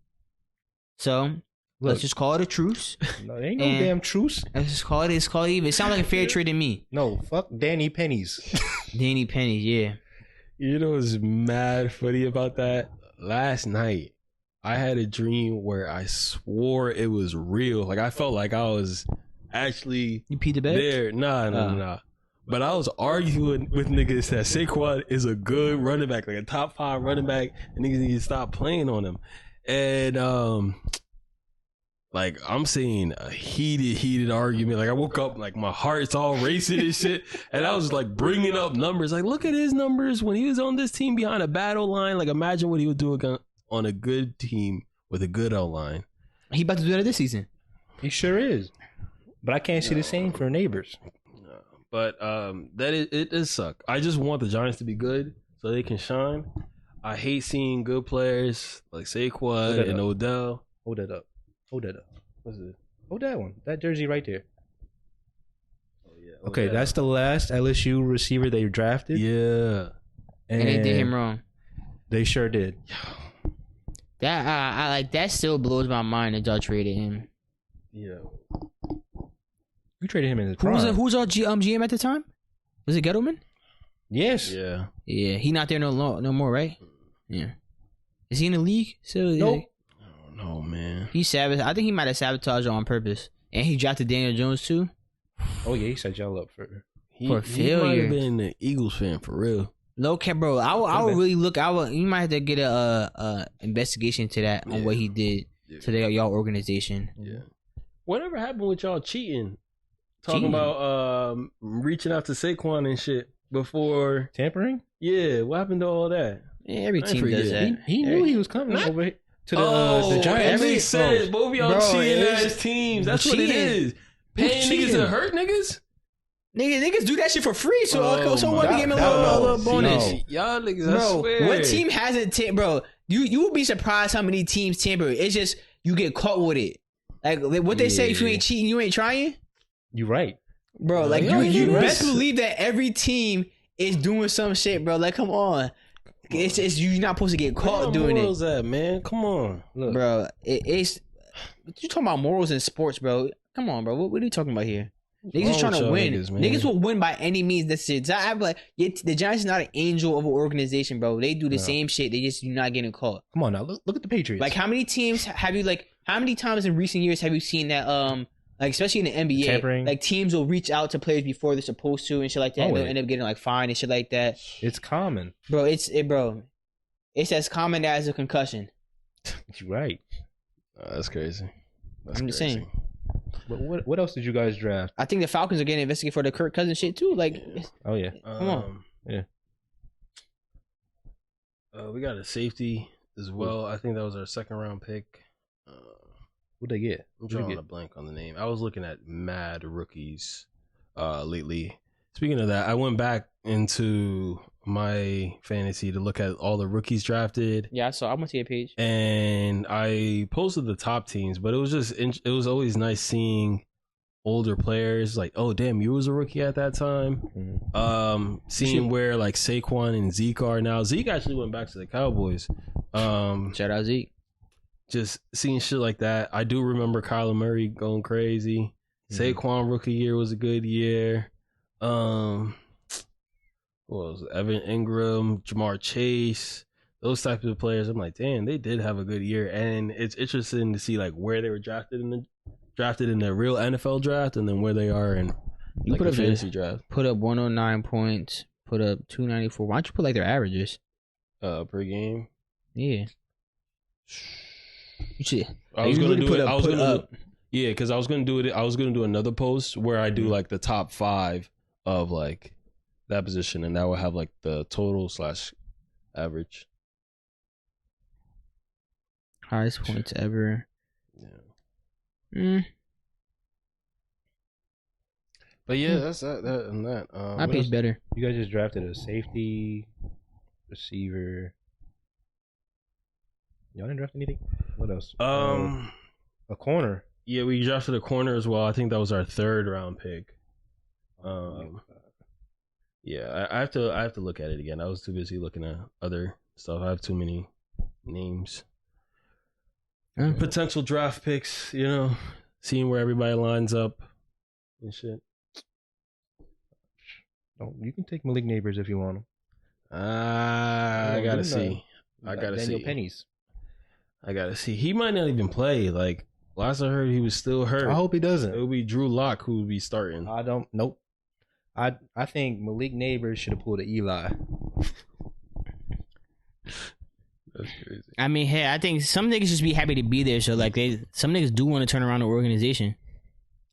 So Let's just call it a truce. No, there ain't no damn truce. Let's just call it. It's called even. It sounds like a fair trade to me. No, fuck Danny Pennies. Danny Pennies, yeah. You know what's mad funny about that? Last night, I had a dream where I swore it was real. Like, I felt like I was actually You peed the bed? there. Nah. But I was arguing with niggas that Saquon is a good running back, like a top 5 running back, and niggas need to stop playing on him. And like, I'm seeing a heated argument. Like, I woke up, like, my heart's all racing and shit. And I was, like, bringing up numbers. Like, look at his numbers when he was on this team behind a bad O-line. Like, imagine what he would do on a good team with a good O-line. He about to do that this season. He sure is. But I can't see the same for neighbors. No. But it does suck. I just want the Giants to be good so they can shine. I hate seeing good players like Saquon and Odell. Hold that up. What's it? Hold that one. That jersey right there. Oh, yeah. Okay, that's the last LSU receiver they drafted. Yeah. And they did him wrong. They sure did. That I like that still blows my mind that y'all traded him. Yeah. We traded him in his prime. Who's our GM at the time? Was it Gettleman? Yes. Yeah. Yeah, he not there no more, right? Yeah. Is he in the league? Still? Nope. No, man. He sabotaged. I think he might have sabotaged on purpose. And he drafted Daniel Jones too. Oh yeah, he set y'all up for failure. He might have been an Eagles fan for real. Low cap, bro. I would really look. You might have to get a investigation to that on what he did to y'all organization. Yeah. Whatever happened with y'all cheating? Talking about reaching out to Saquon and shit before tampering. Yeah, what happened to all that? Yeah, every team does that. He knew he was coming over here. To the Giants. That makes sense. Both of y'all cheating as teams. That's what it is. Paying niggas to hurt niggas? Niggas do that shit for free. So what? We give him a little bonus. Y'all niggas, I swear. What team hasn't bro? You would be surprised how many teams tamper. It's just you get caught with it. Like what they say, if you ain't cheating, you ain't trying. You right, bro. Like you best believe that every team is doing some shit, bro. Like come on. It's you're not supposed to get caught doing it. Where's that, man? Come on. Look. Bro. It's you talking about morals in sports, bro. Come on, bro. What are you talking about here? Niggas is trying to win. Niggas will win by any means necessary. I'm like, the Giants is not an angel of an organization, bro. They do the same shit. They just you're not getting caught. Come on now, look at the Patriots. Like how many teams have you how many times in recent years have you seen that like especially in the NBA, tampering. Like teams will reach out to players before they're supposed to and shit like that. And they'll end up getting like fined and shit like that. It's common, bro. It's as common as a concussion. You're right. That's crazy. I'm just saying. But what else did you guys draft? I think the Falcons are getting investigated for the Kirk Cousins shit too. Like, oh yeah, come on, yeah. We got a safety as well. I think that was our second round pick. Who'd they get? I'm drawing a blank on the name. I was looking at mad rookies lately. Speaking of that, I went back into my fantasy to look at all the rookies drafted. Yeah, I went to your page. And I posted the top teams, but it was always nice seeing older players like, oh damn, you was a rookie at that time. Mm-hmm. Seeing where like Saquon and Zeke are now. Zeke actually went back to the Cowboys. Shout out Zeke. Just seeing shit like that. I do remember Kyler Murray going crazy. Mm-hmm. Saquon rookie year was a good year. What was it? Evan Ingram, Jahmar Chase, those types of players. I'm like, damn, they did have a good year. And it's interesting to see like where they were drafted in the real NFL draft and then where they are in like the fantasy draft. Put up 109 points, put up 294. Why don't you put like their averages? Per game? Yeah. You should. I was gonna do it. Yeah, because I was gonna do it. I was gonna do another post where I do like the top 5 of like that position, and that will have like the total / average. Highest points ever. Yeah. But yeah, that's that and that. My page better. You guys just drafted a safety, receiver. Y'all didn't draft anything? What else? A corner. Yeah, we drafted a corner as well. I think that was our 3rd round pick. Yeah, I have to look at it again. I was too busy looking at other stuff. I have too many names. Potential draft picks, seeing where everybody lines up and shit. No, you can take Malik Neighbors if you want him. I gotta see. Daniel Pennies. I gotta see. He might not even play. Like last I heard, he was still hurt. I hope he doesn't. It would be Drew Lock who would be starting. Nope. I think Malik Neighbors should have pulled an Eli. That's crazy. I mean, hey, I think some niggas just be happy to be there. So like, some niggas do want to turn around the organization.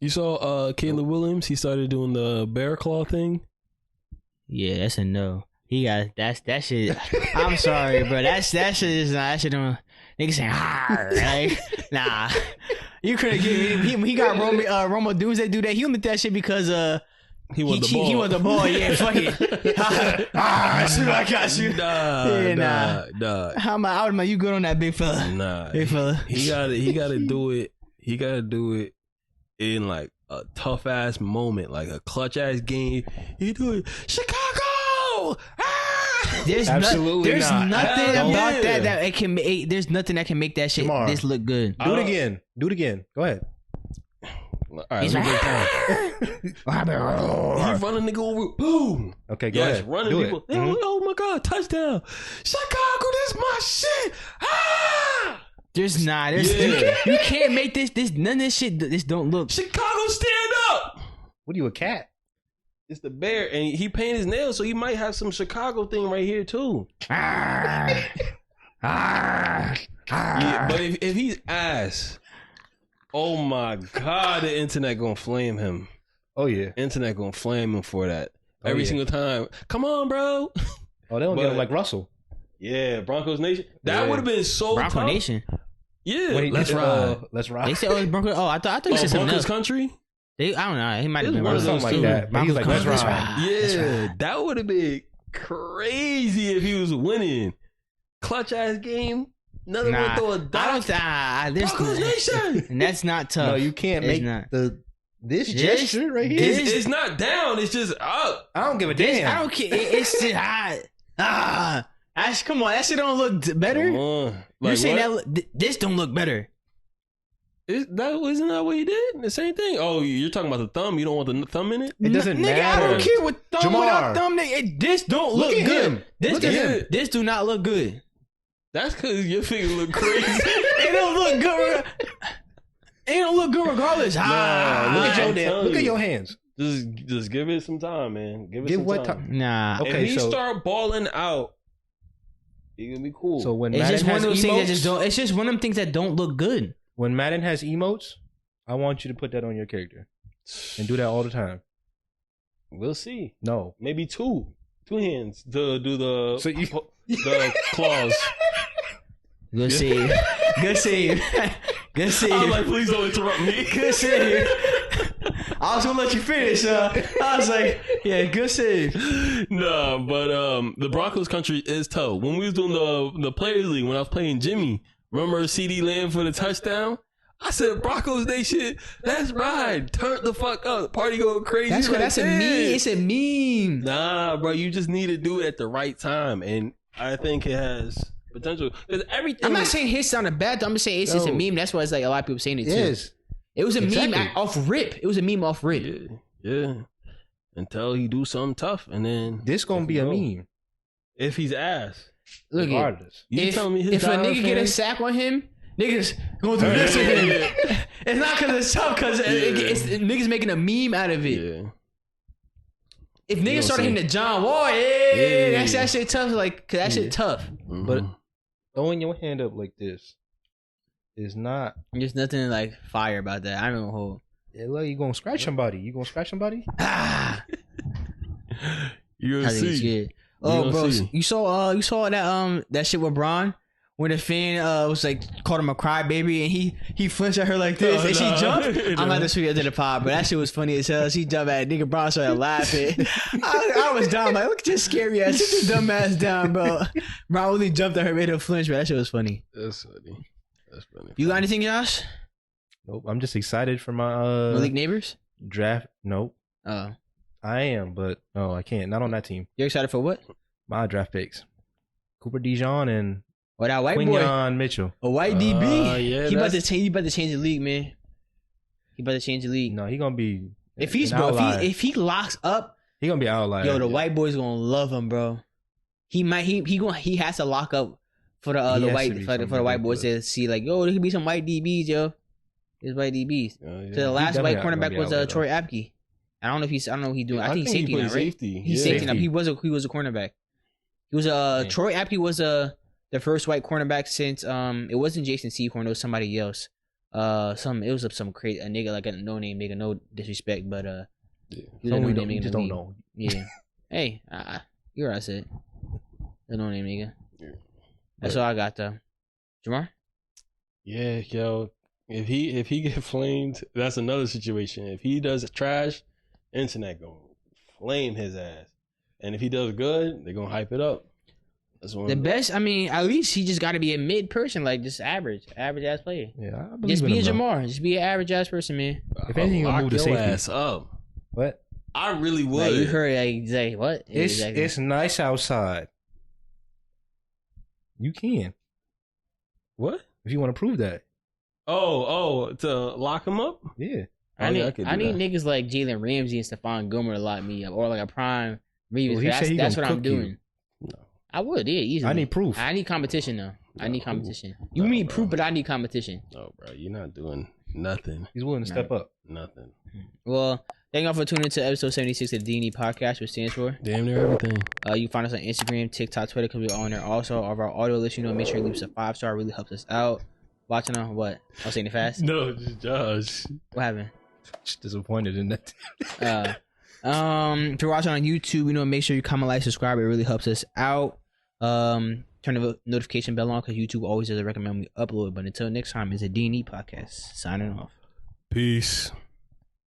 You saw Caleb Williams? He started doing the bear claw thing. Yeah, that's a no. He got that shit. I'm sorry, bro. That shit is not. That shit don't. Niggas saying like, nah. You couldn't get him. He got Romo Doomsday do that. He only did that shit because he want the ball. He want the ball. Yeah, fuck it. I got you. Nah. How am I? You good on that, big fella? Nah, big fella. He gotta do it. He gotta do it in like a tough ass moment, like a clutch ass game. He do it, Chicago. There's absolutely there's not. nothing about that it can make. There's nothing that can make that shit Jahmar, this look good. Do it again. Go ahead. All right, he's like, he run a nigga over. Boom. Okay, go ahead. Running do people. it. Mm-hmm. Oh my god, touchdown! Chicago, this my shit. There's not. You can't make this. None of this shit. This don't look. Chicago, stand up. What are you, a cat? It's the bear, and he painted his nails, so he might have some Chicago thing right here too. Yeah, but if he's ass, oh my god, the internet gonna flame him. Oh yeah, internet gonna flame him for that every single time. Come on, bro. Oh, they don't get him like Russell. Yeah, Broncos Nation. That would have been so Bronco tough. Nation. Yeah, let's ride. Let's ride. They said, "Oh, Broncos." Oh, I thought you said something Broncos else. Country. I don't know. He might have been one of something those like that. But he was like, "Let's ride." Yeah, that would have been crazy if he was winning. Clutch ass game. Another one throw a dot. Broncos Nation. And that's not tough. No, you can't make this gesture right here. It's not down. It's just up. I don't give a damn. I don't care. It's just come on. That shit don't look better. Come on. You're saying that this don't look better. Isn't that what he did? The same thing. Oh, you're talking about the thumb. You don't want the thumb in it? It doesn't matter. I don't care what thumb Jahmar. without thumb. This don't look good. Him. This do not look good. That's because your finger look crazy. It don't look good. It don't look good regardless. Look at your hands. Just give it some time, man. Give some what time. Nah. Okay, if he start balling out, he gonna be cool. So when it's Madden just one of those things that emotes, just don't. It's just one of them things that don't look good. when Madden has emotes, I want you to put that on your character and do that all the time. We'll see. No, maybe two hands to do the the claws. Good save. Good save. Good save. I'm like, please don't interrupt me. Good save. I was gonna let you finish. I was like, yeah, good save. Nah, but the Broncos country is tough. When we was doing the Players League, when I was playing Jimmy, remember CD Lamb for the touchdown? I said, Broncos Nation, let's ride. Turn the fuck up. Party going crazy. That's a meme. It's a meme. Nah, bro, you just need to do it at the right time. And I think it has potential. Because everything. I'm not saying his sounded bad, though. I'm just saying it's just a meme. That's why it's like a lot of people saying it too. It was a meme off rip. It was a meme off rip. Yeah. Until he do something tough. And then. This gonna be a meme. If he's ass. Look at if a nigga get a sack on him, niggas gonna do this to him. It's not because it's tough, because it's niggas making a meme out of it. Yeah. If niggas started hitting the John Wall, that shit tough. Like, cause that shit tough. Mm-hmm. But throwing your hand up like this is not. There's nothing like fire about that. I don't hold. Yeah, look, you gonna scratch somebody? You gonna scratch somebody? You're gonna see. Oh, bro, you saw that shit with Braun when the fan was like called him a crybaby and he flinched at her like this and she jumped. I'm not to tweet into the pod, but that shit was funny as hell. She jumped at nigga Braun, started laughing. I was down like, look at this scary ass, sit your dumb ass down, bro. Braun really jumped at her, made her flinch, but that shit was funny. That's funny. That's funny. You got anything, Josh? Nope. I'm just excited for my Malik Neighbors draft. Nope. Oh. I am, but no, I can't. Not on that team. You're excited for what? My draft picks. Cooper DeJean and Or that white boy. Quinyon Mitchell. A white DB. Yeah, He about to change the league, man. He about to change the league. No, he gonna be. If he locks up, he gonna be outlier. Yo, the white boy's gonna love him, bro. He has to lock up for the white boys to see like, yo, there could be some white DBs, yo. There's white DBs. So the last white cornerback was Troy Apke. I don't know what he's doing. I think he's safety now, right? Safety. He's safety now. He was a cornerback. He was Troy Apke was the first white cornerback since it wasn't Jason Seahorn, it was somebody else. It was some crazy a nigga like a no name nigga, no disrespect, but he was a no name nigga. Just don't know. Yeah. Hey, you're what I said. A no name nigga. Yeah. That's all I got though. Jahmar? Yeah, yo. If he get flamed, that's another situation. If he does trash, internet gonna flame his ass. And if he does good, they're gonna hype it up. That's one. The best, I mean, at least he just got to be a mid person, like just average ass player. Yeah, I just be a Jahmar, just be an average ass person, man. If anything, you'll move the safety ass up. What? I really would. Like you heard like say what? It's nice outside. You can. What? If you want to prove that. Oh, to lock him up? Yeah. I need niggas like Jalen Ramsey and Stephon Gilmore to lock me up, or like a prime Reeves. Well, that's what I'm doing. No. I would, yeah, easily. I need proof. I need competition though. I need competition. You need proof, but I need competition. No, bro, you're not doing nothing. He's willing to step up. Nothing. Well, thank y'all for tuning into episode 76 of the D&E podcast, which stands for Damn near everything. You can find us on Instagram, TikTok, Twitter, because we're on there. Also, all of our audio listeners, make sure you leave us a 5-star. Really helps us out. Watching on what? I was saying it fast. No, just Josh. What happened? Just disappointed in that. If you're watching on YouTube, make sure you comment, like, subscribe. It really helps us out. Turn the notification bell on because YouTube always does recommend we upload. But until next time, it's a D&E podcast. Signing off. Peace.